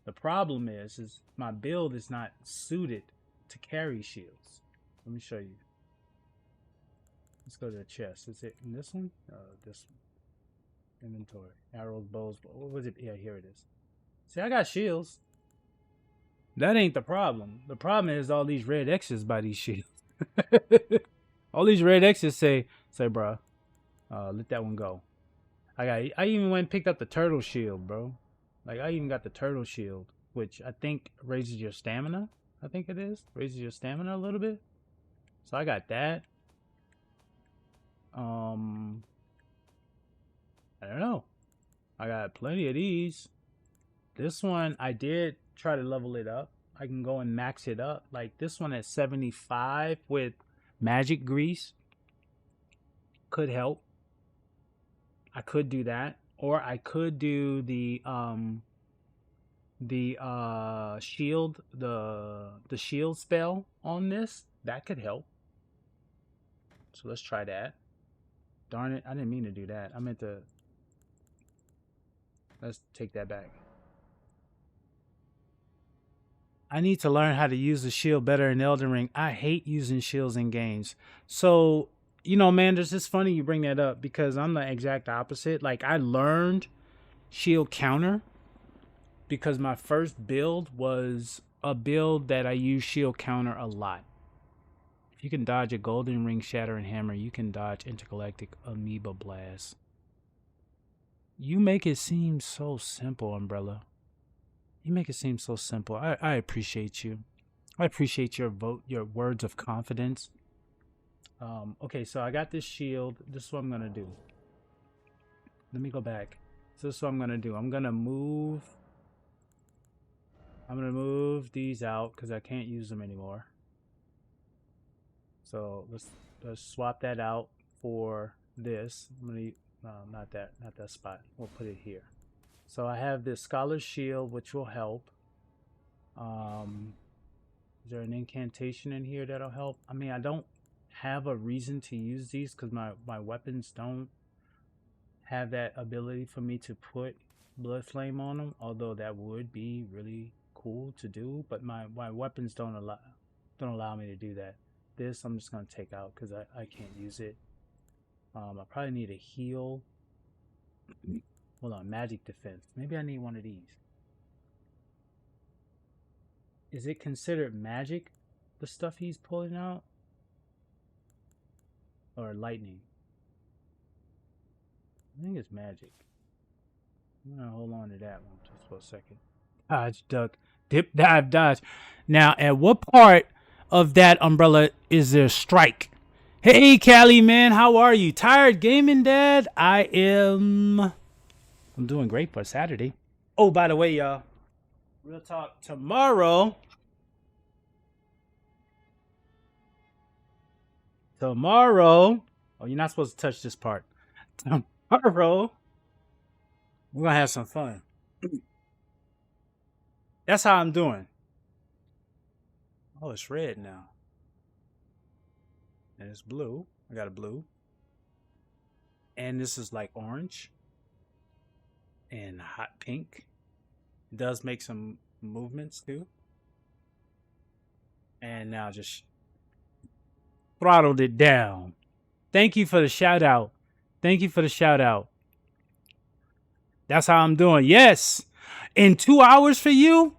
The problem is my build is not suited to carry shields. Let me show you. Let's go to the chest. Is it in this one? This one. Inventory. Arrows, bows. What was it? Yeah, here it is. See, I got shields. That ain't the problem. The problem is all these red X's by these shields. All these red X's say, bro, let that one go. I even went and picked up the turtle shield, bro. Like, I even got the turtle shield, which I think raises your stamina. I think it is. Raises your stamina a little bit. So I got that. I don't know. I got plenty of these. This one, I did try to level it up. I can go and max it up. Like this one at 75 with magic grease could help. I could do that, or I could do the shield, the shield spell on this. That could help. So let's try that. Darn it, I didn't mean to do that. I meant to. Let's take that back. I need to learn how to use the shield better in Elden Ring. I hate using shields in games. So, man, it's funny you bring that up because I'm the exact opposite. Like, I learned shield counter because my first build was a build that I used shield counter a lot. If you can dodge a golden ring shatter and hammer, you can dodge intergalactic amoeba blast. You make it seem so simple, Umbrella. You make it seem so simple. I appreciate you. I appreciate your words of confidence. Okay, so I got this shield. This is what I'm gonna do. Let me go back. So this is what I'm gonna do. I'm gonna move these out because I can't use them anymore. So let's swap that out for this. I'm gonna not that spot. We'll put it here. So I have this Scholar's Shield, which will help. Is there an incantation in here that'll help? I mean, I don't have a reason to use these because my weapons don't have that ability for me to put blood flame on them, although that would be really cool to do, but my weapons don't allow me to do that. This I'm just gonna take out because I can't use it. I probably need a heal. Hold on, magic defense. Maybe I need one of these. Is it considered magic, the stuff he's pulling out? Or lightning? I think it's magic. I'm gonna hold on to that one just for a second. Dodge, duck, dip, dive, dodge. Now, at what part of that umbrella is there strike? Hey, Cali, man, how are you? Tired gaming, Dad? I'm doing great for Saturday. Oh, by the way, y'all, real talk, tomorrow, oh, you're not supposed to touch this part. Tomorrow, we're gonna have some fun. That's how I'm doing. Oh, it's red now. And it's blue. I got a blue. And this is like orange. And hot pink. It does make some movements too. And now just throttled it down. Thank you for the shout out. Thank you for the shout out. That's how I'm doing. Yes. In 2 hours for you?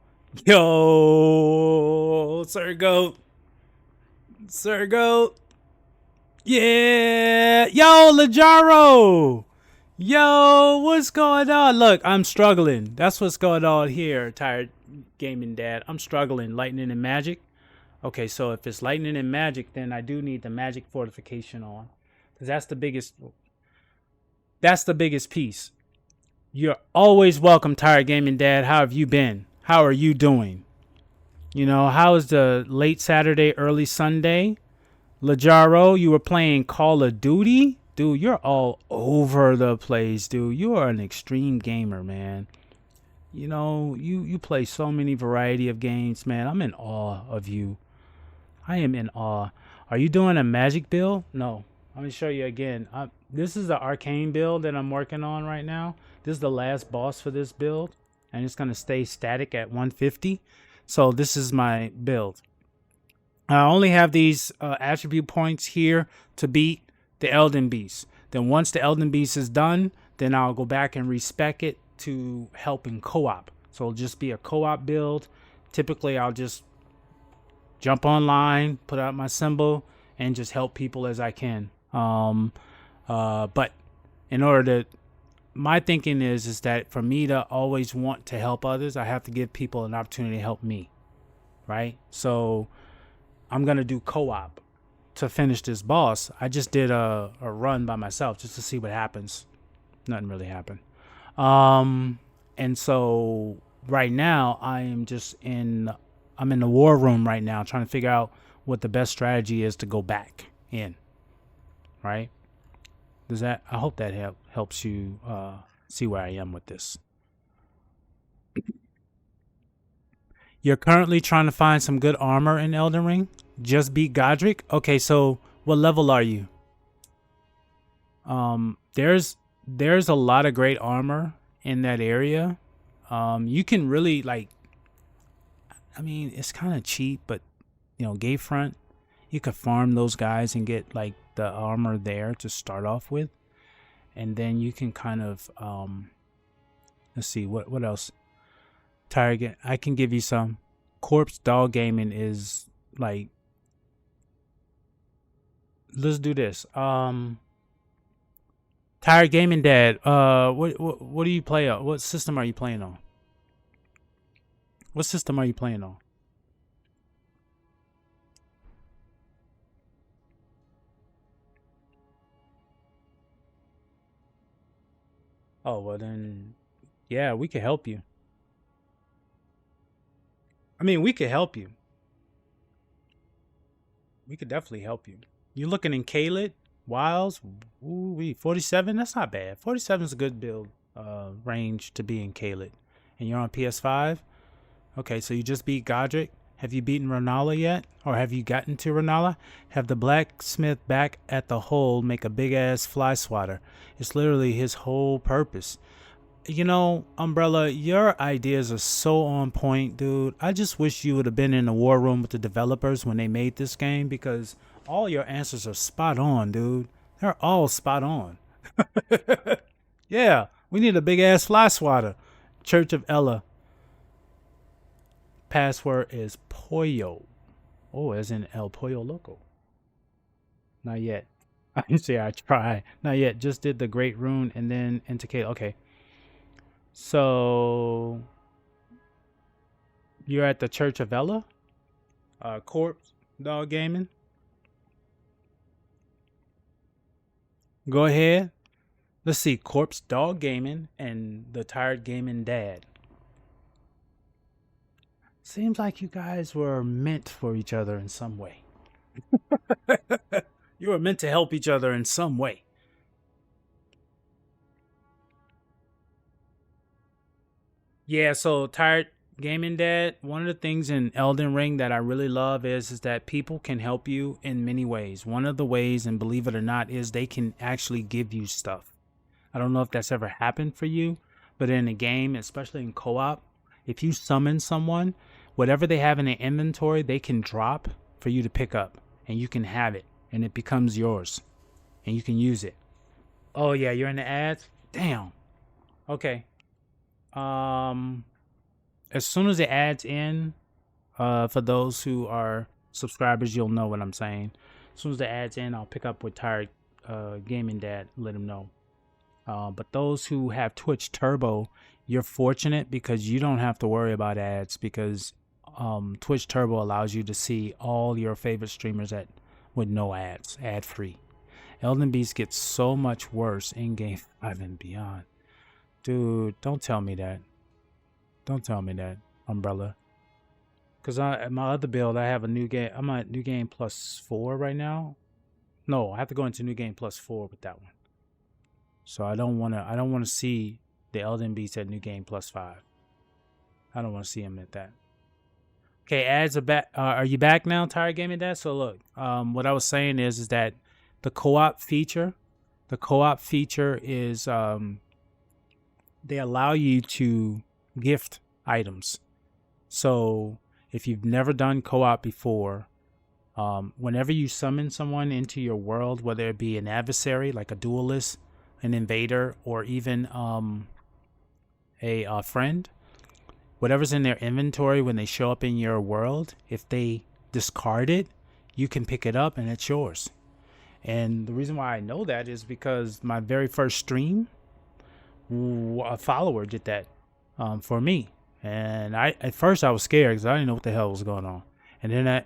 Yo, Sir Goat. Sir Goat. Yeah. Yo, Lajaro. Yo, what's going on? Look, I'm struggling. That's what's going on here, Tired Gaming Dad. I'm struggling. Lightning and magic. Okay, so if it's lightning and magic, then I do need the magic fortification on. Because that's the biggest piece. You're always welcome, Tired Gaming Dad. How have you been? How are you doing? You know, how is the late Saturday, early Sunday? Lajaro, you were playing Call of Duty? Dude, you're all over the place, dude. You are an extreme gamer, man. You know, you play so many variety of games, man. I'm in awe of you. I am in awe. Are you doing a magic build? No. Let me show you again. This is the arcane build that I'm working on right now. This is the last boss for this build. And it's going to stay static at 150. So this is my build. I only have these attribute points here to beat the Elden Beast. Then once the Elden Beast is done, then I'll go back and respec it to help in co-op. So it'll just be a co-op build. Typically, I'll just jump online, put out my symbol, and just help people as I can. But in order to, my thinking is that for me to always want to help others, I have to give people an opportunity to help me, right? So I'm going to do co-op to finish this boss. I just did a run by myself just to see what happens. Nothing really happened. And so right now I'm in the war room right now trying to figure out what the best strategy is to go back in, right? I hope that helps you see where I am with this. You're currently trying to find some good armor in Elden Ring? Just beat Godric? Okay, so what level are you? There's a lot of great armor in that area. You can really it's kind of cheap, but Gayfront, you could farm those guys and get like the armor there to start off with. And then you can kind of let's see what else. Target, I can give you some. Corpse Dog Gaming is like, let's do this. Tired Gaming Dad, what do you play on? What system are you playing on? What system are you playing on? Oh, well then, yeah, we could help you. I mean, we could help you. We could definitely help you. You looking in Calit, Wilds, 47? That's not bad. 47 is a good build range to be in Calit. And you're on PS5? Okay, so you just beat Godric. Have you beaten Renala yet? Or have you gotten to Renala? Have the blacksmith back at the hole make a big ass fly swatter. It's literally his whole purpose. You know, Umbrella, your ideas are so on point, dude. I just wish you would have been in the war room with the developers when they made this game, because all your answers are spot on, dude. They're all spot on. Yeah, we need a big ass fly swatter. Church of Ella. Password is Pollo. Oh, as in El Pollo Loco. Not yet. I can say I try. Not yet. Just did the Great Rune and then indicate. Okay. So you're at the Church of Ella? Corpse Dog Gaming. Go ahead. Let's see. Corpse Dog Gaming and the Tired Gaming Dad. Seems like you guys were meant for each other in some way. You were meant to help each other in some way. Yeah, so Tired Gaming Dad, one of the things in Elden Ring that I really love is that people can help you in many ways. One of the ways, and believe it or not, is they can actually give you stuff. I don't know if that's ever happened for you, but in a game, especially in co-op, if you summon someone, whatever they have in their inventory, they can drop for you to pick up, and you can have it, and it becomes yours, and you can use it. Oh yeah, you're in the ads? Damn. Okay. Um, as soon as the ads in, for those who are subscribers, you'll know what I'm saying. As soon as the ads in, I'll pick up with Tired Gaming Dad, let him know. But those who have Twitch Turbo, you're fortunate because you don't have to worry about ads, because Twitch Turbo allows you to see all your favorite streamers with no ads, ad free. Elden Beast gets so much worse in game 5 and beyond. Dude, don't tell me that. Don't tell me that, Umbrella. Because at my other build, I have a new game. I'm at New Game Plus 4 right now. No, I have to go into New Game Plus 4 with that one. So I don't want to see the Elden Beast at New Game Plus 5. I don't want to see him at that. Okay, ads are back. Are you back now, Tired Gaming Dad? So look, what I was saying is that the co-op feature is they allow you to gift items. So if you've never done co-op before, whenever you summon someone into your world, whether it be an adversary like a duelist, an invader, or even a friend, whatever's in their inventory when they show up in your world, if they discard it, you can pick it up and it's yours. And the reason why I know that is because my very first stream, a follower did that for me. And at first I was scared because I didn't know what the hell was going on. And then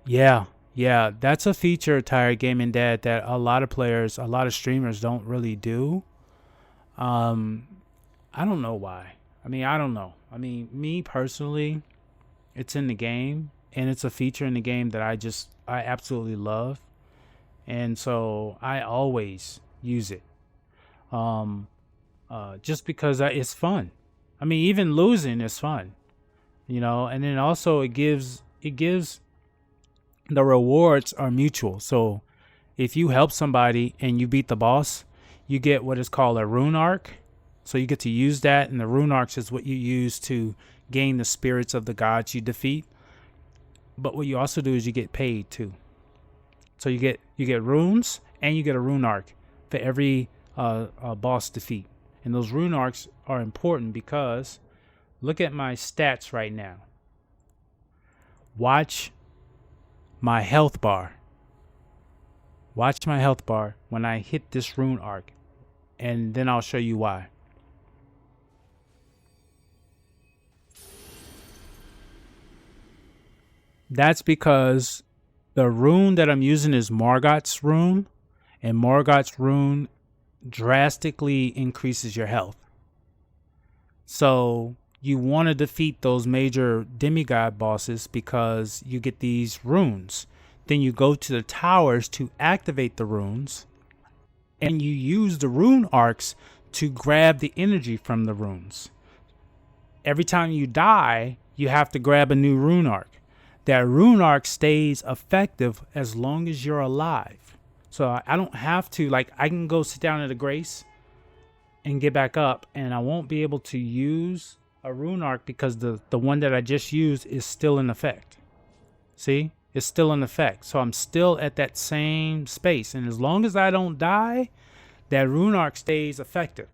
yeah, that's a feature, Tired Gaming Dad, that a lot of streamers don't really do. I don't know why. I don't know. Me personally, it's in the game, and it's a feature in the game that I absolutely love. And so I always use it. Just because it's fun. Even losing is fun, and then also it gives the rewards are mutual. So if you help somebody and you beat the boss, you get what is called a rune arc. So you get to use that, and the rune arcs is what you use to gain the spirits of the gods you defeat. But what you also do is you get paid too. So you get runes and you get a rune arc for every boss defeat. And those rune arcs are important because look at my stats right now. Watch my health bar. Watch my health bar when I hit this rune arc, and then I'll show you why. That's because the rune that I'm using is Margot's rune, and Margot's rune drastically increases your health. So you want to defeat those major demigod bosses because you get these runes. Then you go to the towers to activate the runes, and you use the rune arcs to grab the energy from the runes. Every time you die, you have to grab a new rune arc. That rune arc stays effective as long as you're alive. So I don't have to, I can go sit down at a grace and get back up, and I won't be able to use a rune arc because the one that I just used is still in effect. See, it's still in effect, so I'm still at that same space, and as long as I don't die, that rune arc stays effective.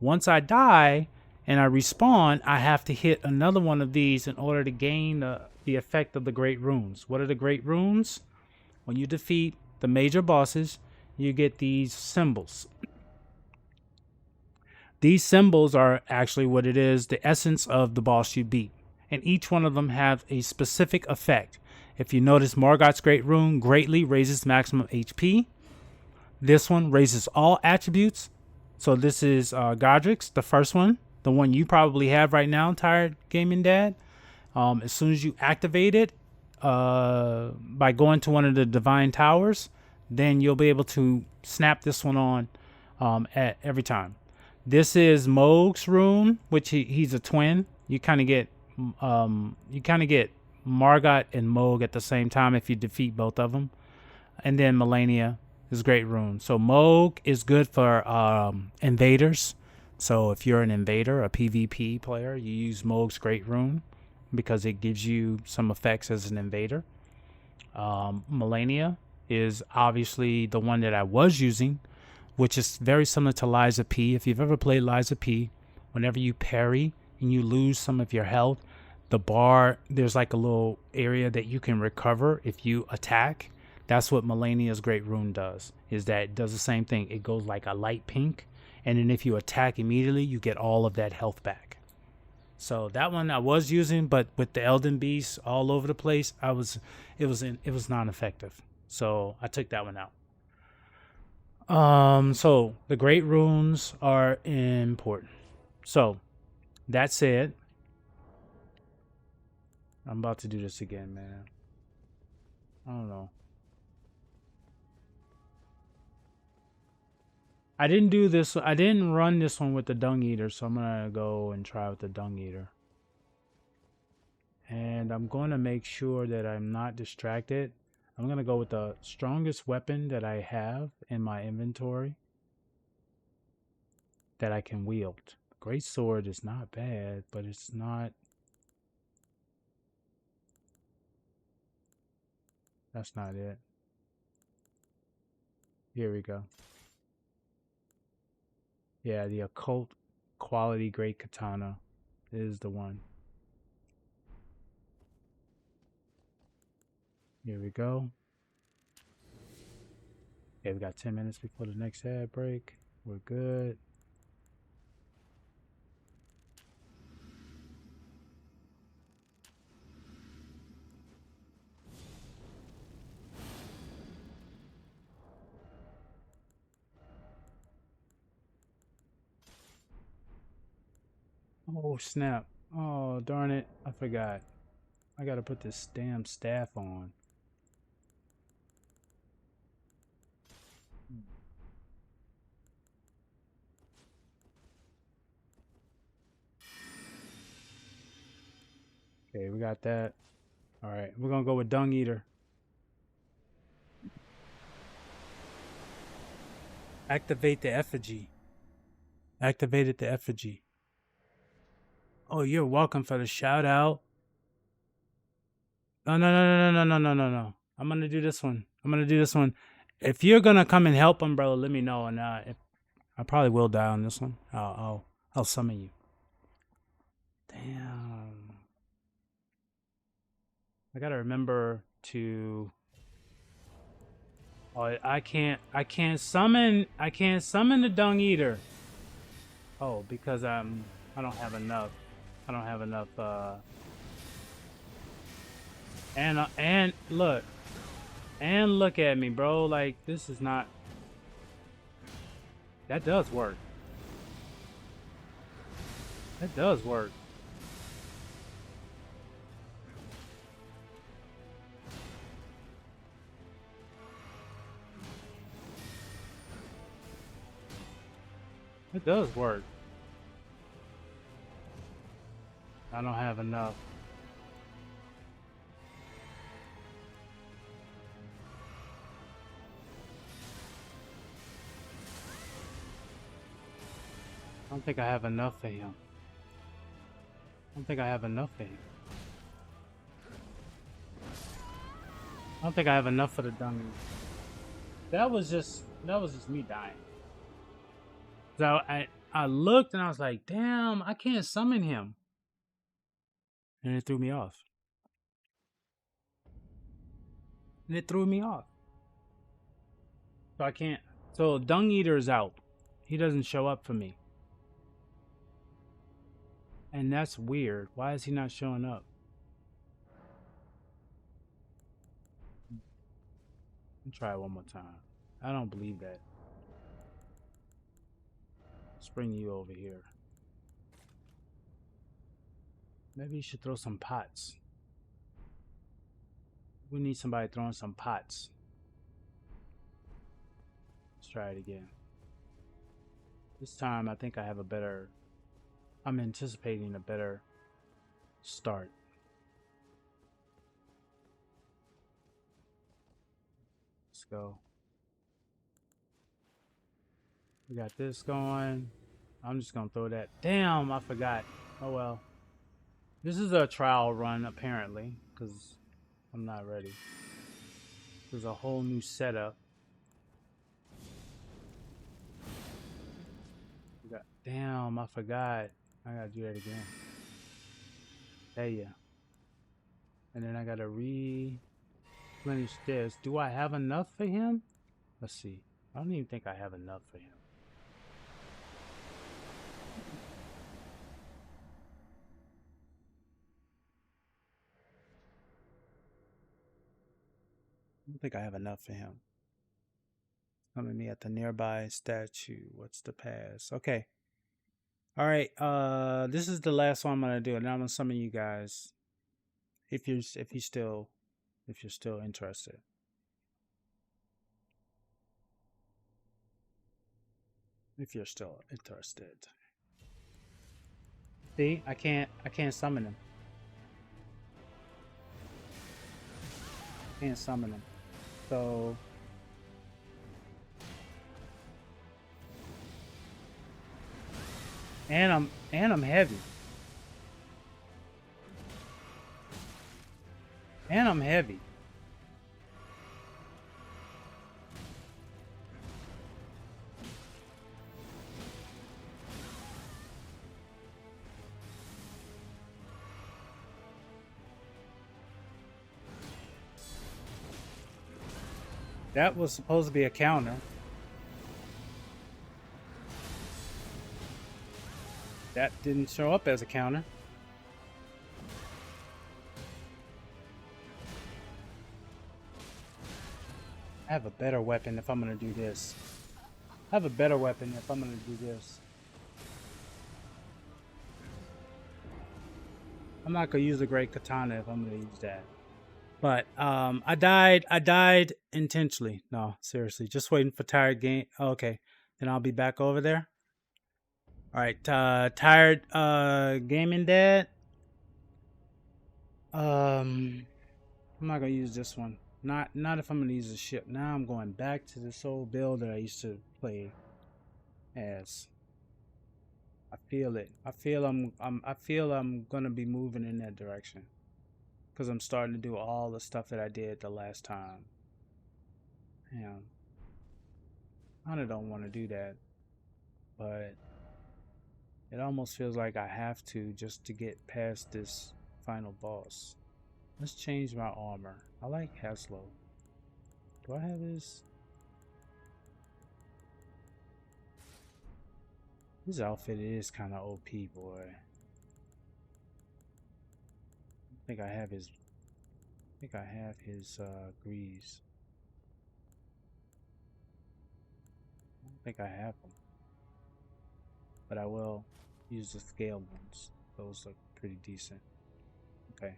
Once I die and I respawn, I have to hit another one of these in order to gain the effect of the great runes. What are the great runes? When you defeat the major bosses, you get these symbols. These symbols are actually what it is, the essence of the boss you beat. And each one of them have a specific effect. If you notice, Morgoth's Great Rune greatly raises maximum HP. This one raises all attributes. So this is Godric's, the first one. The one you probably have right now, Tired Gaming Dad. As soon as you activate it, by going to one of the Divine Towers, then you'll be able to snap this one on at every time. This is Mohg's rune, which he's a twin. You kind of get Morgoth and Mohg at the same time if you defeat both of them. And then Melania is great rune. So Mohg is good for invaders. So if you're an invader, a PvP player, you use Mohg's great rune because it gives you some effects as an invader. Melania is obviously the one that I was using, which is very similar to Liza P. If you've ever played Liza P, whenever you parry and you lose some of your health, the bar, there's like a little area that you can recover if you attack. That's what Melania's Great Rune does, is that it does the same thing. It goes like a light pink, and then if you attack immediately, you get all of that health back. So that one I was using, but with the Elden Beast all over the place, it was non-effective. So I took that one out. So the great runes are important. So that said, I'm about to do this again, man. I don't know. I didn't run this one with the Dung Eater, so I'm gonna go and try with the Dung Eater. And I'm gonna make sure that I'm not distracted. I'm gonna go with the strongest weapon that I have in my inventory that I can wield. Great sword is not bad, but it's not. That's not it. Here we go. Yeah, the occult quality great katana is the one. Here we go. Okay, we got 10 minutes before the next ad break. We're good. Oh, snap. Oh, darn it. I forgot. I gotta put this damn staff on. Okay, we got that. All right, we're gonna go with Dung Eater. Activate the effigy. Activated the effigy. Oh, you're welcome for the shout out. No. I'm gonna do this one. If you're gonna come and help him, bro, let me know, and if I probably will die on this one. I'll summon you. Damn. I gotta remember to. Oh, I can't summon the Dung Eater. Oh, because I don't have enough. And look at me, bro. Like, this is not. That does work. That does work. It does work. I don't have enough. I don't think I have enough for him. I don't think I have enough for him. I don't think I have enough for the dung. That was just me dying. So I looked and I was like, damn, I can't summon him. And it threw me off. So I can't. So Dung Eater is out. He doesn't show up for me. And that's weird. Why is he not showing up? Let me try it one more time. I don't believe that. Let's bring you over here. Maybe you should throw some pots. We need somebody throwing some pots. Let's try it again. This time I think I have a better... I'm anticipating a better start. Let's go. We got this going. I'm just gonna throw that. Damn, I forgot. Oh well. This is a trial run apparently, because I'm not ready. There's a whole new setup. Damn, I forgot. I gotta do that again. There you. And then I gotta replenish this. Do I have enough for him? Let's see. I don't even think I have enough for him. I don't think I have enough for him. Summon me at the nearby statue. What's the pass? Okay. All right. This is the last one I'm gonna do, and I'm gonna summon you guys. If you're still interested. If you're still interested. See, I can't summon him. Can't summon him. So and I'm heavy. And I'm heavy. That was supposed to be a counter. That didn't show up as a counter. I have a better weapon if I'm gonna do this. I have a better weapon if I'm gonna do this. I'm not gonna use the great katana if I'm gonna use that. But I died intentionally. No, seriously, just waiting for tired game. Oh, okay, then I'll be back over there. All right, tired gaming dad. I'm not gonna use this one. Not if I'm gonna use the ship. Now I'm going back to this old build that I used to play as. I feel it. I feel I'm gonna be moving in that direction. Because I'm starting to do all the stuff that I did the last time. Yeah. I kinda don't want to do that. But it almost feels like I have to just to get past this final boss. Let's change my armor. I like Haslo. Do I have his? His outfit is kind of OP, boy. I think I have his grease. I don't think I have them. But I will use the scaled ones. Those look pretty decent. Okay.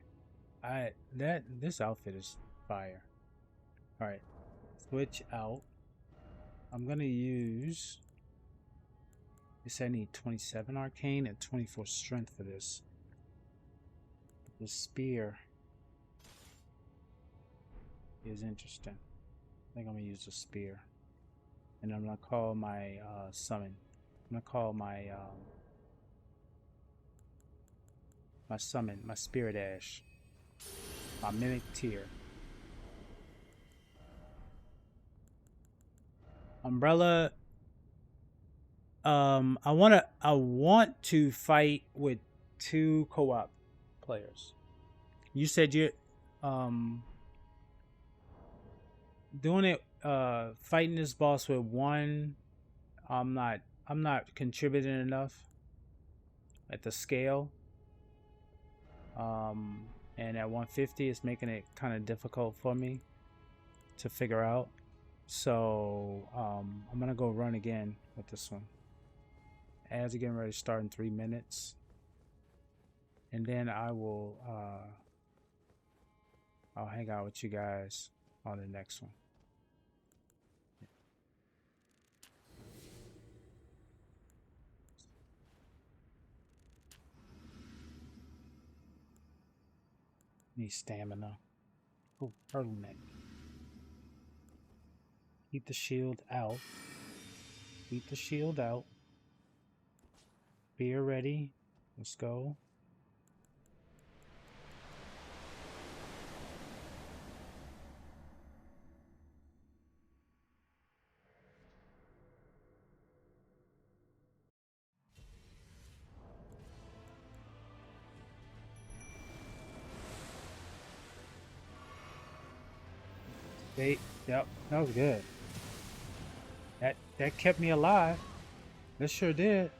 This outfit is fire. Alright. Switch out. I'm gonna use this. I need 27 arcane and 24 strength for this. The spear is interesting. I think I'm gonna use the spear. And I'm gonna call my summon gonna call my my summon, my spirit ash, my mimic tier. Umbrella. I want to fight with 2 co-op players. You said you're doing it fighting this boss with 1. I'm not contributing enough at the scale. And at 150 it's making it kind of difficult for me to figure out. So I'm gonna go run again with this one. Ads are getting ready to start in 3 minutes, and then I will I'll hang out with you guys on the next one. Need stamina. Oh, turtleneck. Keep the shield out. Keep the shield out. Beer ready. Let's go. Yep, that was good. That kept me alive. That sure did.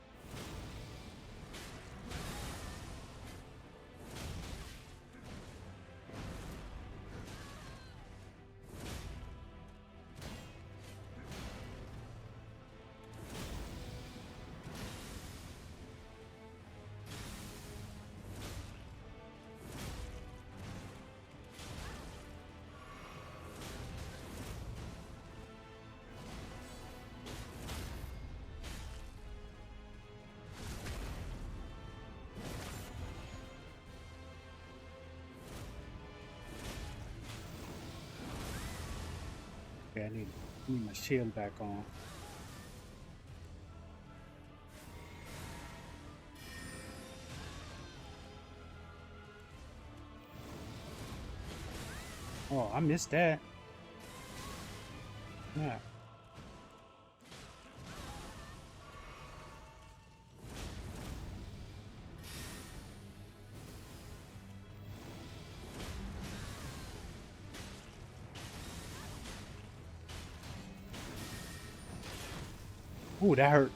Okay, I need my shield back on. Oh, I missed that. Yeah. Ooh, that hurt.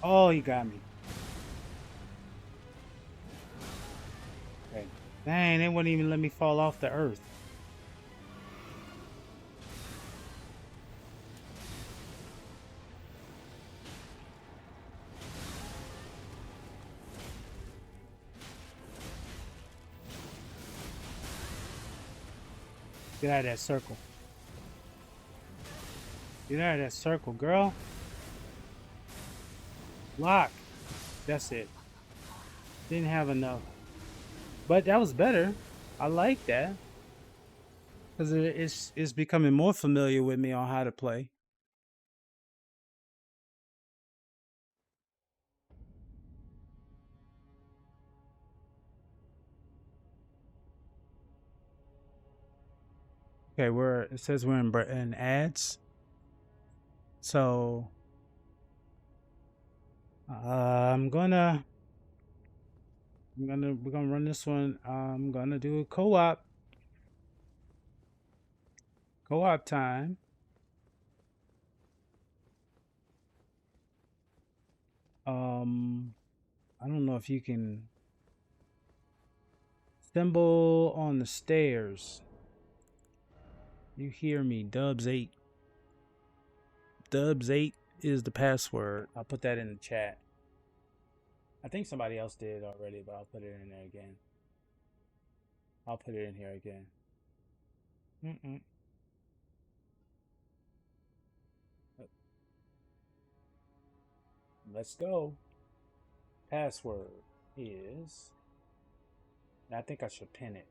Oh, he got me. Okay. Dang, they wouldn't even let me fall off the earth. Get out of that circle. Get out of that circle, girl. Lock. That's it. Didn't have enough. But that was better. I like that. Because it's becoming more familiar with me on how to play. Okay, it says we're in ads. So we're gonna run this one. I'm gonna do a co-op time. I don't know if you can symbol on the stairs. You hear me? Dubz8. Dubz8 is the password. I'll put that in the chat. I think somebody else did already, but I'll put it in there again. I'll put it in here again. Let's go. Password is... I think I should pin it.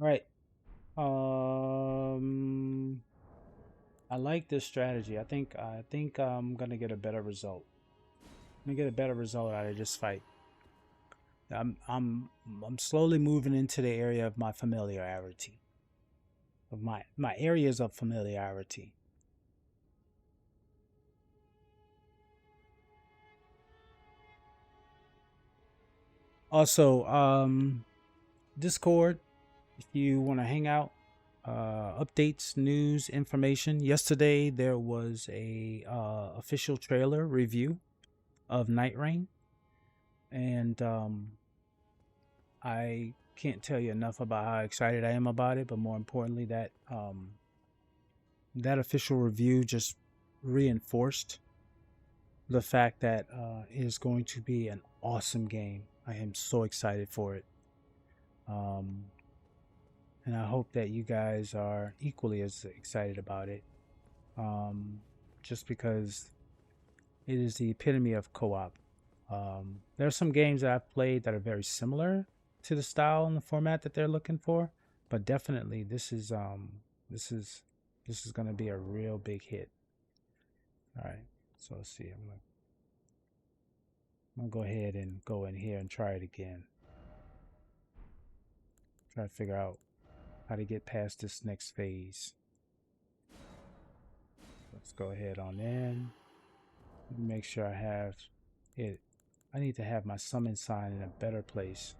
All right. I like this strategy. I think I'm gonna get a better result. I'm gonna get a better result out of this fight. I'm slowly moving into the area of my familiarity. Of my areas of familiarity. Also, Discord, if you want to hang out, updates, news, information. Yesterday there was a official trailer review of Night Rain, and I can't tell you enough about how excited I am about it. But more importantly, that official review just reinforced the fact that it is going to be an awesome game. I am so excited for it. And I hope that you guys are equally as excited about it. Just because it is the epitome of co-op. There are some games that I've played that are very similar to the style and the format that they're looking for, but definitely this is going to be a real big hit. All right, so let's see. I'm gonna go ahead and go in here and try it again. Try to figure out how to get past this next phase. Let's go ahead on in. Make sure I have it. I need to have my summon sign in a better place,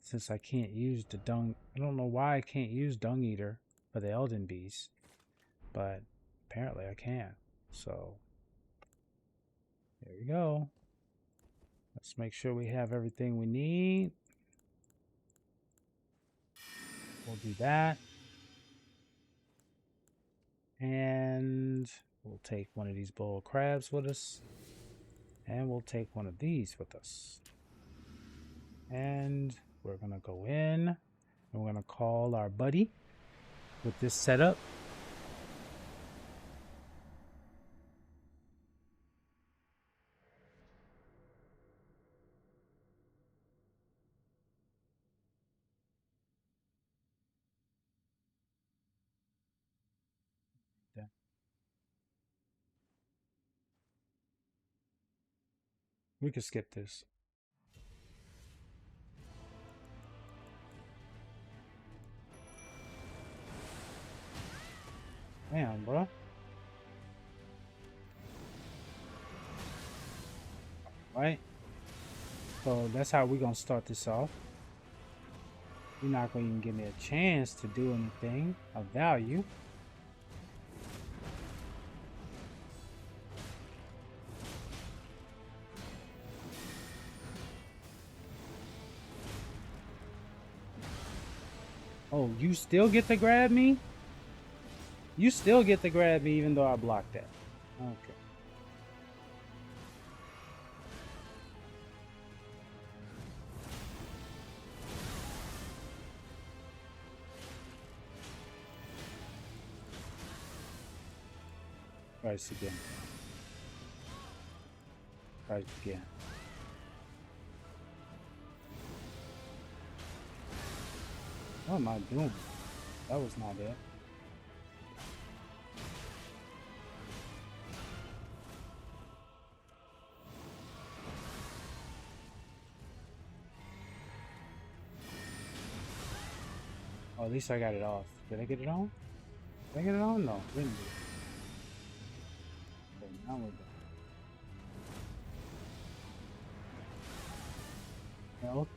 since I can't use the dung. I don't know why I can't use Dung Eater for the Elden Beast, but apparently I can. So there we go. Let's make sure we have everything we need. We'll do that. And we'll take one of these bowl of crabs with us. And we'll take one of these with us. And we're going to go in. And we're going to call our buddy with this setup. We could skip this. Damn, bro. Right? So that's how we're going to start this off. You're not going to even give me a chance to do anything of value. Oh, you still get to grab me? You still get to grab me even though I blocked that. Okay. Try this again. Try it again. What am I doing? That was not it. Oh, at least I got it off. Did I get it on? Did I get it on? No, didn't do it. Okay, now we're done. Health.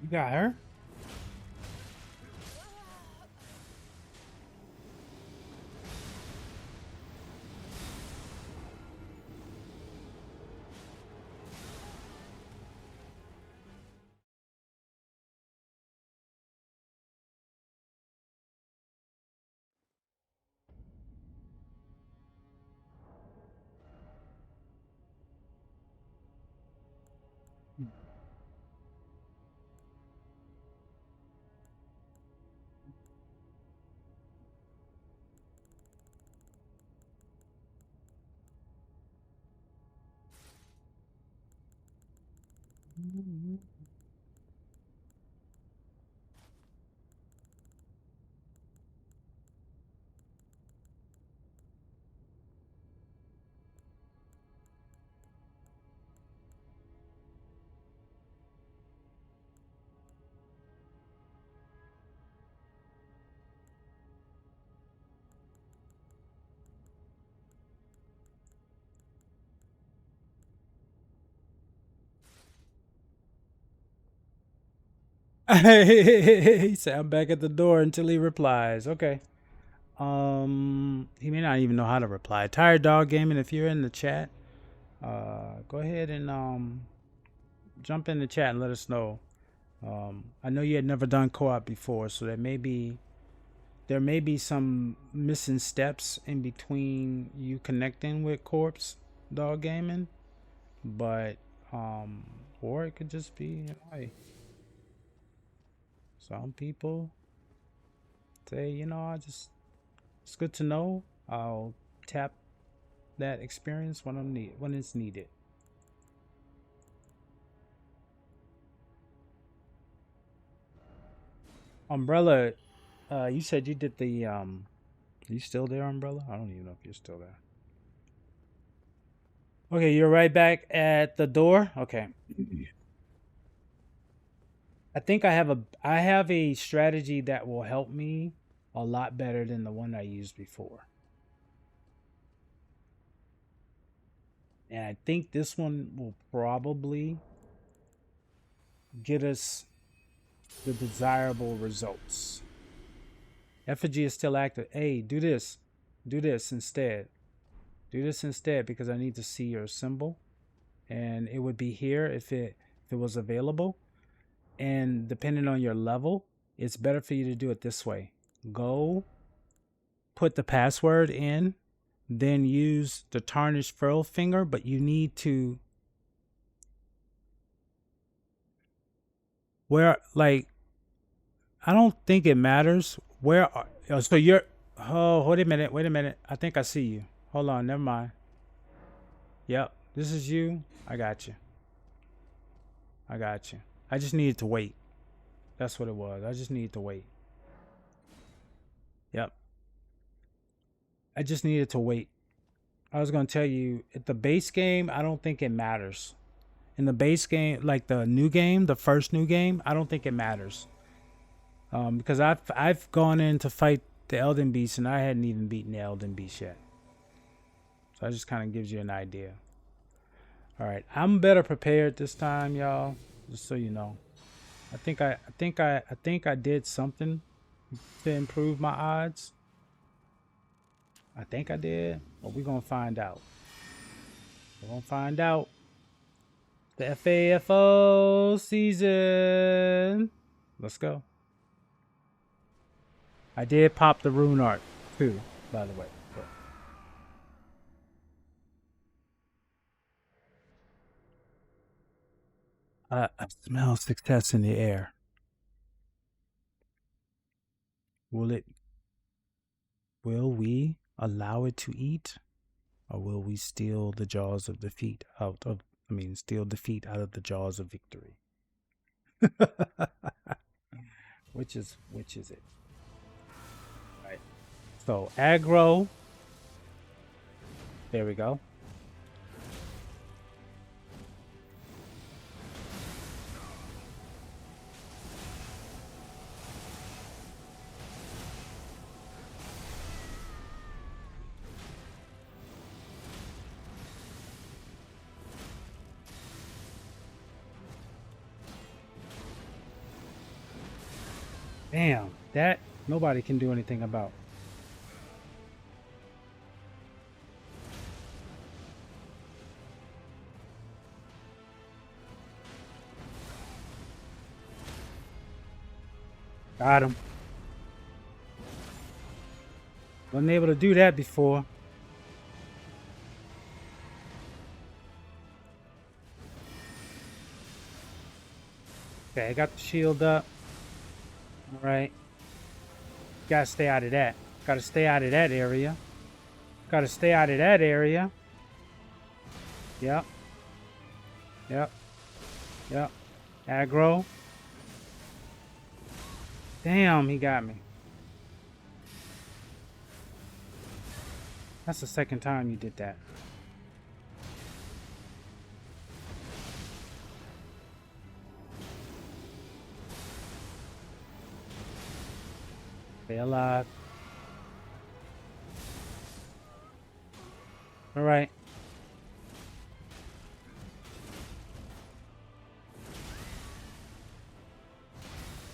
You got her? He said, "I'm back at the door until he replies." Okay. He may not even know how to reply. Tired Dog Gaming, if you're in the chat, go ahead and jump in the chat and let us know. I know you had never done co-op before, so there may be some missing steps in between you connecting with Corpse Dog Gaming, but or it could just be, hey, some people say, it's good to know. I'll tap that experience when it's needed. Umbrella, you said you did the are you still there, Umbrella? I don't even know if you're still there. Okay, you're right back at the door. Okay. I think I have a strategy that will help me a lot better than the one I used before. And I think this one will probably get us the desirable results. Effigy is still active. Hey, do this. Do this instead. Do this instead because I need to see your symbol. And it would be here if it was available. And depending on your level, it's better for you to do it this way. Go put the password in, then use the tarnished furl finger, but you need to I don't think it matters so you're, oh, wait a minute. I think I see you. Hold on, never mind. Yep, this is you. I got you. I just needed to wait. That's what it was. I just needed to wait. Yep. I just needed to wait. I was going to tell you, at the base game, I don't think it matters. In the base game, like the new game, the first new game, I don't think it matters. Because I've gone in to fight the Elden Beast and I hadn't even beaten the Elden Beast yet. So that just kind of gives you an idea. All right, I'm better prepared this time, y'all. Just so you know, I think I did something to improve my odds. I think I did, but we're gonna find out. We're gonna find out. The FAFO season. Let's go. I did pop the rune art too, by the way. I smell success in the air. Will we allow it to eat? Or will we steal the jaws of defeat steal defeat out of the jaws of victory? Which is it? Right. So aggro. There we go. Damn, that nobody can do anything about. Got him. Wasn't able to do that before. Okay, I got the shield up. All right. Gotta stay out of that. Gotta stay out of that area. Gotta stay out of that area. Yep. Yep. Yep. Aggro. Damn, he got me. That's the second time you did that. Stay alive. All right.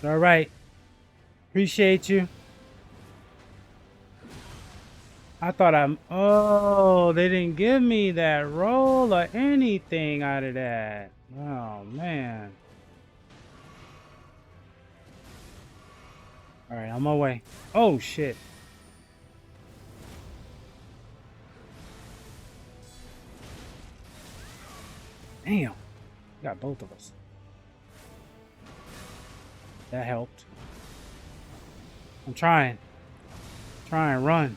All right. Appreciate you. I thought oh, they didn't give me that roll or anything out of that. Oh, man. All right, on my way. Oh, shit. Damn. Got both of us. That helped. I'm trying. Try and run.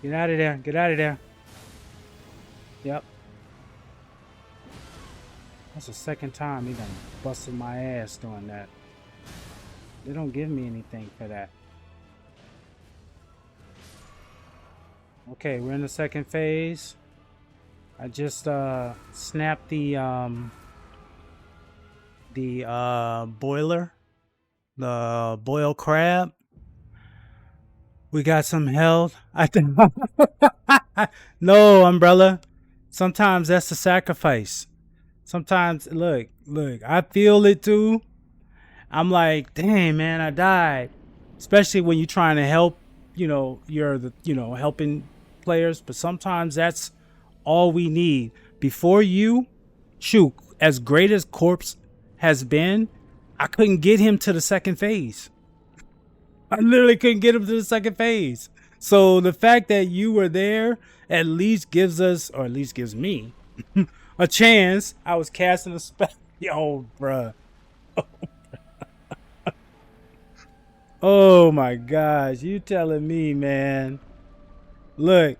Get out of there. Get out of there. Yep. That's the second time he done busted my ass doing that. They don't give me anything for that. Okay, we're in the second phase. I just snapped the boiler, the boil crab. We got some health. I think no, umbrella. Sometimes that's the sacrifice. Sometimes look, I feel it too. I'm like, dang man, I died. Especially when you're trying to help, you're the helping players, but sometimes that's all we need. Before you, shoot, as great as Corpse has been, I couldn't get him to the second phase. I literally couldn't get him to the second phase. So the fact that you were there at least gives us, or at least gives me, a chance. I was casting a spell. Yo, bruh. Oh my gosh, you telling me, man. Look,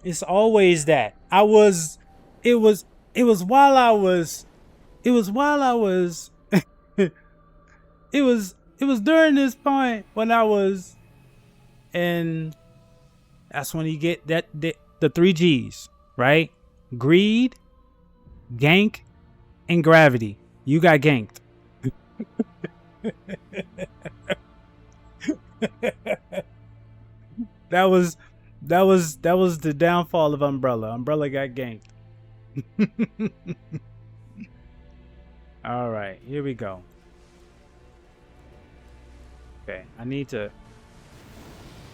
it's always that. It was while I was it was during this point when I was, and that's when you get the 3 G's, right? Greed, gank, and gravity. You got ganked. that was the downfall of Umbrella. Umbrella got ganked. All right, here we go. Okay, I need to.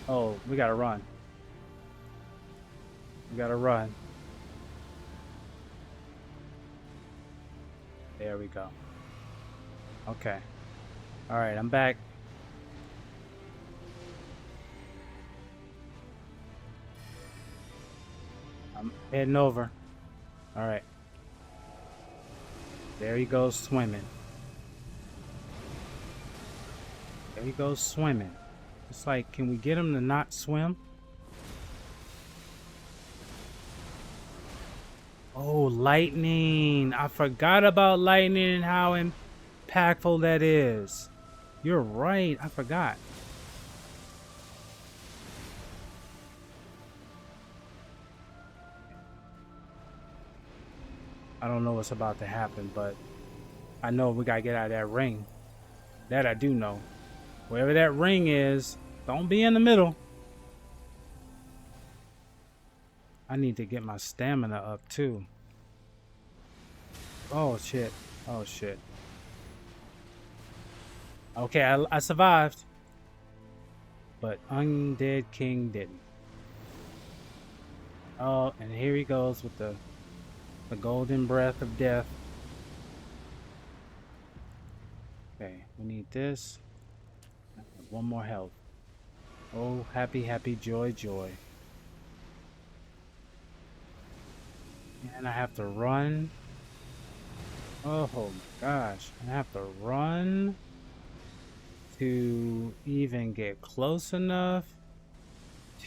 Oh, we gotta run. We gotta run. There we go. Okay. All right, I'm back. I'm heading over. All right. There he goes swimming. There he goes swimming. It's like, can we get him to not swim? Oh, lightning. I forgot about lightning and how impactful that is. You're right. I forgot. I don't know what's about to happen, but I know we gotta get out of that ring. That I do know. Wherever that ring is, don't be in the middle. I need to get my stamina up too. Oh shit. Oh shit. Okay, I survived. But Undead King didn't. Oh, and here he goes with the golden breath of death. Okay, we need this. One more health. Oh, happy, happy, joy, joy. And I have to run. Oh gosh, I have to run to even get close enough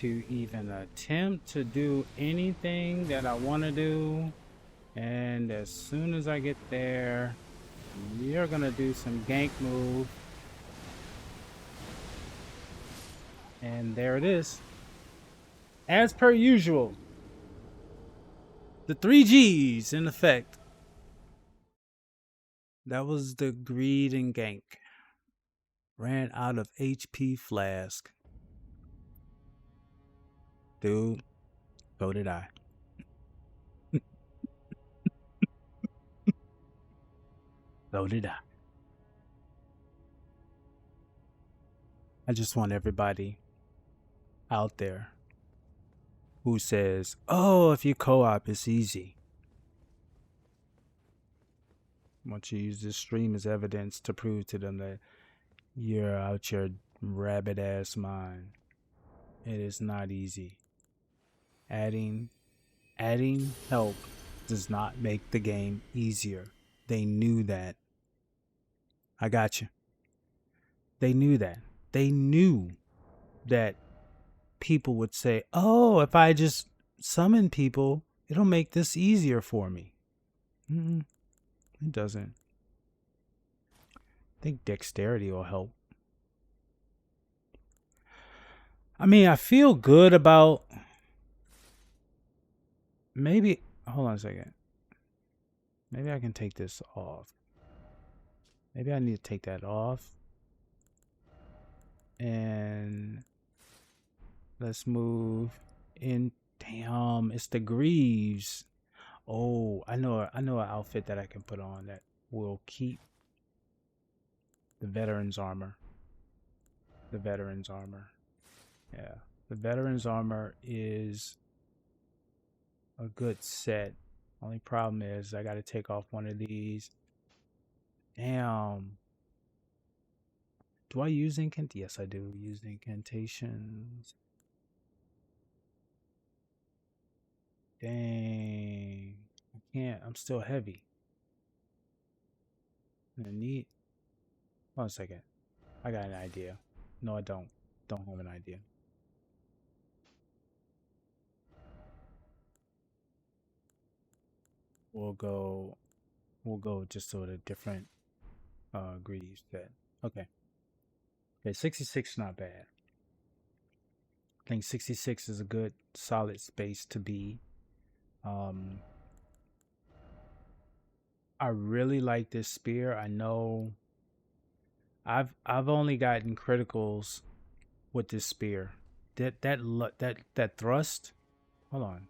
to even attempt to do anything that I want to do. And as soon as I get there, you're gonna do some gank move. And there it is. As per usual. The 3Gs in effect. That was the greed and gank. Ran out of HP flask. Dude, so did I. So did I. I just want everybody out there who says, oh, if you co-op, it's easy. I want you to use this stream as evidence to prove to them that you're out your rabbit ass mind. It is not easy. Adding help does not make the game easier. They knew that. I got you. They knew that. They knew that people would say, oh, if I just summon people, it'll make this easier for me. It doesn't. I think dexterity will help. I mean, I feel good about maybe, hold on a second. Maybe I can take this off. Maybe I need to take that off. And let's move in. Damn, it's the greaves. Oh, I know an outfit that I can put on that will keep the veteran's armor. The veteran's armor. Yeah. The veteran's armor is a good set. Only problem is I got to take off one of these. Damn. Do I use incant? Yes, I do use incantations. Dang. I can't. I'm still heavy. I'm gonna need. Hold on a second. I got an idea. No, I don't. Don't have an idea. We'll go just to a different greedy set. Okay. Okay, 66 is not bad. I think 66 is a good solid space to be. I really like this spear. I know I've only gotten criticals with this spear. That thrust. Hold on.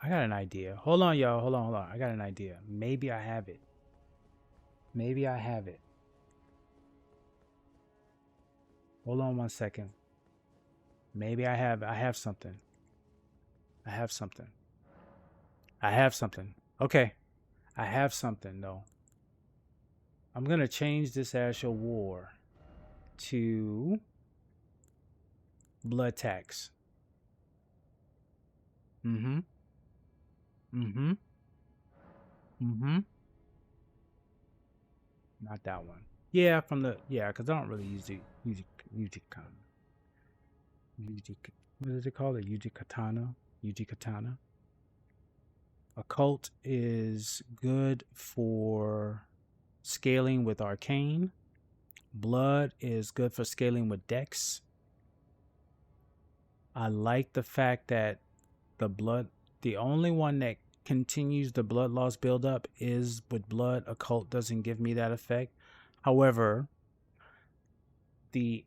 I got an idea. Hold on, y'all. Hold on. I got an idea. Maybe I have it. Maybe I have it. Hold on 1 second. Maybe I have something. I have something. Okay. I have something though. I'm gonna change this Asher War to blood tax. Not that one. Yeah, because I don't really use the what is it called? A katana. Occult is good for scaling with arcane. Blood is good for scaling with dex. I like the fact that the only one that continues the blood loss buildup is with blood. Occult doesn't give me that effect. However, the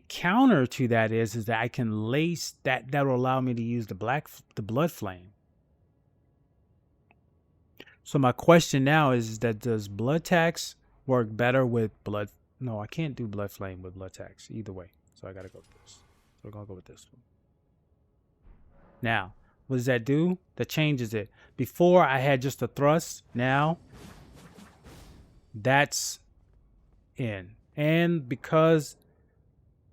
counter to that is that I can lace that will allow me to use the blood flame. So my question now is that does blood tax work better with blood No, I can't do Blood Flame with Blood Tax either way. So I gotta go with this. So we're gonna go with this one. Now, what does that do? That changes it. Before I had just a thrust. Now that's in. And because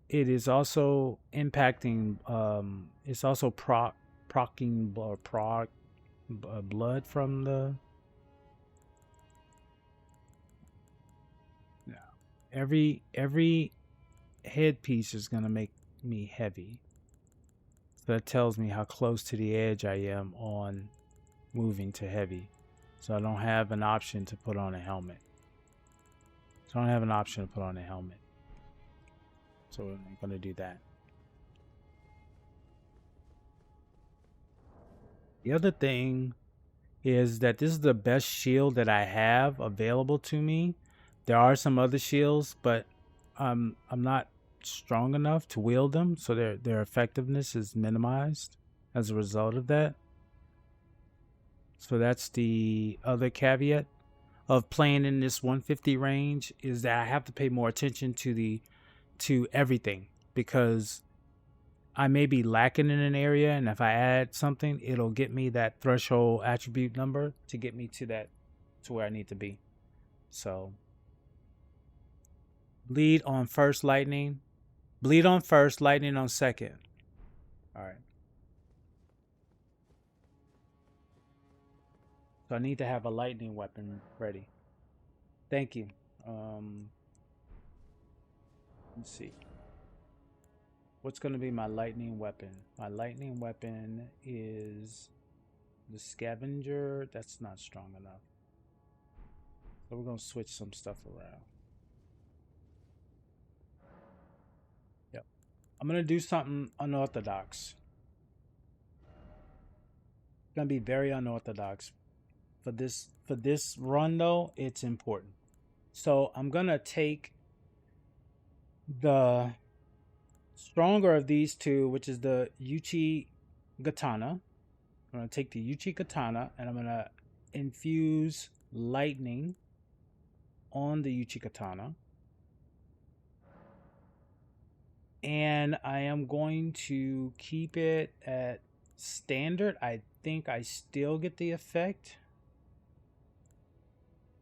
it is also impacting, it's also procking blood from the. Every headpiece is gonna make me heavy. So that tells me how close to the edge I am on moving to heavy. So I don't have an option to put on a helmet. So I'm gonna do that. The other thing is that this is the best shield that I have available to me. There are some other shields, but I'm not strong enough to wield them, so their effectiveness is minimized as a result of that. So that's the other caveat of playing in this 150 range, is that I have to pay more attention to everything, because I may be lacking in an area, and if I add something, it'll get me that threshold attribute number to get me to where I need to be. So bleed on first, lightning. Bleed on first, lightning on second. All right. So I need to have a lightning weapon ready. Thank you. Let's see. What's going to be my lightning weapon? My lightning weapon is the scavenger. That's not strong enough. So we're going to switch some stuff around. Yep. I'm going to do something unorthodox. It's going to be very unorthodox. For this run though, it's important. So I'm going to take the stronger of these two, which is the Uchi Katana. I'm going to take the Uchi Katana and I'm going to infuse lightning on the Uchi Katana. And I am going to keep it at standard. I think I still get the effect.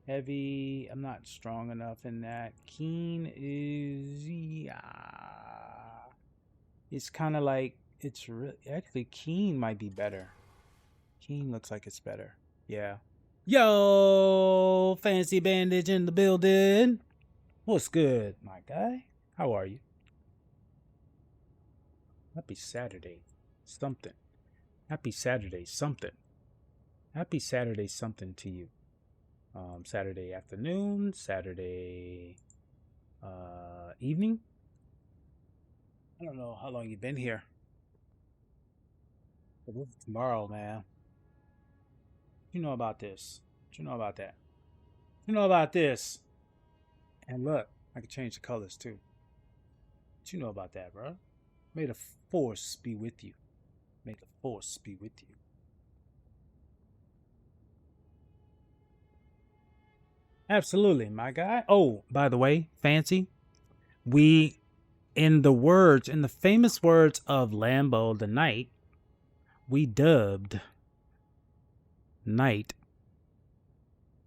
Heavy, I'm not strong enough in that. Keen is, yeah. It's kind of like, it's really, actually Keen might be better. Keen looks like it's better. Yeah. Yo, Fancy Bandage in the building. What's good, my guy? How are you? Happy Saturday something. Happy Saturday something. Happy Saturday something to you. Saturday afternoon, Saturday evening. I don't know how long you've been here. But this is tomorrow, man. You know about this. What you know about that? You know about this. And look, I can change the colors too. What you know about that, bro? May the force be with you. May the force be with you. Absolutely, my guy. Oh, by the way, Fancy, we, in the famous words of Lambo the Knight, we dubbed Knight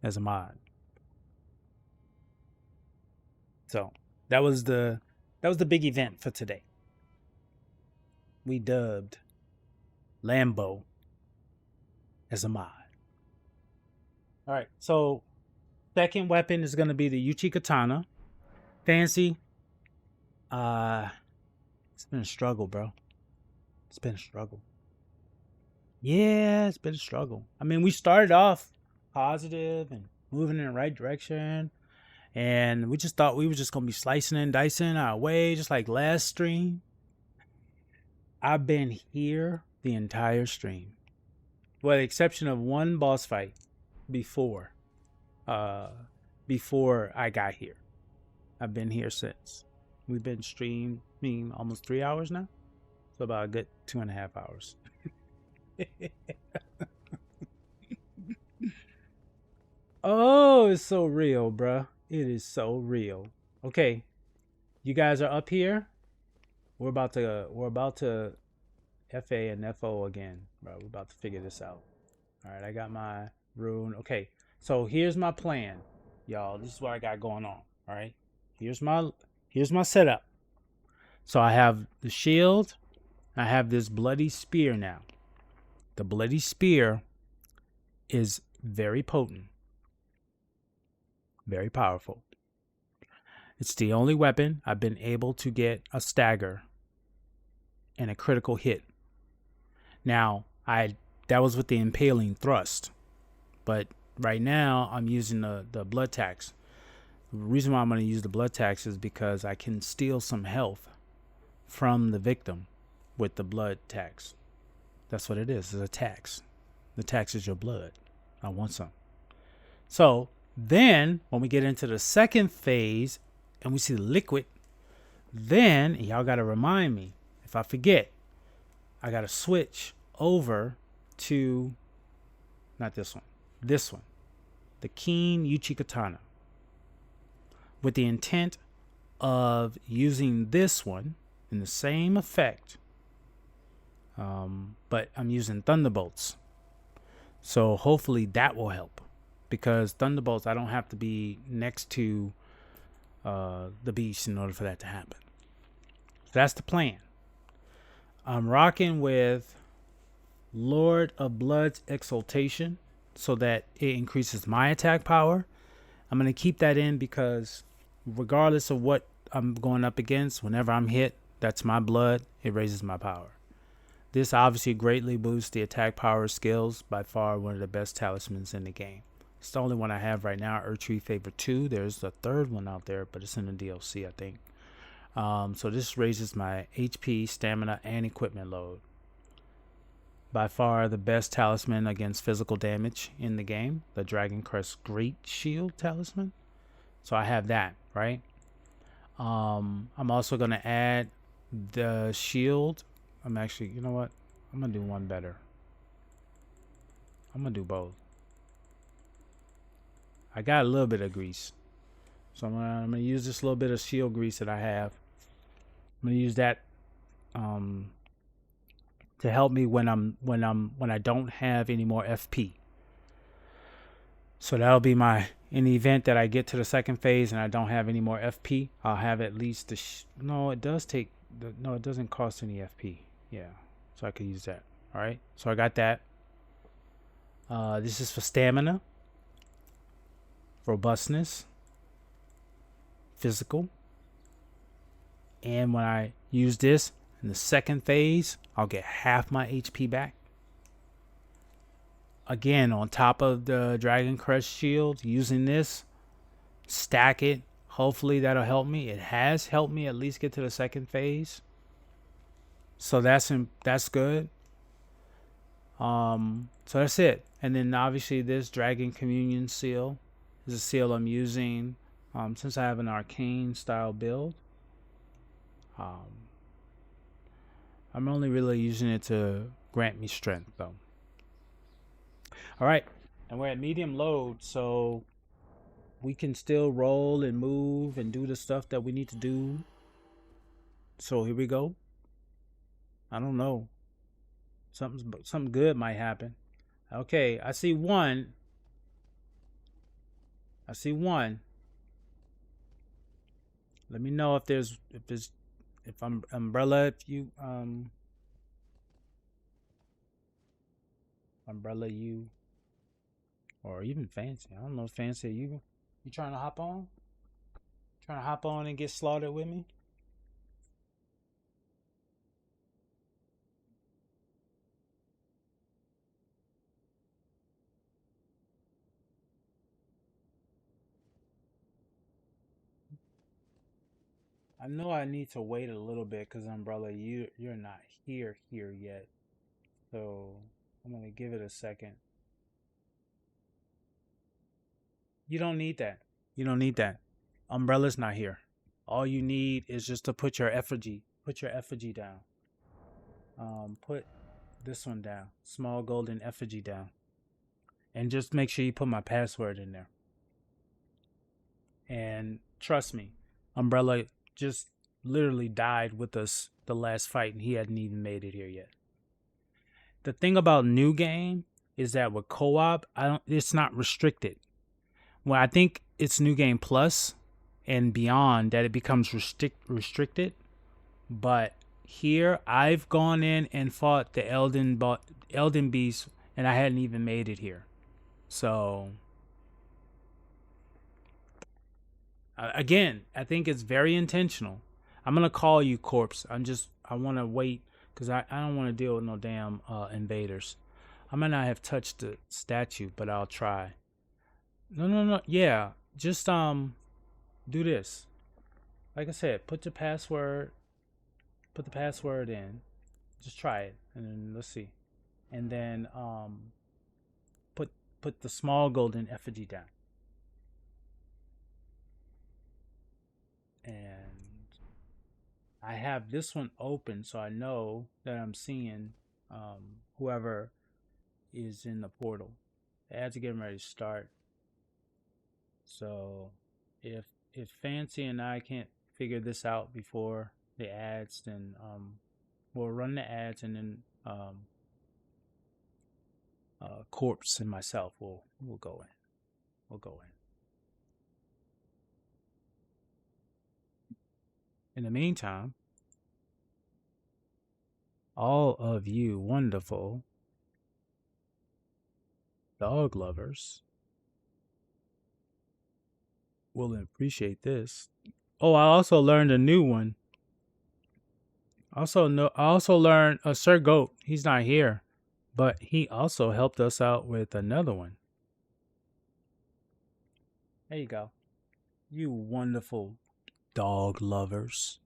as a mod. So that was the big event for today. We dubbed Lambo as a mod. All right, so second weapon is going to be the Uchi Katana. Fancy. It's been a struggle, bro. It's been a struggle. Yeah, it's been a struggle. I mean, we started off positive and moving in the right direction. And we just thought we were just going to be slicing and dicing our way, just like last stream. I've been here the entire stream. With the exception of one boss fight before I got here. I've been here since. We've been streaming almost 3 hours now. So about a good 2.5 hours. Oh, it's so real, bruh. It is so real. Okay, you guys are up here. We're about to FA and FO again, bro. We're about to figure this out. All right, I got my rune. Okay, so here's my plan, y'all. This is what I got going on. All right, here's my setup. So I have the shield. I have this bloody spear now. The bloody spear is very potent, very powerful. It's the only weapon I've been able to get a stagger and a critical hit. Now, that was with the impaling thrust, but right now I'm using the blood tax. The reason why I'm going to use the blood tax is because I can steal some health from the victim with the blood tax. That's what it is. It's a tax. The tax is your blood. I want some. So then when we get into the second phase and we see the liquid, then y'all got to remind me. If I forget, I got to switch over to not this one, the Keen Uchi Katana, with the intent of using this one in the same effect, but I'm using thunderbolts. So hopefully that will help, because thunderbolts, I don't have to be next to the beast in order for that to happen. So that's the plan. I'm rocking with Lord of Blood's Exaltation so that it increases my attack power. I'm going to keep that in because regardless of what I'm going up against, whenever I'm hit, that's my blood. It raises my power. This obviously greatly boosts the attack power skills. By far one of the best talismans in the game. It's the only one I have right now, Earthtree Favor 2. There's the third one out there, but it's in the DLC, I think. So this raises my HP, stamina, and equipment load. By far the best talisman against physical damage in the game, the Dragon Crest Great Shield talisman. So I have that, right? I'm also going to add the shield. I'm actually, you know what? I'm going to do one better. I'm going to do both. I got a little bit of grease. So I'm going to use this little bit of shield grease that I have. I'm going to use that to help me when I don't have any more FP. So that'll be in the event that I get to the second phase and I don't have any more FP, I'll have at least no, it doesn't cost any FP. Yeah. So I could use that. All right. So I got that. This is for stamina, robustness, physical. And when I use this in the second phase, I'll get half my HP back. Again, on top of the Dragon Crest shield, using this, stack it. Hopefully that'll help me. It has helped me at least get to the second phase. So that's good. So that's it. And then obviously this Dragon Communion seal is a seal I'm using since I have an arcane style build. I'm only really using it to grant me strength though. All right, and we're at medium load, so we can still roll and move and do the stuff that we need to do. So here we go. I don't know. Something good might happen. Okay, I see one. Let me know if I'm umbrella, if you umbrella you, or even fancy. I don't know, fancy. You trying to hop on? Trying to hop on and get slaughtered with me? I know I need to wait a little bit because umbrella, you're not here yet. So I'm gonna give it a second. You don't need that. You don't need that. Umbrella's not here. All you need is just to put your effigy. Put your effigy down. Put this one down. Small golden effigy down. And just make sure you put my password in there. And trust me, Umbrella just literally died with us the last fight, and he hadn't even made it here yet. The thing about new game is that with co-op, it's not restricted. Well, I think it's New Game Plus and beyond that it becomes restricted. But here, I've gone in and fought the Elden Beast, and I hadn't even made it here. So, again, I think it's very intentional. I'm gonna call you Corpse. I want to wait because I don't want to deal with no damn invaders. I might not have touched the statue, but I'll try. No. Yeah, just do this. Like I said, put the password in. Just try it, and then let's see. And then put the small golden effigy down. And I have this one open, so I know that I'm seeing whoever is in the portal. The ads are getting ready to start. So if Fancy and I can't figure this out before the ads, then we'll run the ads, and then Corpse and myself will go in. We'll go in. In the meantime, all of you wonderful dog lovers will appreciate this. Oh, I also learned a new one. I also learned Sir Goat. He's not here, but he also helped us out with another one. There you go. You wonderful dog lovers.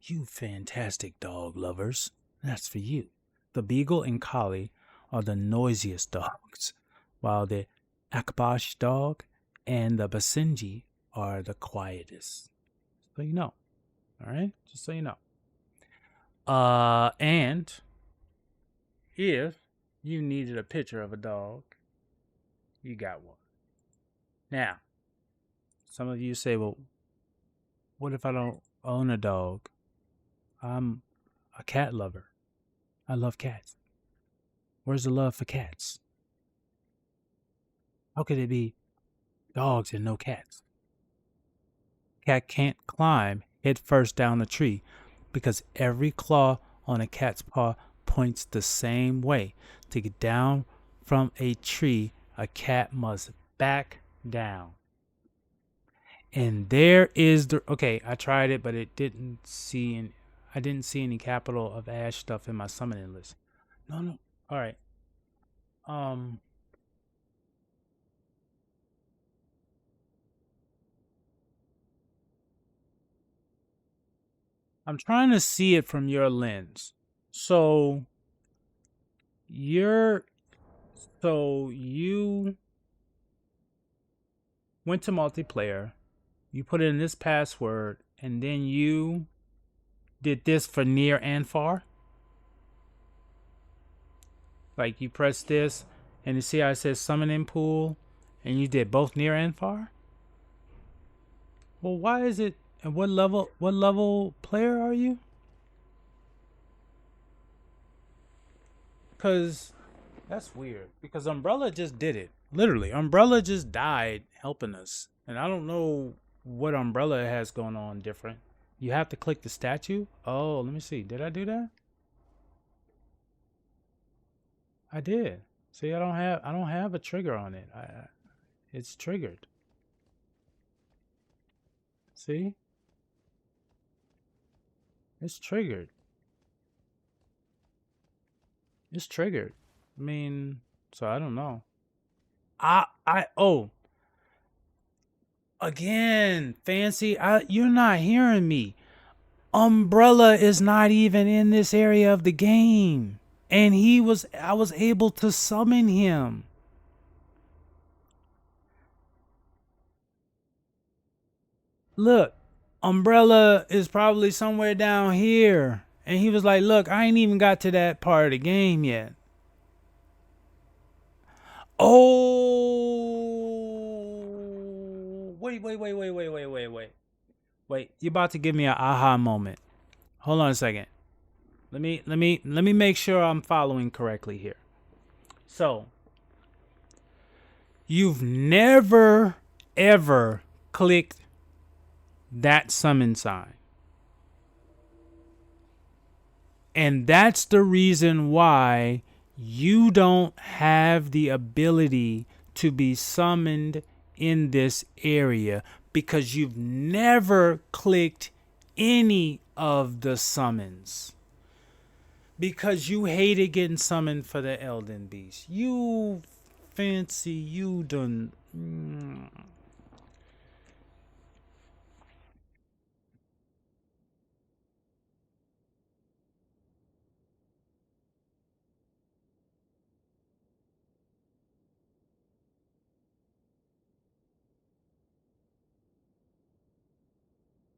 You fantastic dog lovers. That's for you. The Beagle and Collie are the noisiest dogs, while the Akbash dog and the Basenji are the quietest. So you know. Alright? Just so you know. And if you needed a picture of a dog, you got one. Now, some of you say, well, what if I don't own a dog? I'm a cat lover. I love cats. Where's the love for cats? How could it be dogs and no cats? Cat can't climb head first down a tree because every claw on a cat's paw points the same way. To get down from a tree, a cat must back down. And there is the okay. I tried it, but it didn't see I didn't see any capital of Ash stuff in my summoning list. No. All right. I'm trying to see it from your lens. So you went to multiplayer, you put in this password, and then you did this for near and far? Like you press this, and you see how it says summoning pool, and you did both near and far? Well, why is it, and what level player are you? Because that's weird. Because Umbrella just did it. Literally, Umbrella just died helping us. And I don't know what Umbrella has going on different. You have to click the statue? Oh, let me see. Did I do that? I did. See, I don't have a trigger on it. It's triggered. See? It's triggered. It's triggered. I mean, so I don't know. Again, Fancy, you're not hearing me. Umbrella is not even in this area of the game. And I was able to summon him. Look, Umbrella is probably somewhere down here. And he was like, look, I ain't even got to that part of the game yet. Oh, wait. Wait, you're about to give me an aha moment. Hold on a second. Let me make sure I'm following correctly here. So, you've never ever clicked that summon sign. And that's the reason why you don't have the ability to be summoned in this area, because you've never clicked any of the summons. Because you hated getting summoned for the Elden Beast. You fancy, you done.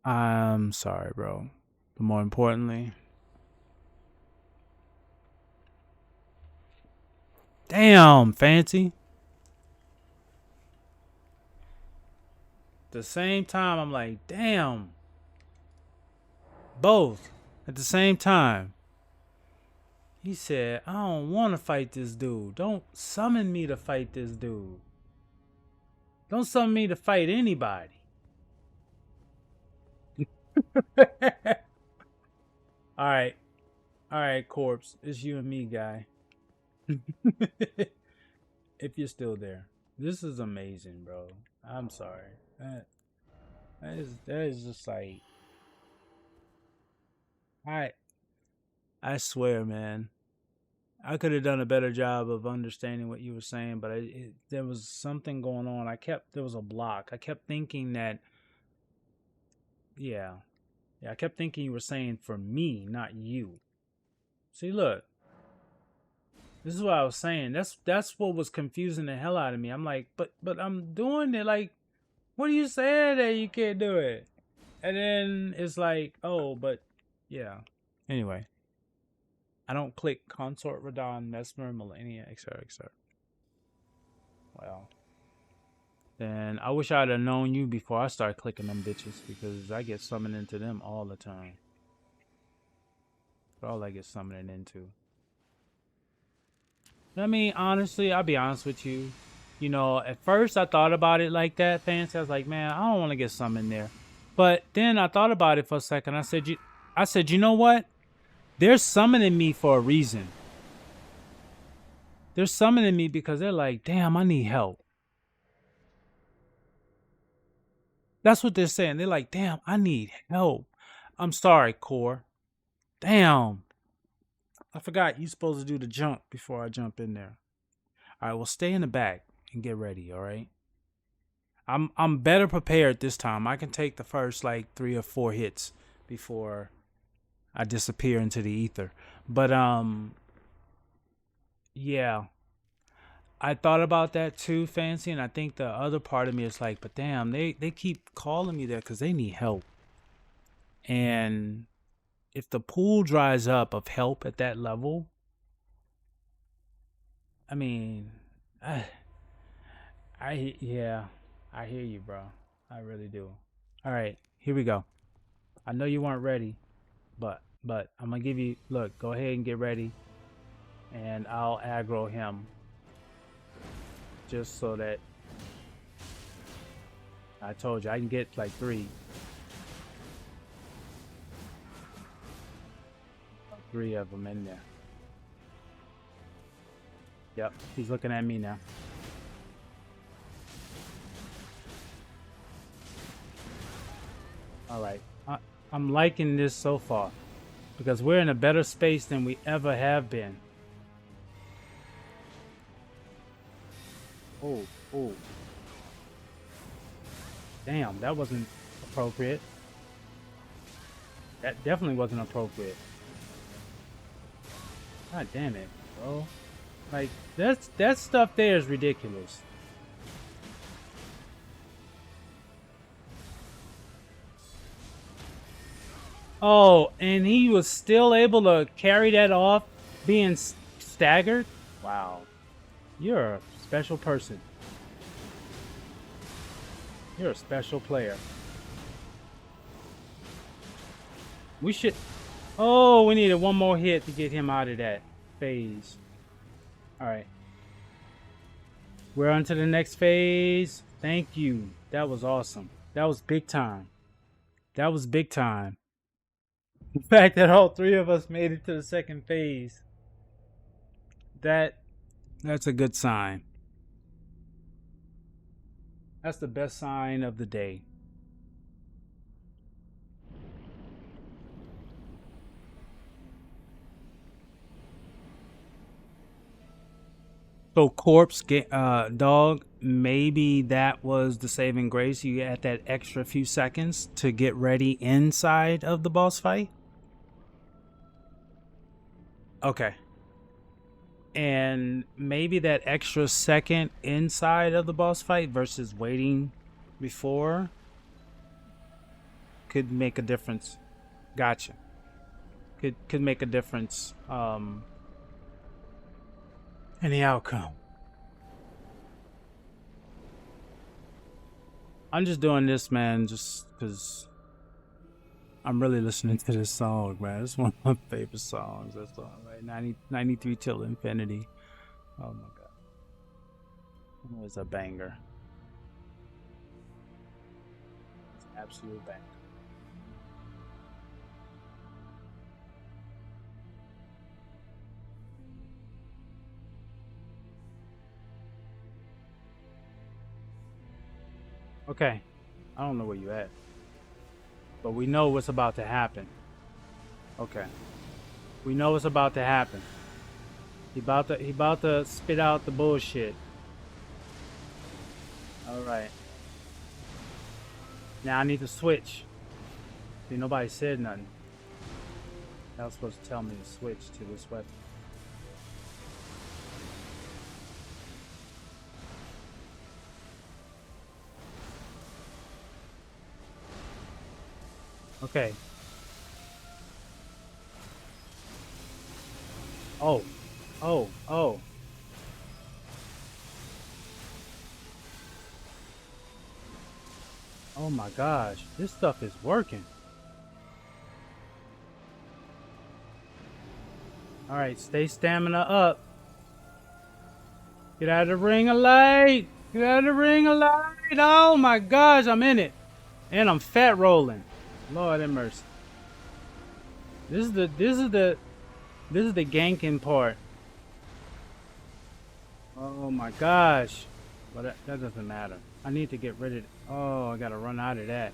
I'm sorry, bro. But more importantly, damn, fancy. At the same time, I'm like, damn. Both at the same time. He said, I don't want to fight this dude. Don't summon me to fight this dude. Don't summon me to fight anybody. All right. All right, Corpse. It's you and me, guy. If you're still there. This is amazing, bro. I'm sorry. That is just like, I swear, man. I could have done a better job of understanding what you were saying, but there was something going on. There was a block. I kept thinking that, yeah, I kept thinking you were saying for me, not you. See, look, this is what I was saying. That's what was confusing the hell out of me. I'm like, but I'm doing it. Like, what are you saying that you can't do it? And then it's like, oh, but yeah. Anyway. I don't click Consort, Radon, Mesmer, Millennia, etc., etc. Well, then I wish I'd have known you before I start clicking them bitches, because I get summoned into them all the time. That's all I get summoned into. I mean, honestly, I'll be honest with you. You know, at first I thought about it like that, fancy. I was like, man, I don't want to get summoned there. But then I thought about it for a second. I said, you know what? They're summoning me for a reason. They're summoning me because they're like, damn, I need help. That's what they're saying. They're like, damn, I need help. I'm sorry, Core. Damn. I forgot you're supposed to do the jump before I jump in there. All right, well, stay in the back and get ready, all right? I'm better prepared this time. I can take the first, like, 3 or 4 hits before I disappear into the ether. But yeah, I thought about that too, fancy, and I think the other part of me is like, but damn, they keep calling me there because they need help. And if the pool dries up of help at that level, I mean, yeah, I hear you, bro. I really do. All right, here we go. I know you weren't ready, but I'm gonna give you, look, go ahead and get ready, and I'll aggro him just so that I told you I can get like 3 of them in there. Yep, he's looking at me now. All right, I'm liking this so far, because we're in a better space than we ever have been. Oh. Damn, that wasn't appropriate. That definitely wasn't appropriate. God damn it, bro. Like, that stuff there is ridiculous. Oh, and he was still able to carry that off being staggered? Wow. You're a special person. You're a special player. We should. Oh, we needed one more hit to get him out of that phase. All right. We're on to the next phase. Thank you. That was awesome. That was big time. That was big time. The fact that all three of us made it to the second phase. That's a good sign. That's the best sign of the day. So corpse dog, maybe that was the saving grace. You had that extra few seconds to get ready inside of the boss fight. Okay. And maybe that extra second inside of the boss fight versus waiting before could make a difference. Gotcha. Could make a difference in the outcome. I'm just doing this, man, just because I'm really listening to this song, man. It's one of my favorite songs. That's all right. 93 till infinity. Oh my god. It was a banger. It's an absolute banger. Okay. I don't know where you at. But we know what's about to happen. Okay. We know what's about to happen. He about to spit out the bullshit. Alright. Now I need to switch. See, nobody said nothing. That was supposed to tell me to switch to this weapon. Okay. Oh. Oh. Oh. Oh my gosh. This stuff is working. Alright, stay stamina up. Get out of the ring of light. Get out of the ring of light. Oh my gosh, I'm in it. And I'm fat rolling. Lord have mercy. This is the ganking part. Oh my gosh. But that doesn't matter. I need to get rid of it. Oh, I gotta run out of that.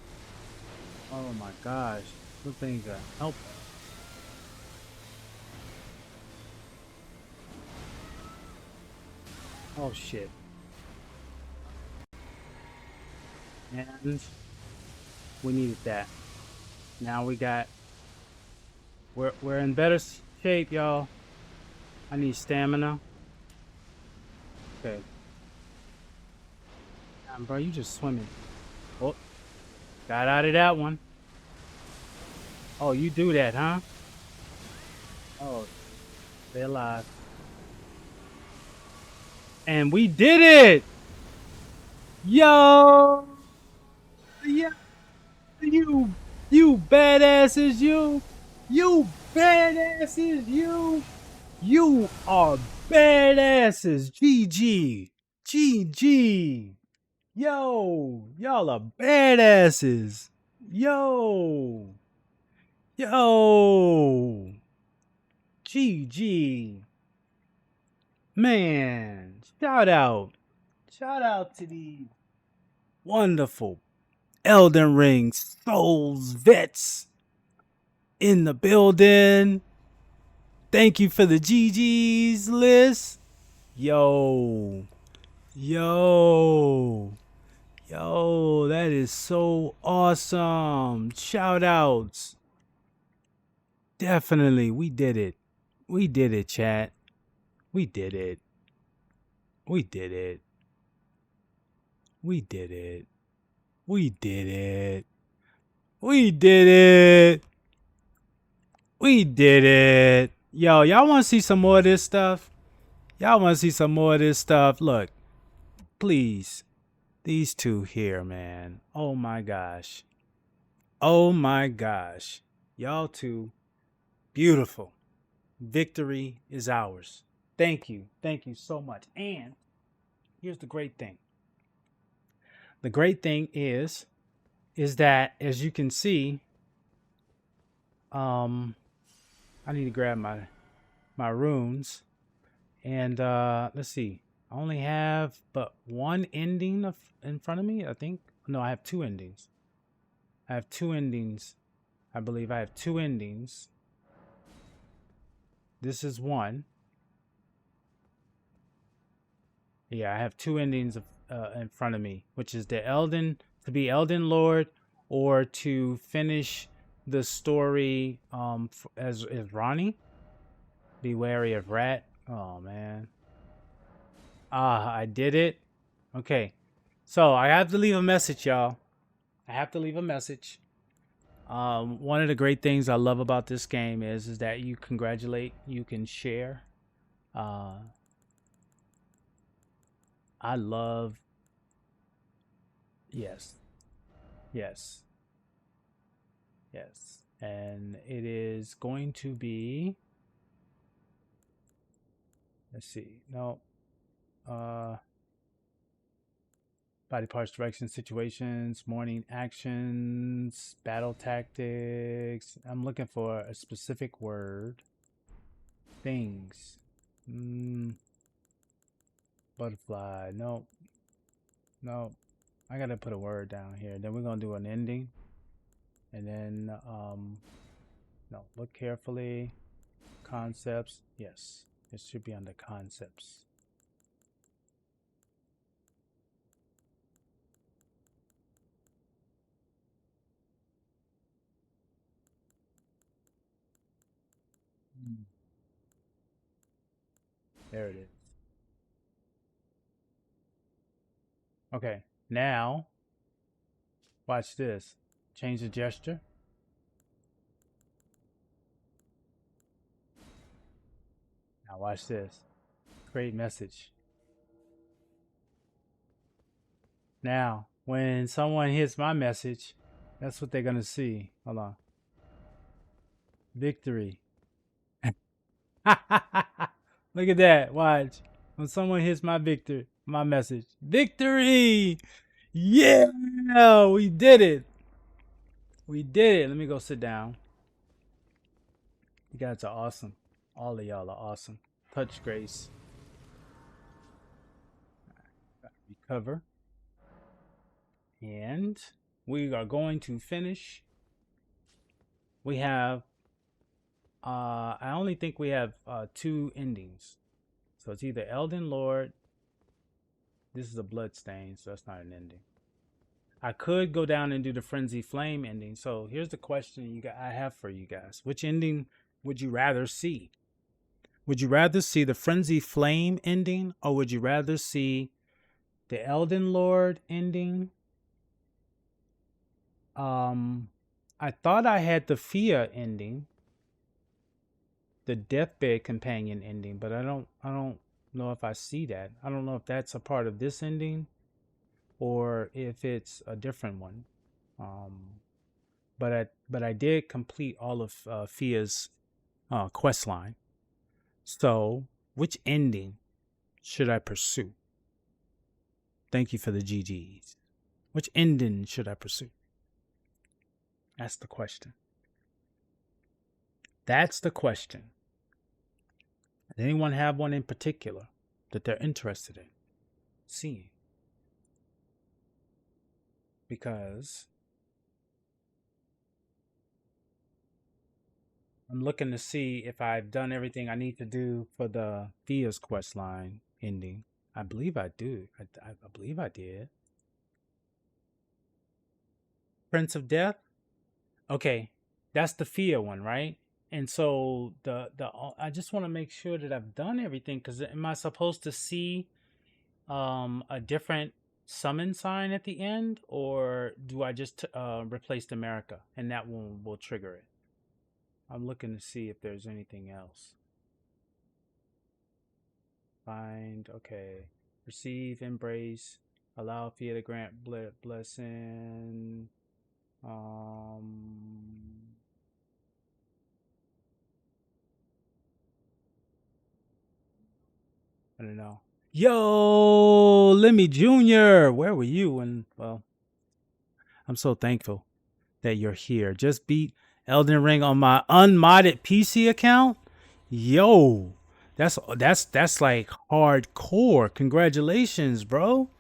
Oh my gosh. Those things are help. Oh shit. And we needed that. Now we got. We're in better shape, y'all. I need stamina. Okay. Damn, bro, you just swimming. Oh, got out of that one. Oh, you do that, huh? Oh, stay alive. And we did it! Yo! Yeah! You badasses, you badasses, you are badasses. GG. Yo, y'all are badasses. Yo. GG. Man, shout out to these wonderful Elden Ring Souls vets in the building. Thank you for the GG's list. Yo, that is so awesome. Shout outs. Definitely, we did it. We did it, chat. We did it. We did it. We did it. We did it. We did it. We did it. Yo, y'all want to see some more of this stuff? Y'all want to see some more of this stuff? Look, please. These two here, man. Oh my gosh. Oh my gosh. Y'all too. Beautiful. Victory is ours. Thank you. Thank you so much. And here's the great thing. The great thing is that as you can see, I need to grab my runes. And let's see. I only have but one ending in front of me, I think. No, I have two endings. I have two endings. I believe I have two endings. This is one. Yeah, I have two endings in front of me, which is to be Elden Lord, or to finish the story as Ronnie. Be wary of Rat. Oh man. Ah, I did it. Okay. So I have to leave a message, y'all. I have to leave a message. One of the great things I love about this game is that you can share. I love, yes, yes, yes, and it is going to be. Let's see. No, uh, body parts, direction, situations, morning actions, battle tactics. I'm looking for a specific word. Things. Butterfly. No. No. I gotta put a word down here. Then we're gonna do an ending. And then no, look carefully. Concepts. Yes. It should be under concepts. There it is. Okay. Now watch this. Change the gesture. Now watch this. Create message. Now, when someone hits my message, that's what they're gonna see. Hold on. Victory. Look at that. Watch. When someone hits my message. Victory! Yeah! We did it. We did it. Let me go sit down. You guys are awesome. All of y'all are awesome. Touch Grace. Recover. And we are going to finish. We have I only think we have two endings. So it's either Elden Lord. This is a blood stain, so that's not an ending. I could go down and do the Frenzy Flame ending. So here's the question I have for you guys. Which ending would you rather see? Would you rather see the Frenzy Flame ending, or would you rather see the Elden Lord ending? I thought I had the Fia ending, the Deathbed Companion ending, but I don't know if I see that. I don't know if that's a part of this ending or if it's a different one. But I did complete all of Fia's quest line. So, which ending should I pursue? Thank you for the GGs. Which ending should I pursue? That's the question. That's the question. Does anyone have one in particular that they're interested in seeing? Because I'm looking to see if I've done everything I need to do for the Fia's quest line ending. I believe I do. I believe I did. Prince of Death? Okay, that's the Fia one, right? And so I just want to make sure that I've done everything, because am I supposed to see a different summon sign at the end, or do I just replace America and that one will trigger it? I'm looking to see if there's anything else. Find, okay. Receive, embrace, allow Fia to grant blessing. I don't know. Yo, Lemmy Jr., where were you? And well, I'm so thankful that you're here. Just beat Elden Ring on my unmodded PC account. Yo, that's like hardcore. Congratulations, bro.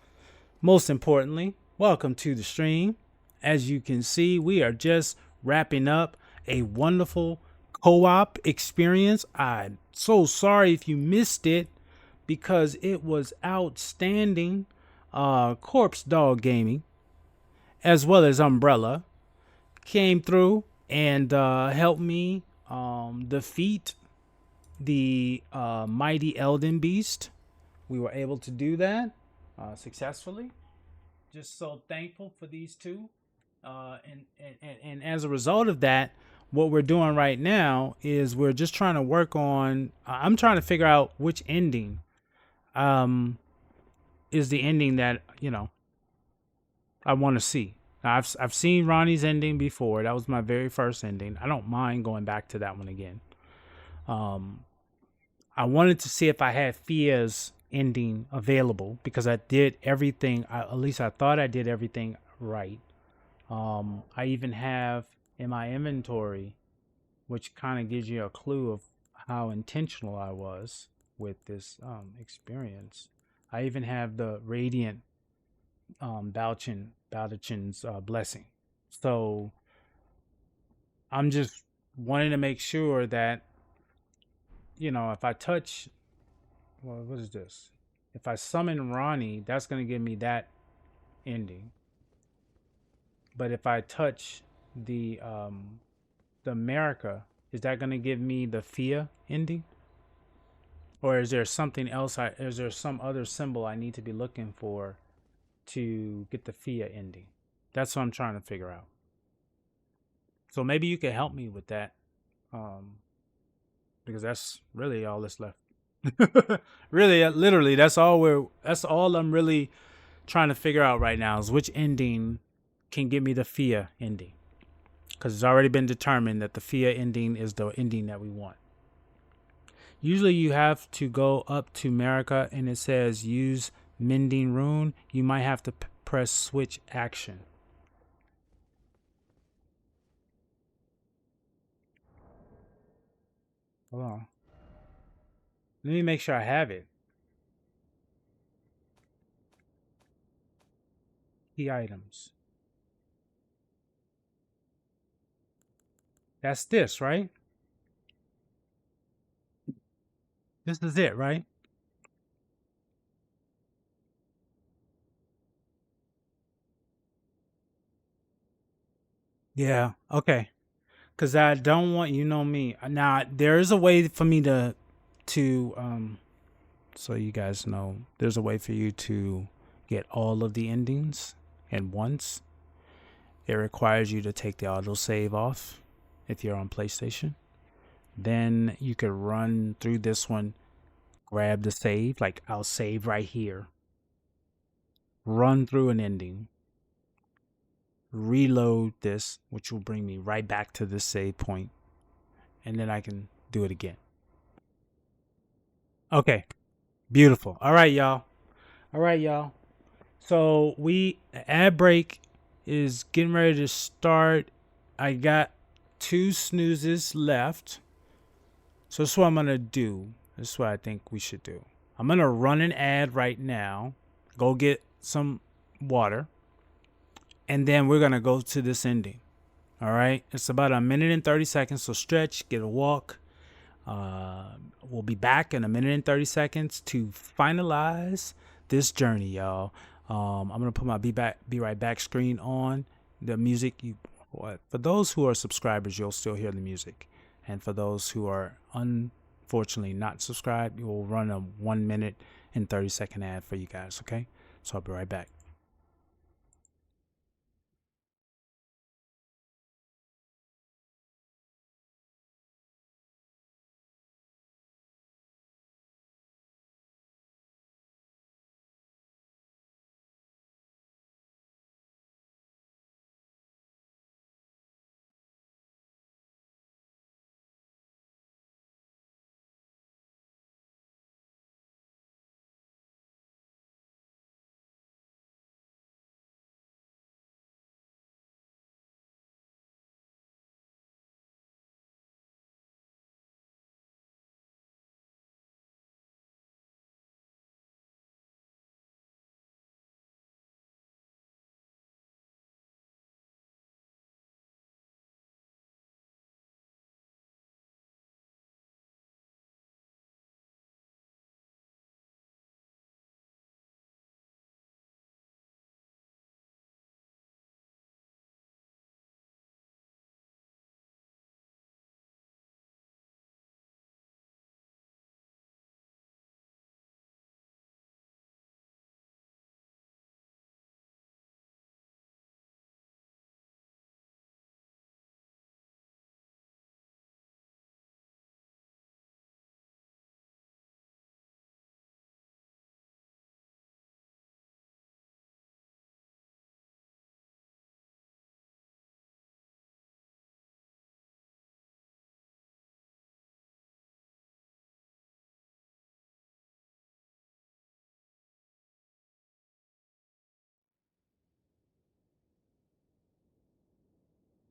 Most importantly, welcome to the stream. As you can see, we are just wrapping up a wonderful co-op experience. I'm so sorry if you missed it because it was outstanding. Corpse Dog Gaming, as well as Umbrella, came through and helped me defeat the mighty Elden Beast. We were able to do that successfully. Just so thankful for these two. And as a result of that, what we're doing right now is we're just trying to work on. I'm trying to figure out which ending is the ending that I want to see. Now, I've seen Ronnie's ending before. That was my very first ending. I don't mind going back to that one again. I wanted to see if I had Fia's ending available because I did everything. At least I thought I did everything right. I even have in my inventory, which kind of gives you a clue of how intentional I was with this experience. I even have the Radiant Baldachin's blessing. So I'm just wanting to make sure that, if I touch, well, what is this? If I summon Ronnie, that's going to give me that ending. But if I touch the America, is that going to give me the Fia ending? Or is there something else? Is there some other symbol I need to be looking for to get the Fia ending? That's what I'm trying to figure out. So maybe you can help me with that, because that's really all that's left. Really, literally, that's all I'm really trying to figure out right now is which ending can give me the Fia ending, because it's already been determined that the Fia ending is the ending that we want. Usually you have to go up to America and it says use mending rune. You might have to press switch action. Hold on. Let me make sure I have it. Key items. That's this, right? This is it, right? Yeah. Okay. Because I don't want, me. Now, there is a way for me to so you guys know, there's a way for you to get all of the endings at once. It requires you to take the autosave off if you're on PlayStation. Then you could run through this one, grab the save, like I'll save right here, run through an ending, reload this, which will bring me right back to this save point, and then I can do it again. Okay, beautiful. All right, y'all. So ad break is getting ready to start. I got 2 snoozes left. So this is what I'm gonna do. This is what I think we should do. I'm gonna run an ad right now. Go get some water. And then we're gonna go to this ending. All right. It's about 1 minute and 30 seconds. So stretch, get a walk. We'll be back in 1 minute and 30 seconds to finalize this journey, y'all. I'm gonna put my be right back screen on. The music, for those who are subscribers, you'll still hear the music, and for those who are unfortunately not subscribed, we'll run a 1 minute and 30-second ad for you guys. Okay, so I'll be right back.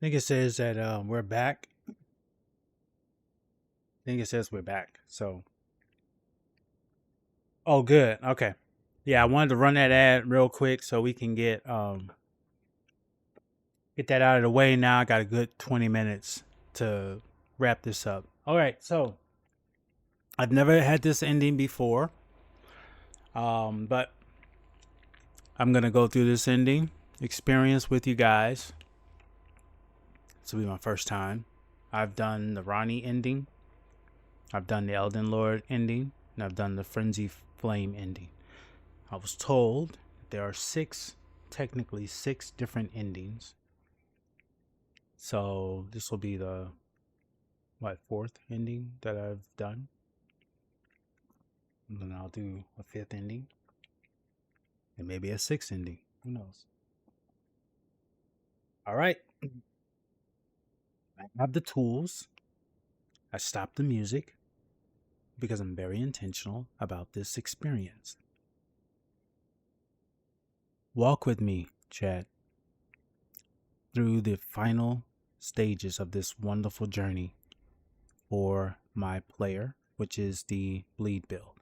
think it says that we're back. I think it says we're back. So, oh, good. Okay. Yeah, I wanted to run that ad real quick so we can get that out of the way now. I got a good 20 minutes to wrap this up. All right. So, I've never had this ending before. But I'm going to go through this ending experience with you guys. This will be my first time. I've done the Ronnie ending. I've done the Elden Lord ending. And I've done the Frenzy Flame ending. I was told there are technically six different endings. So this will be the, fourth ending that I've done. And then I'll do a fifth ending. And maybe a sixth ending. Who knows? All right. I have the tools. I stopped the music because I'm very intentional about this experience. Walk with me, chat, through the final stages of this wonderful journey for my player, which is the bleed build.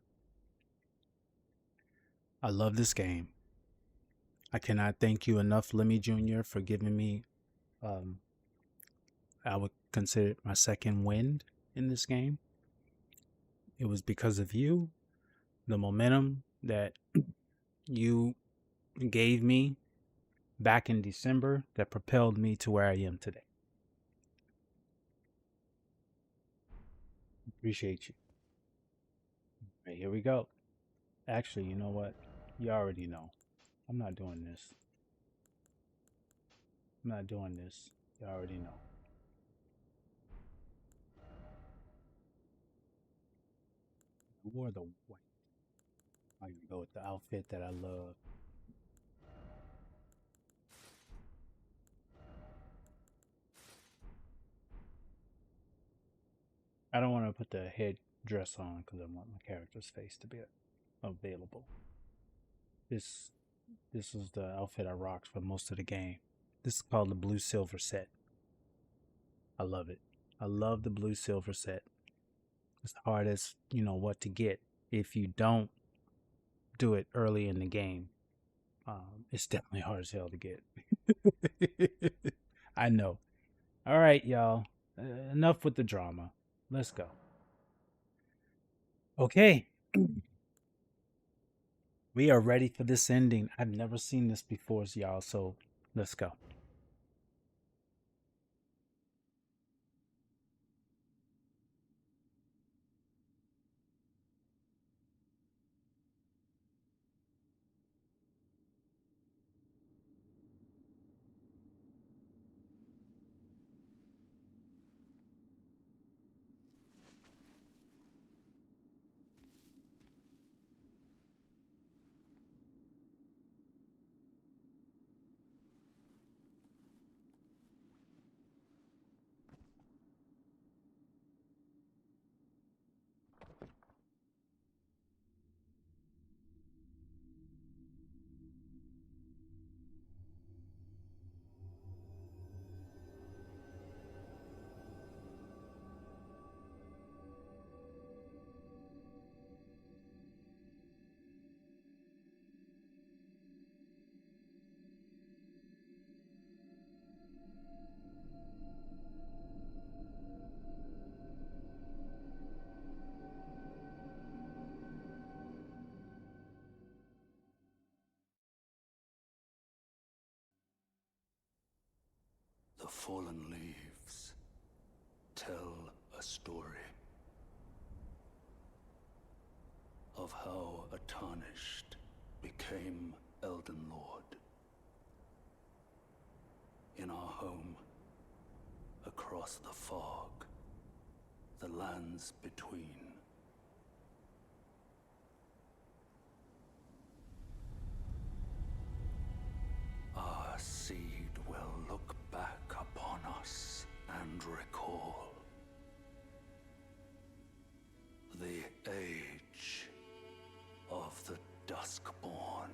I love this game. I cannot thank you enough, Lemmy Jr., for giving me, I would consider it my second wind in this game. It was because of you, the momentum that you gave me back in December that propelled me to where I am today. Appreciate you. All right, here we go. Actually, you know what? You already know. I'm not doing this. I'm not doing this. You already know. I wore the white. I can go with the outfit that I love. I don't want to put the head dress on because I want my character's face to be available. This is the outfit I rocked for most of the game. This is called the blue silver set. I love it. I love the blue silver set. It's hard as what to get if you don't do it early in the game. It's definitely hard as hell to get. I know. All right, y'all. Enough with the drama. Let's go. Okay. We are ready for this ending. I've never seen this before, y'all, so let's go. The fallen leaves tell a story of how a tarnished became Elden Lord. In our home, across the fog, the lands between. Our seed will look back upon us and recall the age of the Duskborn.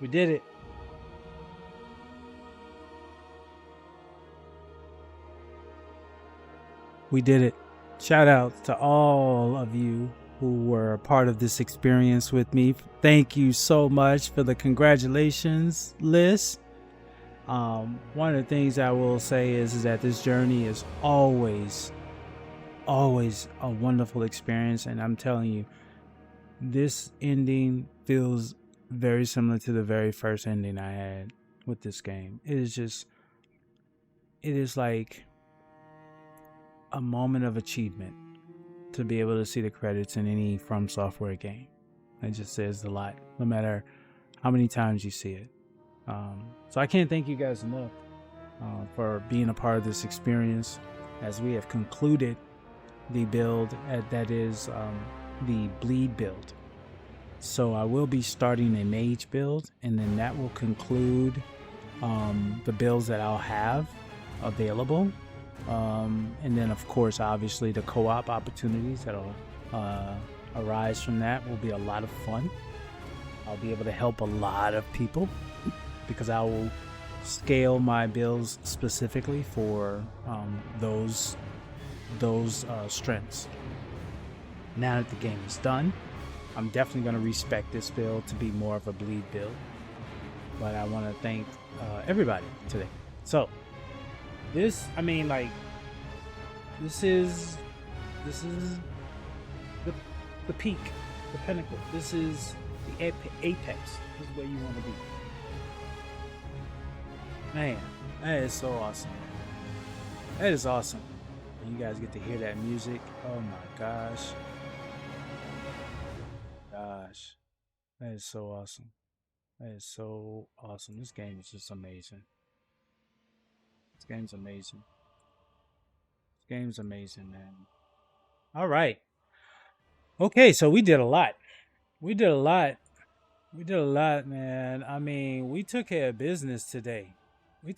We did it. We did it. Shout out to all of you who were a part of this experience with me. Thank you so much for the congratulations list. One of the things I will say is that this journey is always a wonderful experience. And I'm telling you, this ending feels very similar to the very first ending I had with this game. It is like a moment of achievement to be able to see the credits in any From Software game. It just says a lot, no matter how many times you see it. So I can't thank you guys enough for being a part of this experience as we have concluded the build that is the bleed build. So I will be starting a mage build, and then that will conclude the builds that I'll have available. And then of course, obviously the co-op opportunities that'll arise from that will be a lot of fun. I'll be able to help a lot of people because I will scale my builds specifically for those strengths. Now that the game is done, I'm definitely going to respec this build to be more of a bleed build. But I want to thank everybody today. So this, I mean, like, this is the peak, the pinnacle. This is the apex. This is where you want to be. Man, that is so awesome. That is awesome. And you guys get to hear that music. Oh my gosh. Gosh. That is so awesome. That is so awesome. This game is just amazing. This game's amazing. This game's amazing, man. All right. Okay, so we did a lot. We did a lot, man. I mean, we took care of business today. We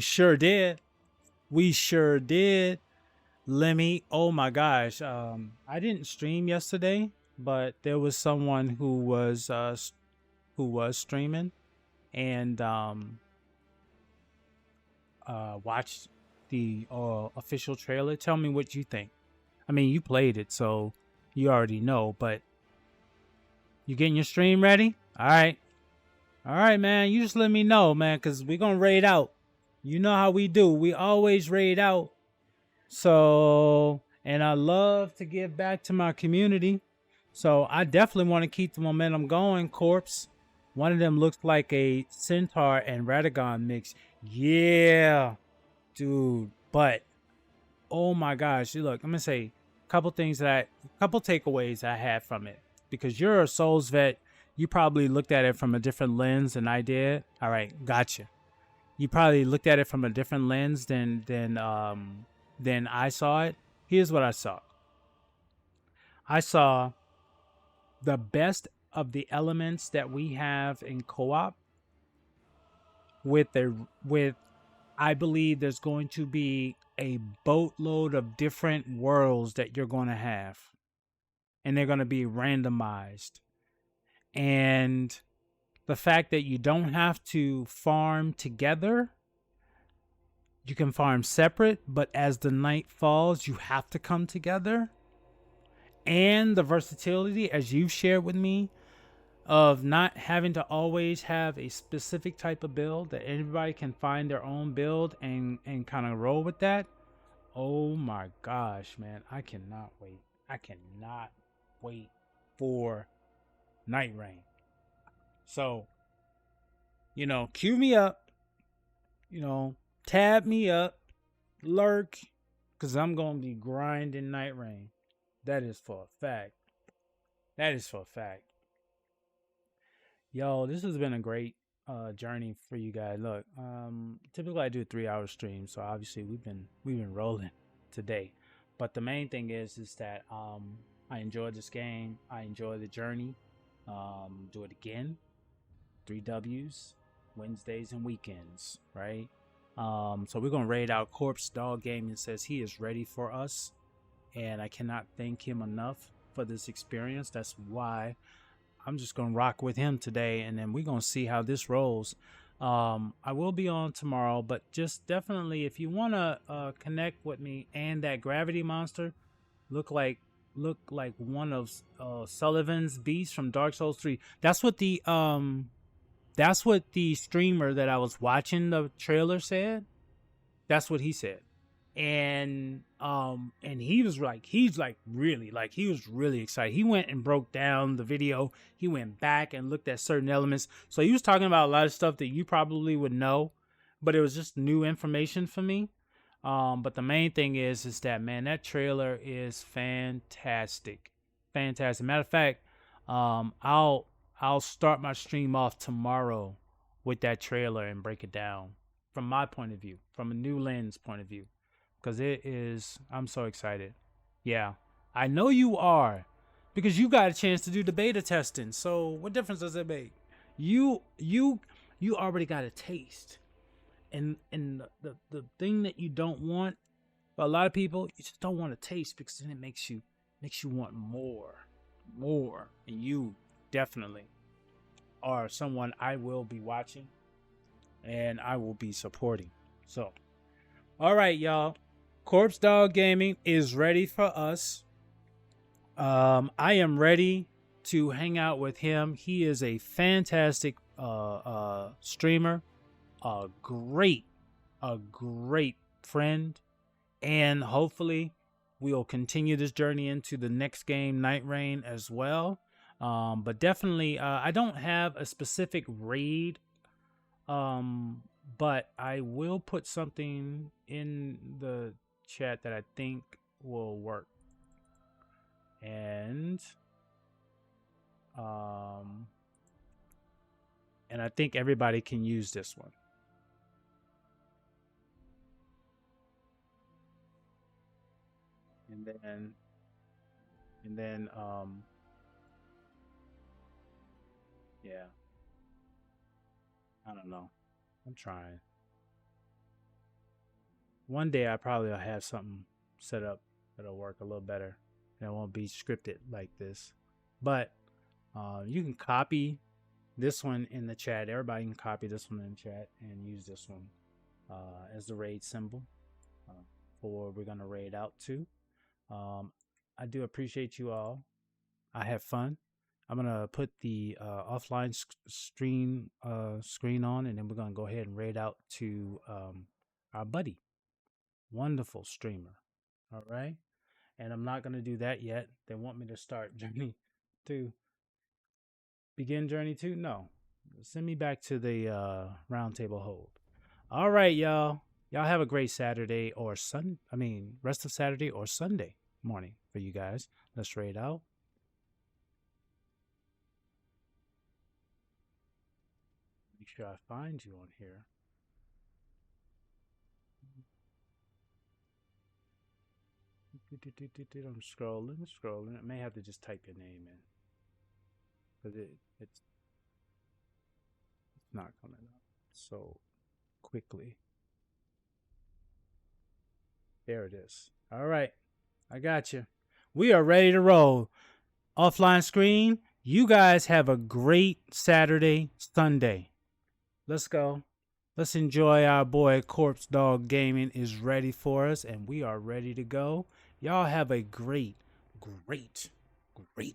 sure did. We sure did. Lemmy, oh my gosh. I didn't stream yesterday, but there was someone who was streaming and watched the official trailer. Tell me what you think. I mean, you played it, so you already know, but you getting your stream ready? All right, man. You just let me know, man, because we're going to raid out. You know how we do. We always raid out. So, and I love to give back to my community. So I definitely want to keep the momentum going, Corpse. One of them looks like a Centaur and Radagon mix. Yeah, dude. But, oh my gosh. Look, I'm going to say a couple takeaways I had from it. Because you're a Souls vet, you probably looked at it from a different lens than I did. All right, gotcha. You probably looked at it from a different lens than I saw it. Here's what I saw. I saw the best of the elements that we have in co-op with I believe there's going to be a boatload of different worlds that you're going to have. And they're going to be randomized. And the fact that you don't have to farm together, you can farm separate, but as the night falls, you have to come together. And the versatility, as you've shared with me, of not having to always have a specific type of build, that everybody can find their own build and kind of roll with that. Oh my gosh, man. I cannot wait. I cannot wait for Night Rain. So, queue me up, tab me up, lurk, because I'm going to be grinding Night Rain. That is for a fact. Yo, this has been a great journey for you guys. Look, typically I do a 3-hour stream, so obviously we've been rolling today. But the main thing is that I enjoyed this game. I enjoy the journey. Do it again. 3 W's, Wednesdays and weekends, right? So we're gonna raid out Corpse Dog Gaming. Says he is ready for us, and I cannot thank him enough for this experience. That's why I'm just gonna rock with him today, and then we're gonna see how this rolls. I will be on tomorrow, but just definitely if you wanna connect with me and that gravity monster, look like one of Sullivan's beasts from Dark Souls 3. That's what the streamer that I was watching the trailer said. That's what he said. And he was like, he was really excited. He went and broke down the video. He went back and looked at certain elements. So he was talking about a lot of stuff that you probably would know, but it was just new information for me. But the main thing is that, man, that trailer is fantastic. Fantastic. Matter of fact, I'll start my stream off tomorrow with that trailer and break it down from my point of view, from a new lens point of view, because I'm so excited. Yeah, I know you are, because you got a chance to do the beta testing. So what difference does it make? You already got a taste. And the thing that you don't want, for a lot of people, you just don't want to taste, because then it makes you want more. And you definitely are someone I will be watching and I will be supporting. So, all right, y'all. Corpse Dog Gaming is ready for us. I am ready to hang out with him. He is a fantastic streamer. A great friend, and hopefully we'll continue this journey into the next game, Night Rain, as well. But definitely, I don't have a specific raid, but I will put something in the chat that I think will work. And I think everybody can use this one. And then yeah, I don't know. I'm trying. One day I probably will have something set up that'll work a little better, and it won't be scripted like this. But you can copy this one in the chat. Everybody can copy this one in the chat and use this one as the raid symbol for we're gonna raid out to. I do appreciate you all. I have fun. I'm gonna put the offline screen on, and then we're gonna go ahead and raid out to our buddy, wonderful streamer. All right, and I'm not gonna do that yet. They want me to start Journey 2. Begin Journey 2? No, send me back to the roundtable hold. All right, y'all. Y'all have a great Saturday or rest of Saturday or Sunday morning for you guys. Let's raid out. Make sure I find you on here. I'm scrolling. I may have to just type your name in, because it's not coming up so quickly. There it is. All right, I got you. We are ready to roll. Offline screen. You guys have a great Saturday, Sunday. Let's go. Let's enjoy our boy Corpse Dog Gaming is ready for us, and we are ready to go. Y'all have a great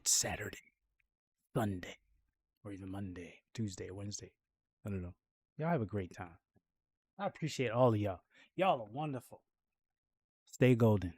Saturday, Sunday, or even Monday, Tuesday, Wednesday. I don't know. Y'all have a great time. I appreciate all of y'all. Y'all are wonderful. Stay golden.